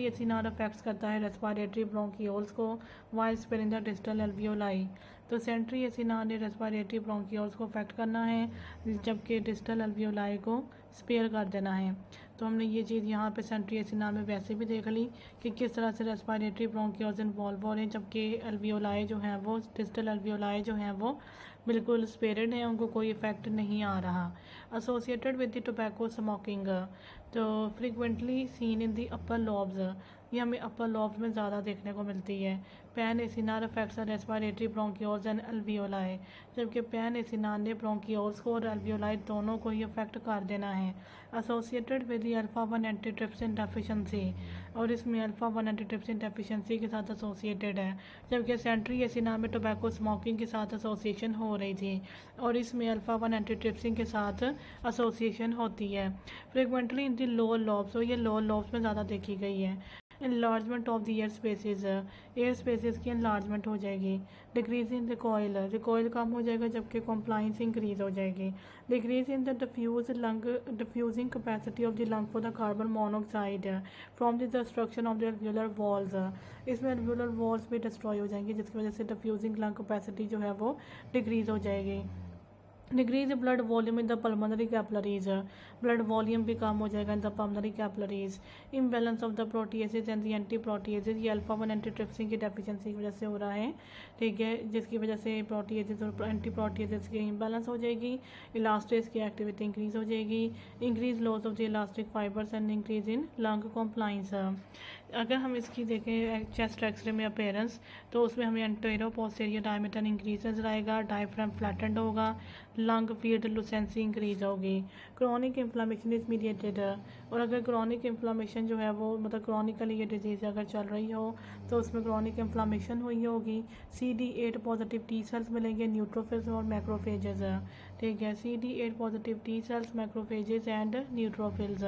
एसिनार अफेक्ट्स करता है रेस्पिरेटरी ब्रोंकियोल्स को while sparing the distal alveoli. तो सेंट्री एसिनार ने रेस्पिरेटरी ब्रोंकियोल्स को अफेक्ट करना है, जबकि डिस्टल एल्वियोलाई को स्पेयर कर देना है। तो हमने ये चीज़ यहाँ पे सेंट्री एसिनार में वैसे भी देख ली कि किस तरह से रेस्पिरेटरी ब्रोंकियोल्स इन्वॉल्व हो रहे हैं, जबकि एल्वियोलाई जो हैं वो डिस्टल एल्वियोलाई जो हैं वो बिल्कुल स्पेयर्ड हैं, उनको कोई इफेक्ट नहीं आ रहा। Associated with the tobacco smoking, तो frequently seen in the upper lobes, ये हमें अपर लॉब्स में ज़्यादा देखने को मिलती है। Pan acinar affects respiratory bronchioles and alveoli, जबकि पैन एसिनार ने ब्रोंकियोल्स को और एल्वियोलाई दोनों को ही अफेक्ट कर देना है। Associated with the अल्फा-1 antitrypsin deficiency, और इसमें अल्फा-1 एंटीट्रिप्सिन डेफिशिएंसी के साथ एसोसिएटेड है, जबकि सेंट्री एसिनार में टोबैको स्मोकिंग के साथ एसोसिएशन हो रही थी और इसमें अल्फा-1 एंटीट्रिप्सिन के साथ एसोसिएशन होती है। Frequently in the lower lobes, और ये लोअर लॉब्स में ज़्यादा देखी गई है। Enlargement of the air spaces की इनलार्जमेंट हो जाएगी। डिक्रीज इन रिकॉयल कम हो जाएगा, जबकि कॉम्प्लाइंस इंक्रीज हो जाएगी। Decrease in the diffusing capacity of the lung for the carbon monoxide from the destruction of the alveolar walls, इसमें एल्वियोलर वॉल्स भी डिस्ट्रॉय हो जाएंगी, जिसकी वजह से डिफ्यूजिंग लंग कैपेसिटी जो है वो डिक्रीज हो जाएगी। Decrease blood volume in the pulmonary capillaries, blood volume भी कम हो जाएगा in the pulmonary capillaries. Imbalance of the proteases and the anti proteases, ये अल्फा-1 एंटीट्रिप्सिन की डेफिशिएंसी की वजह से हो रहा है, ठीक है, जिसकी वजह से प्रोटीएसिस और एंटी प्रोटीएसिस की इम्बैलेंस हो जाएगी। इलास्टेस की एक्टिविटी इंक्रीज हो जाएगी। Increase loss of the elastic fibres and increase in lung compliance. अगर हम इसकी देखें चेस्ट एक्सरे में अपेयरेंस, तो उसमें हमें एंटेरो पोस्टीरियर डायमीटर इंक्रीज नजर आएगा, डायफ्राम फ्लैटेंड होगा, लंग फील्ड लुसेंसी इंक्रीज होगी। क्रॉनिक इन्फ्लामेशन इज मीडिएटेड, और अगर क्रॉनिक इन्फ्लामेशन जो है वो मतलब क्रॉनिकली ये डिजीज़ अगर चल रही हो तो उसमें क्रॉनिक इन्फ्लामेशन हुई होगी। CD8 पॉजिटिव टी सेल्स मिलेंगे, न्यूट्रोफिल्स और मैक्रोफेजेस। ठीक है, CD8 positive T cells, macrophages and neutrophils.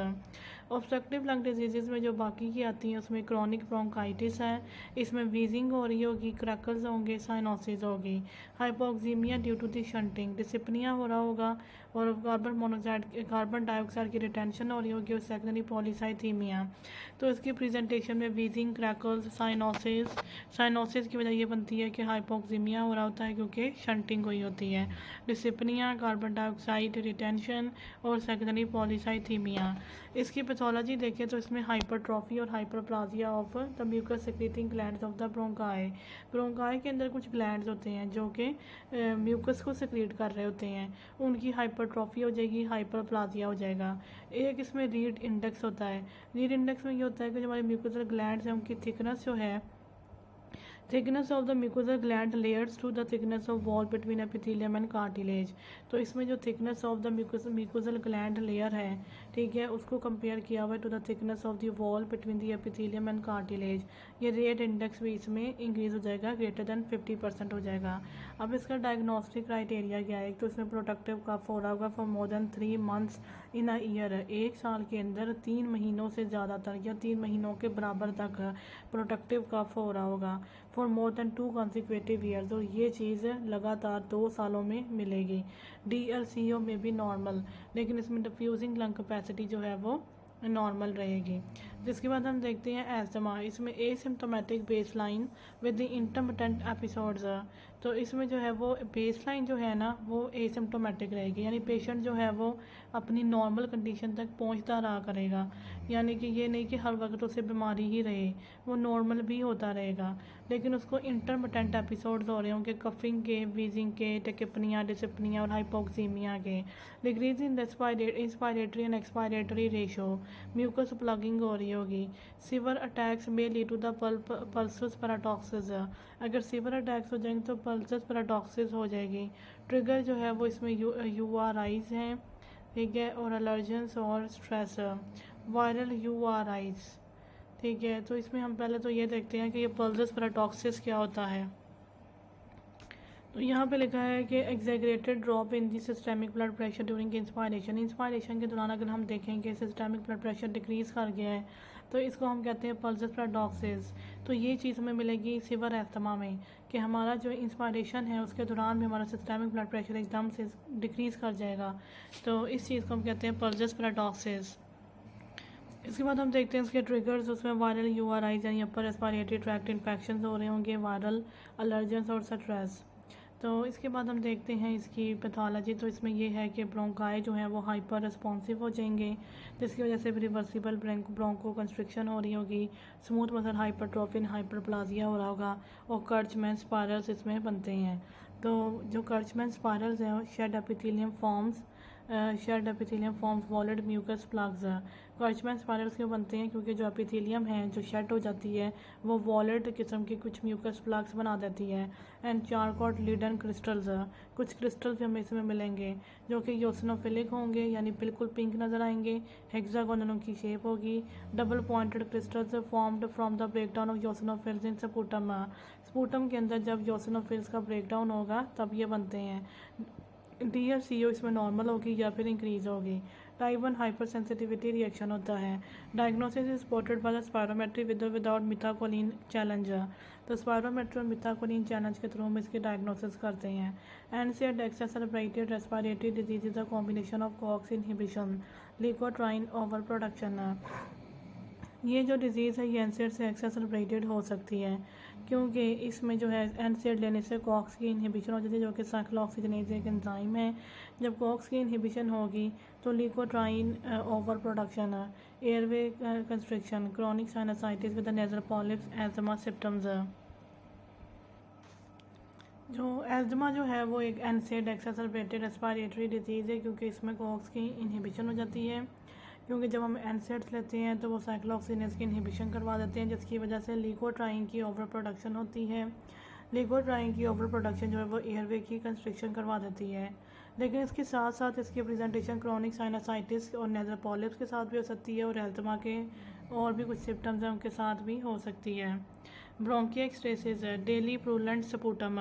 Obstructive lung disease में जो बाकी की आती हैं उसमें क्रॉनिक ब्रोंकाइटिस है, इसमें वीजिंग हो रही होगी, क्रैकल्स होंगे, साइनोसिस होगी। Hypoxemia due to the shunting, dyspnea हो रहा होगा, और कार्बन डाइऑक्साइड की रिटेंशन हो रही होगी, और सेकेंडरी पॉलीसाइथीमिया। तो इसकी प्रेजेंटेशन में वीजिंग, क्रैकल्स, साइनोसिस की वजह ये बनती है कि हाइपोक्सीमिया हो रहा होता है क्योंकि शंटिंग हुई होती है। डिसिप्निया, कार्बन डाइऑक्साइड रिटेंशन और सेकेंडरी पॉलीसाइथीमिया। इसकी पैथोलॉजी देखें तो इसमें हाइपरट्रॉफी और hyperplasia of the mucus secreting glands of the bronchi. Bronchi के अंदर कुछ ग्लैंड्स होते हैं जो कि म्यूकस को सेक्रेट कर रहे होते हैं, उनकी हाइपरट्रॉफी हो जाएगी, हाइपरप्लाजिया हो जाएगा। एक इसमें रीड इंडेक्स होता है। रीड इंडेक्स में ये होता है कि जो हमारे म्यूकोसल ग्लैंड्स हैं उनकी थिकनेस जो है, thickness of the mucosal gland layers to the thickness of wall between epithelium and cartilage. तो इसमें जो thickness of the mucosal gland layer है, ठीक है, उसको कंपेयर किया हुआ है to the thickness of the wall between the epithelium and cartilage. ये रेट इंडेक्स भी इसमें इंक्रीज हो जाएगा, ग्रेटर देन 50% हो जाएगा। अब इसका डायग्नोस्टिक क्राइटेरिया क्या है, तो इसमें प्रोडक्टिव कफ हो रहा होगा for more than 3 months in a year, एक साल के अंदर 3 महीनों से ज़्यादातर या 3 महीनों के बराबर तक प्रोडक्टिव कफ हो रहा होगा for more than 2 consecutive years, और ये चीज़ लगातार 2 सालों में मिलेगी। DLCO में भी नॉर्मल, लेकिन इसमें डिफ्यूजिंग लंग कैपेसिटी जो है वो नॉर्मल रहेगी। जिसके बाद हम देखते हैं एस्थमा, इसमें asymptomatic baseline with the intermittent episodes. तो इसमें जो है वो बेसलाइन जो है ना वो एसिम्टोमेटिक रहेगी, यानी पेशेंट जो है वो अपनी नॉर्मल कंडीशन तक पहुंचता रहा करेगा, यानी कि ये नहीं कि हर वक्त उसे बीमारी ही रहे, वो नॉर्मल भी होता रहेगा, लेकिन उसको इंटरमिटेंट एपिसोड्स हो रहे होंगे कफिंग के, वीजिंग के, टेकिपनिया, डिसिपनिया और हाइपोक्सीमिया के। Decrease in inspiratory and expiratory ratio, mucus plugging हो रही होगी। सीवर अटैक्स में lead to the pulsus paradoxus, अगर सीवर अटैक्स हो जाएंगे तो पल्सस पैराडॉक्सिस हो जाएगी। ट्रिगर जो है वो इसमें URIs हैं, ठीक है, और एलर्जेंस और स्ट्रेस, वायरल URIs। ठीक है, तो इसमें हम पहले तो ये देखते हैं कि ये पल्सस पैराडॉक्सिस क्या होता है। तो यहाँ पे लिखा है कि exaggerated drop in the systemic blood pressure during inspiration के दौरान अगर हम देखें कि सिस्टेमिक ब्लड प्रेशर डिक्रीज़ कर गया है तो इसको हम कहते हैं पल्सस पैराडॉक्सिस। तो ये चीज़ हमें मिलेगी सीवर एस्थमा में कि हमारा जो इंस्पायरेशन है उसके दौरान भी हमारा सिस्टेमिक ब्लड प्रेशर एकदम से डिक्रीज़ कर जाएगा, तो इस चीज़ को हम कहते हैं पल्सस पैराडॉक्सिस। इसके बाद हम देखते हैं इसके ट्रिगर्स, उसमें वायरल URIs यानी अपर रेस्पिरेटरी ट्रैक्ट इन्फेक्शन हो रहे होंगे, वायरल एलर्जेंस और स्ट्रेस। तो इसके बाद हम देखते हैं इसकी पैथोलॉजी, तो इसमें यह है कि ब्रोंकाई जो है वो हाइपर रिस्पॉन्सिव हो जाएंगे, जिसकी वजह से रिवर्सिबल ब्रोंको कंस्ट्रिक्शन हो रही होगी, स्मूथ मसल हाइपरट्रोफिन हाइपरप्लाजिया हो रहा होगा, और कर्चमैन स्पायरल्स इसमें बनते हैं। तो जो कर्चमैन स्पायरल्स हैं shed epithelium forms whorled mucus plugs. Curschmann spirals क्यों बनते हैं, क्योंकि जो एपिथेलियम है जो शेड हो जाती है वो वॉलिड किस्म की कुछ म्यूकस प्लग्स बना देती है। एंड चारकॉट लीडन क्रिस्टल्स, कुछ क्रिस्टल्स हमें इसमें मिलेंगे जो कि योसिनोफिलिक होंगे, यानी बिल्कुल पिंक नज़र आएंगे, हेक्सागोनल उनकी शेप होगी। Double pointed crystals formed from the breakdown of eosinophils in sputum के अंदर जब योसिनोफिल्स का ब्रेकडाउन होगा तब ये बनते हैं। DLCO इसमें नॉर्मल होगी या फिर इंक्रीज होगी। टाइप 1 हाइपर सेंसिटिविटी रिएक्शन होता है। Diagnosis is spotted by the spirometry with without methacholine challenge. तो स्पायरोमेट्री और मिथाकोलिन चैलेंज के थ्रू हम इसकी डायग्नोसिस करते हैं। NSAID exacerbated respiratory disease is a combination of COX inhibition leukotriene over production. ये जो डिज़ीज़ है ये NSAID से एक्सेसरेटेड हो सकती है, क्योंकि इसमें जो है NSAID लेने से कॉक्स की इनहिबिशन हो जाती है, जो कि साइक्लोऑक्सीजनेज एक एंजाइम है। जब कॉक्स की इनहिबिशन होगी तो leukotriene over production, airway constriction, chronic sinusitis with nasal polyps, asthma symptoms. जो एस्थमा जो है वो एक NSAID एक्सेसरेटेड रेस्पिरेटरी डिजीज़ है, क्योंकि इसमें कॉक्स की इनहिबिशन हो जाती है, क्योंकि जब हम एनसेड्स लेते हैं तो वो साइक्लोऑक्सीजिनेज की इनहिबिशन करवा देते हैं, जिसकी वजह से लिकोट्राइन की ओवर प्रोडक्शन होती है। लिकोट्राइन की ओवर प्रोडक्शन जो है वो एयरवे की कंस्ट्रिक्शन करवा देती है। लेकिन इसके साथ साथ इसकी प्रेजेंटेशन क्रॉनिक साइनसाइटिस और नेजल पॉलिप्स के साथ भी हो सकती है, और एल्थमा के और भी कुछ सिम्टम्स हैं उनके साथ भी हो सकती है। ब्रोंकिएक्सटेसिस है, डेली प्रूलेंट स्पूटम,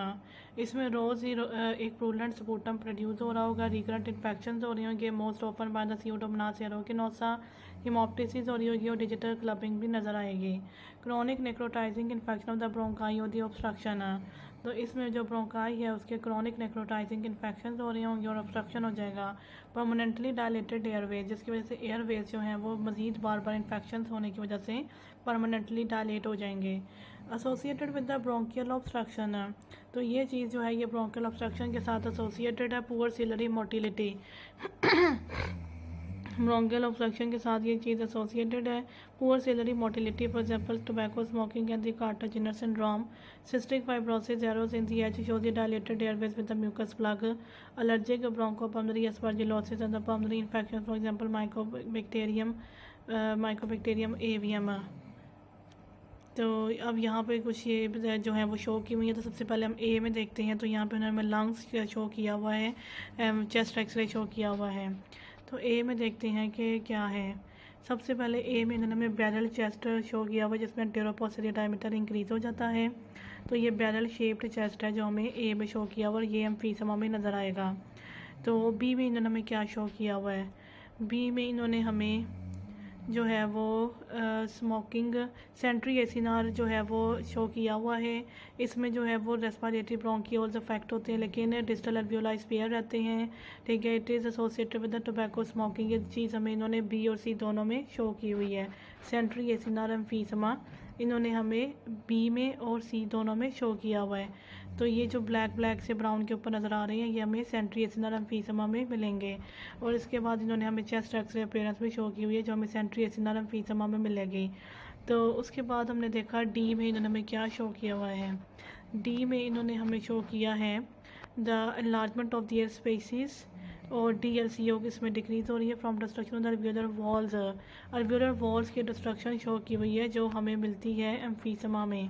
इसमें रोज़ ही एक प्रूलेंट स्पूटम प्रोड्यूस हो रहा होगा। रिकरेंट इन्फेक्शन हो रही होंगी, most open by the pseudomonas aeruginosa, haemoptysis हो रही होगी और डिजिटल क्लबिंग भी नज़र आएगी। Chronic necrotizing infection of the bronchi और दी ऑब्स्ट्रक्शन, तो इसमें जो ब्रोंकाई है उसके क्रॉनिक नेक्रोटाइजिंग इन्फेक्शन हो रही होंगी और ऑब्स्ट्रक्शन हो जाएगा। परमानेंटली डायलेटेड एयरवेज, जिसकी वजह से एयरवेज जो हैं वो मज़ीद बार बार इन्फेक्शन होने की वजह से परमानेंटली डायलेट हो जाएंगे। Associated with the bronchial obstruction, तो ये चीज़ जो है ये ब्रोंकियल ऑब्स्ट्रक्शन के साथ एसोसिएटेड है। Poor ciliary motility, bronchial obstruction के साथ ये चीज़ एसोसिएटेड है। Poor ciliary motility, for example tobacco smoking and the Kartagener syndrome. Cystic fibrosis, arrows in the H shows the dilated airways with the mucus plug. Allergic bronchopulmonary aspergillosis and the pulmonary infection, for example mycobacterium avium. तो अब यहाँ पे कुछ ये जो है वो शो की हुई है। तो सबसे पहले हम ए में देखते हैं, तो यहाँ पे उन्होंने लंग्स शो किया हुआ है, चेस्ट एक्सरे शो किया हुआ है। तो ए में देखते हैं कि क्या है। सबसे पहले ए में इन्होंने हमें बैरल चेस्ट शो किया हुआ है, जिसमें एंटेरोपोस्टीरियर डायमीटर इंक्रीज हो जाता है। तो ये बैरल शेप्ड चेस्ट है जो हमें ए में शो किया हुआ है, ये एम्फीसमा में नज़र आएगा। तो बी में इन्होंने हमें क्या शो किया हुआ है, बी में इन्होंने हमें जो है वो स्मोकिंग सेंट्री एसिनार जो है वो शो किया हुआ है। इसमें जो है वो रेस्पिरेटरी ब्रोंकियोल्स अफेक्ट होते हैं, लेकिन डिस्टल अल्वियोलाई स्पेयर रहते हैं। ठीक है, it is associated with the tobacco smoking, ये चीज़ हमें इन्होंने बी और सी दोनों में शो की हुई है। सेंट्री एसिनार एम्फीसमा इन्होंने हमें बी में और सी दोनों में शो किया हुआ है। तो ये जो ब्लैक से ब्राउन के ऊपर नज़र आ रहे हैं ये हमें सेंट्री एसिनर एम्फीसमा में मिलेंगे। और इसके बाद इन्होंने हमें चेस्ट एक्सरे अपीयरेंस भी शो की हुई है जो हमें सेंट्री एसिनर एम्फीसमा में मिलेगी। तो उसके बाद हमने देखा डी में इन्होंने हमें क्या शो किया हुआ है, डी में इन्होंने हमें शो किया है the enlargement of the air spaces और DLCO इसमें डिक्रीज हो रही है from destruction of the alveolar walls. Alveolar walls की डिस्ट्रक्शन शो की हुई है जो हमें मिलती है एम्फीसमा में।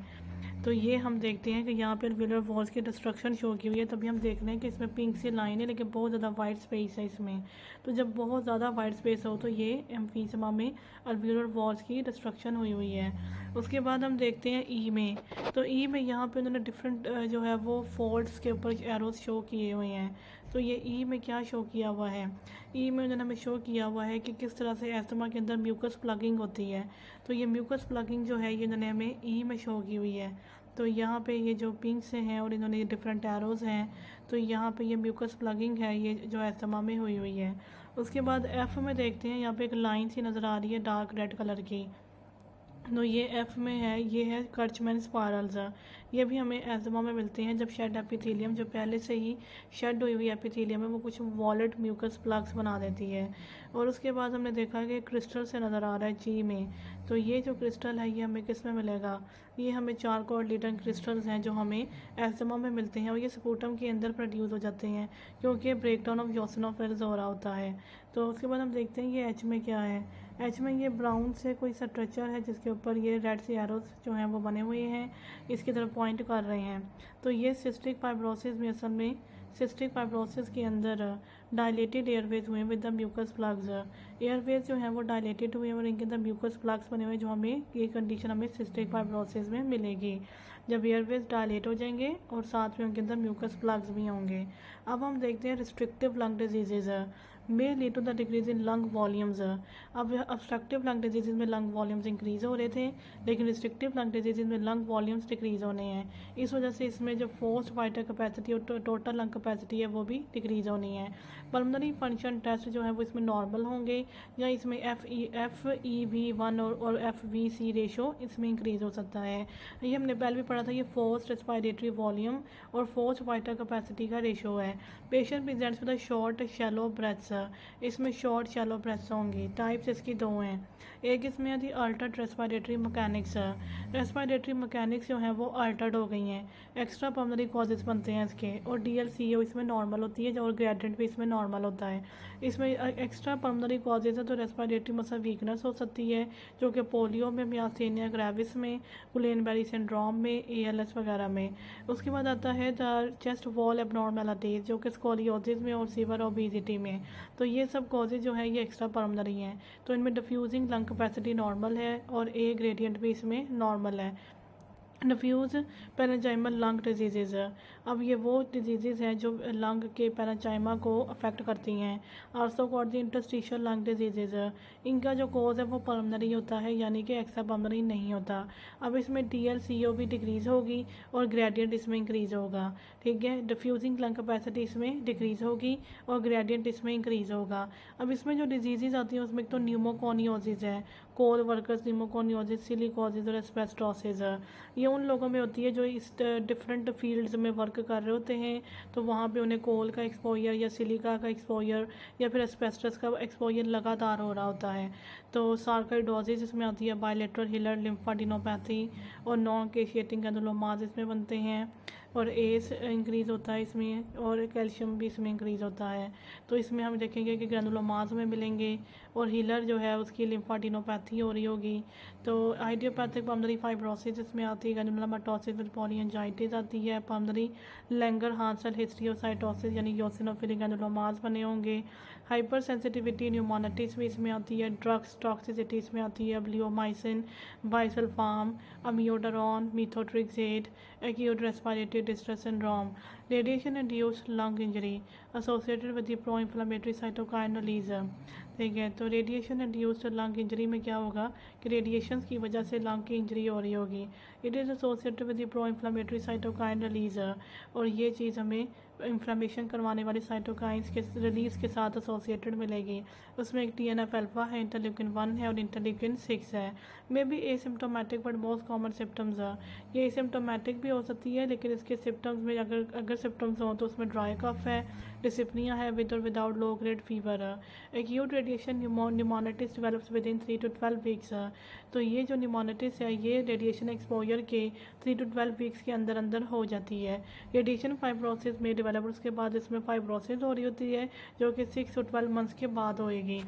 तो ये हम देखते हैं कि यहाँ पे अल्वियोलर वॉल्स की डिस्ट्रक्शन शो की हुई है। तभी हम देख रहे हैं कि इसमें पिंक सी लाइन है लेकिन बहुत ज़्यादा वाइट स्पेस है इसमें। तो जब बहुत ज़्यादा वाइट स्पेस हो तो ये एम्फीसमा में अल्वियोलर वॉल्स की डिस्ट्रक्शन हुई हुई है। उसके बाद हम देखते हैं ई में। तो ई में यहाँ पे उन्होंने डिफरेंट जो है वो फोल्ड्स के ऊपर एरोज शो किए हुए हैं। तो ये ई में क्या शो किया हुआ है, ई में उन्होंने हमें शो किया हुआ है कि किस तरह से एस्थमा के अंदर म्यूकस प्लगिंग होती है। तो ये म्यूकस प्लगिंग जो है ये उन्होंने हमें ई में शो की हुई है। तो यहाँ पे ये जो पिंक से हैं और इन्होंने ये डिफरेंट एरोज़ हैं, तो यहाँ पे ये म्यूकस प्लगिंग है ये जो एस्थमा में हुई हुई है। उसके बाद एफ़ में देखते हैं, यहाँ पे एक लाइन सी नज़र आ रही है डार्क रेड कलर की। तो ये एफ में है, ये है कर्चमैन स्पायरल्स। ये भी हमें एस्थमा में मिलते हैं जब शेड एपिथेलियम जो पहले से ही शेड हुई हुई एपिथेलियम है वो कुछ वॉलेट म्यूकस प्लग्स बना देती है। और उसके बाद हमने देखा कि क्रिस्टल से नज़र आ रहा है जी में। तो ये जो क्रिस्टल है ये हमें किस में मिलेगा, ये हमें चारकोल लीडन क्रिस्टल्स हैं जो हमें एस्थमा में मिलते हैं और ये स्पूटम के अंदर प्रोड्यूस हो जाते हैं क्योंकि ब्रेकडाउन ऑफ योसिनोफिल्स हो रहा होता है। तो उसके बाद हम देखते हैं ये एच में क्या है। एच में ये ब्राउन से कोई स्ट्रक्चर है जिसके ऊपर ये रेड से एरोस जो हैं वो बने हुए हैं, इसकी तरफ पॉइंट कर रहे हैं। तो ये सिस्टिक फाइब्रोसिस में असल में सिस्टिक फाइब्रोसिस के अंदर डायलेटेड एयरवेज हुए with the mucus plugs. Airways जो हैं वो डायलेटेड हुए और इनके अंदर म्यूकस प्लग्स बने हुए जो हमें ये कंडीशन हमें सिस्टिक फाइब्रोसिस में मिलेगी जब एयरवेज डायलेट हो जाएंगे और साथ में उनके अंदर म्यूकस प्लग्स भी होंगे। अब हम देखते हैं restrictive lung diseases may lead to the decrease in lung volumes। अब obstructive lung diseases में lung volumes इंक्रीज हो रहे थे लेकिन restrictive lung diseases में lung volumes डिक्रीज होने हैं। इस वजह से इसमें जो फोर्स्ड वाइटल कैपेसिटी और टोटल लंग कैपेसिटी है वो भी डिक्रीज होनी है। पल्मोनरी फंक्शन टेस्ट जो है वो इसमें नॉर्मल होंगे या इसमें FEV1 और FVC रेशो इसमें इंक्रीज हो सकता है। ये हमने पहले भी पढ़ा था, ये फोर्स्ड रेस्पिरेटरी वॉल्यूम और फोर्स्ड वाइटल कैपेसिटी का रेशो है। Patient presents with short shallow breaths. इसमें शॉर्ट शैलो प्रेस होंगी। टाइप्स इसकी दो हैं, एक इसमें है Altered respiratory mechanics. Respiratory mechanics जो है वो अल्टर्ड हो गई हैं, एक्स्ट्रा पल्मोनरी कॉजेज बनते हैं इसके, और DLCO इसमें नॉर्मल होती है और ग्रेडियंट भी इसमें नॉर्मल होता है। इसमें एक्स्ट्रा पल्मोनरी कॉजेज है तो रेस्पिरेटरी मसल वीकनेस हो सकती है, जो कि पोलियो में, मियास्थेनिया ग्रेविस में, गुलेन बेरी सिंड्रोम में, ALS वगैरह में। उसके बाद आता है द चेस्ट वॉल एबनॉर्मेलिटीज, जो कि स्कोलियोसिस में और सीवर ओबेसिटी में। तो ये सब कॉजेज जो है ये एक्स्ट्रा पल्मोनरी हैं। तो इनमें डिफ्यूजिंग लंग कैपेसिटी नॉर्मल है और A ग्रेडियंट भी इसमें नॉर्मल है। डिफ्यूज पेरेंजाइमल लंग डिजीज़, अब ये वो डिजीज़ हैं जो लंग के पेरेंजाइमा को अफेक्ट करती हैं। Also called the interstitial lung disease, इनका जो कोज है वो पल्मोनरी होता है, यानी कि एक्स्ट्रा पल्मोनरी नहीं होता। अब इसमें DLCO भी डिक्रीज़ होगी और ग्रेडियंट इसमें इंक्रीज़ होगा। ठीक है, डिफ्यूजिंग लंग कैपेसिटी इसमें डिक्रीज़ होगी और ग्रेडियंट इसमें इंक्रीज़ होगा। अब इसमें जो डिजीज़ आती हैं उसमें तो न्यूमोकोनियोसिस है, कोल वर्कर्स न्यूमोकोनियोसिस, सिलिकोसिस और एस्बेस्टोसिस। ये उन लोगों में होती है जो इस डिफरेंट फील्ड्स में वर्क कर रहे होते हैं, तो वहाँ पे उन्हें कोल का एक्सपोजर या सिलिका का एक्सपोजर या फिर एस्बेस्टस का एक्सपोजर लगातार हो रहा होता है। तो सार्कोइडोसिस इसमें आती है, बायलेटरल हिलर लिम्फाडिनोपैथी और नॉन केशिएटिंग ग्रैनुलोमास इसमें बनते हैं, और एस इंक्रीज़ होता है इसमें, और कैल्शियम भी इसमें इंक्रीज़ होता है। तो इसमें हम देखेंगे कि ग्रैनुलोमास में मिलेंगे, और हीलर जो है उसकी लिम्फाडिनोपैथी हो रही होगी। तो आइडियोपैथिक पल्मोनरी फाइब्रोसिस इसमें आती है, ग्रैनुलोमाटोसिस विद पॉलीएंजाइटिस आती है, पल्मोनरी लैंगर-हांसेल हिस्ट्रियोसाइटोसिस यानी योसिनोफिलिक ग्रैनुलोमास बने होंगे। हाइपर सेंसिटिविटी न्यूमोनाइटिस भी इसमें आती है, ड्रग्स टॉक्सिसिटी इसमें आती है, bleomycin, busulfan, amiodarone, methotrexate, acute respiratory distress syndrome. Radiation induced lung injury associated with the pro inflammatory cytokine release. ठीक है, तो रेडिएशन इंड्यूस्ड लंग इंजरी में क्या होगा कि रेडिएशन की वजह से लंग की इंजरी हो रही होगी। It is associated with the pro inflammatory cytokine release, और ये चीज़ हमें इन्फ्लेमेशन करवाने वाली साइटोकाइंस के रिलीज़ के साथ एसोसिएटेड मिलेगी। उसमें एक TNF अल्फा है, इंटरल्यूकिन 1 है और इंटरल्यूकिन 6 है। May be asymptomatic but most common symptoms है, ये एसिम्टोमेटिक भी हो सकती है, लेकिन इसके सिम्टम्स में अगर सिम्टम्स हों तो उसमें ड्राई कफ है, डिसिप्निया है विद और विदाउट लो ग्रेड फीवर है। Acute radiation pneumonitis develops within 3 to 12 weeks है। तो ये जो न्यूमोनाइटिस है ये रेडिएशन एक्सपोजर के 3 to 12 वीक्स के अंदर अंदर हो जाती है। रेडिएशन फाइब्रोसिस में डेवलप, उसके बाद इसमें फाइब्रोसिस हो रही होती है जो कि 6 to 12 मंथ्स के बाद होएगी।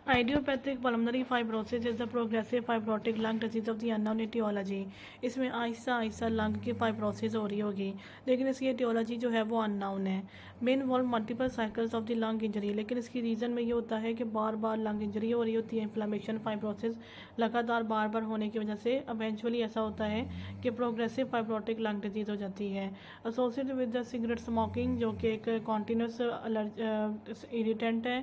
Idiopathic pulmonary fibrosis is the progressive fibrotic lung disease of the unknown etiology. इसमें आहिस्ता आहिस्ता लंग की फाइब्रोसिस हो रही होगी, लेकिन इसकी एटियोलॉजी जो है वो अननोन है। May involve multiple cycles of the lung injury, लेकिन इसकी रीज़न में ये होता है कि बार बार लंग इंजरी हो रही होती है, इन्फ्लेमेशन फाइब्रोसिस लगातार बार बार होने की वजह से इवेंचुअली ऐसा होता है कि प्रोग्रेसिव फाइब्रोटिक लंग डिजीज हो जाती है। Associated with the cigarette smoking, जो कि एक कॉन्टीन्यूस इरिटेंट है,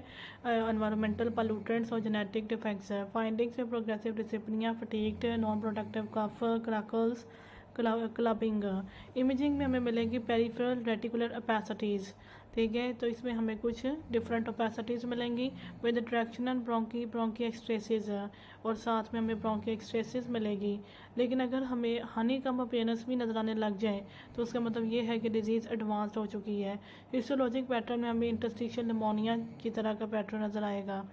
एनवायरमेंटल पॉल्यूटेंट्स और जेनेटिक डिफेक्ट्स है। फाइंडिंग्स में progressive dyspnea, fatigued, non productive cough, crackles, clubbing. Imaging में हमें मिलेंगी पेरिफेरल रेटिकुलर ओपेसिटीज़। ठीक है, तो इसमें हमें कुछ डिफरेंट ओपेसिटीज़ मिलेंगी विद ट्रैक्शनल ब्रोंकी एक्सट्रेसिस, और साथ में हमें ब्रोंकी एक्सट्रेसिस मिलेगी। लेकिन अगर हमें हनी कम अपीयरेंस भी नज़र आने लग जाए तो उसका मतलब ये है कि डिजीज़ एडवांस्ड हो चुकी है। हिस्टोलॉजिक पैटर्न में हमें इंटरस्टिशियल निमोनिया की तरह का पैटर्न नज़र आएगा।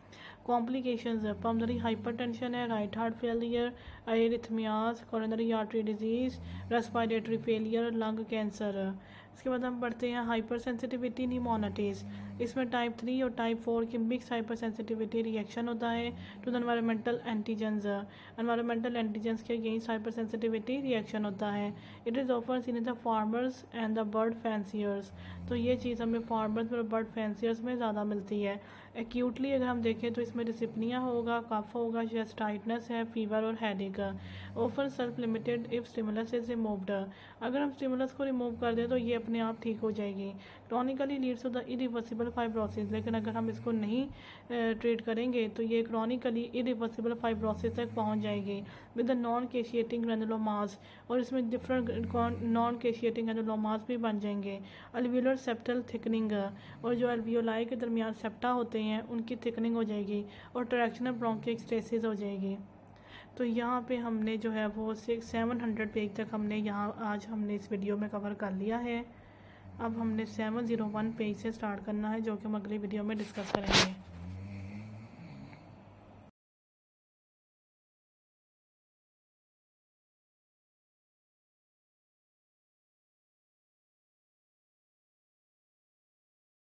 कॉम्प्लिकेशंस, पल्मोनरी हाइपरटेंशन है, right heart failure, arrhythmias, coronary artery disease, respiratory failure, lung cancer. इसके बाद हम बढ़ते हैं हाइपर सेंसिटिविटी न्यूमोनाइटिस। इसमें टाइप 3 और टाइप 4 की मिक्स हाइपर सेंसिटिविटी रिएक्शन होता है to the environmental antigens. Environmental antigens के अगेंस्ट हाइपर सेंसिटिविटी रिएक्शन होता है। इट इज़ ऑफर seen in the farmers and the bird fanciers. तो ये चीज़ हमें फार्मर्स और बर्ड फैंसियर्स में ज़्यादा मिलती है। एक्यूटली अगर हम देखें तो इसमें डिसिप्निया होगा, कफ होगा, चेस्ट टाइटनेस है, फीवर और headache. Offer self limited if stimulus is removed. अगर हम स्टिमुलस को रिमूव कर दें तो ये अपने आप ठीक हो जाएगी। Chronically leads to the irreversible fibrosis, लेकिन अगर हम इसको नहीं ट्रीट करेंगे तो ये क्रॉनिकली इरिवर्सिबल फाइब्रोसिस तक पहुंच जाएगी विद द नॉन केशिएटिंग ग्रैनुलोमास, और इसमें डिफरेंट नॉन केशिएटिंग ग्रैनुलोमास भी बन जाएंगे। अल्वियोलर सेप्टल थिकनिंग, और जो अल्वियोलाई के दरमियान सेप्टा होते हैं उनकी थिकनिंग हो जाएगी, और ट्रैक्शनल ब्रोंकी एक्सट्रेसिस हो जाएगी। तो यहाँ पे हमने जो है वो 700 पेज तक हमने यहाँ आज हमने इस वीडियो में कवर कर लिया है। अब हमने 701 पेज से स्टार्ट करना है, जो कि हम अगली वीडियो में डिस्कस करेंगे।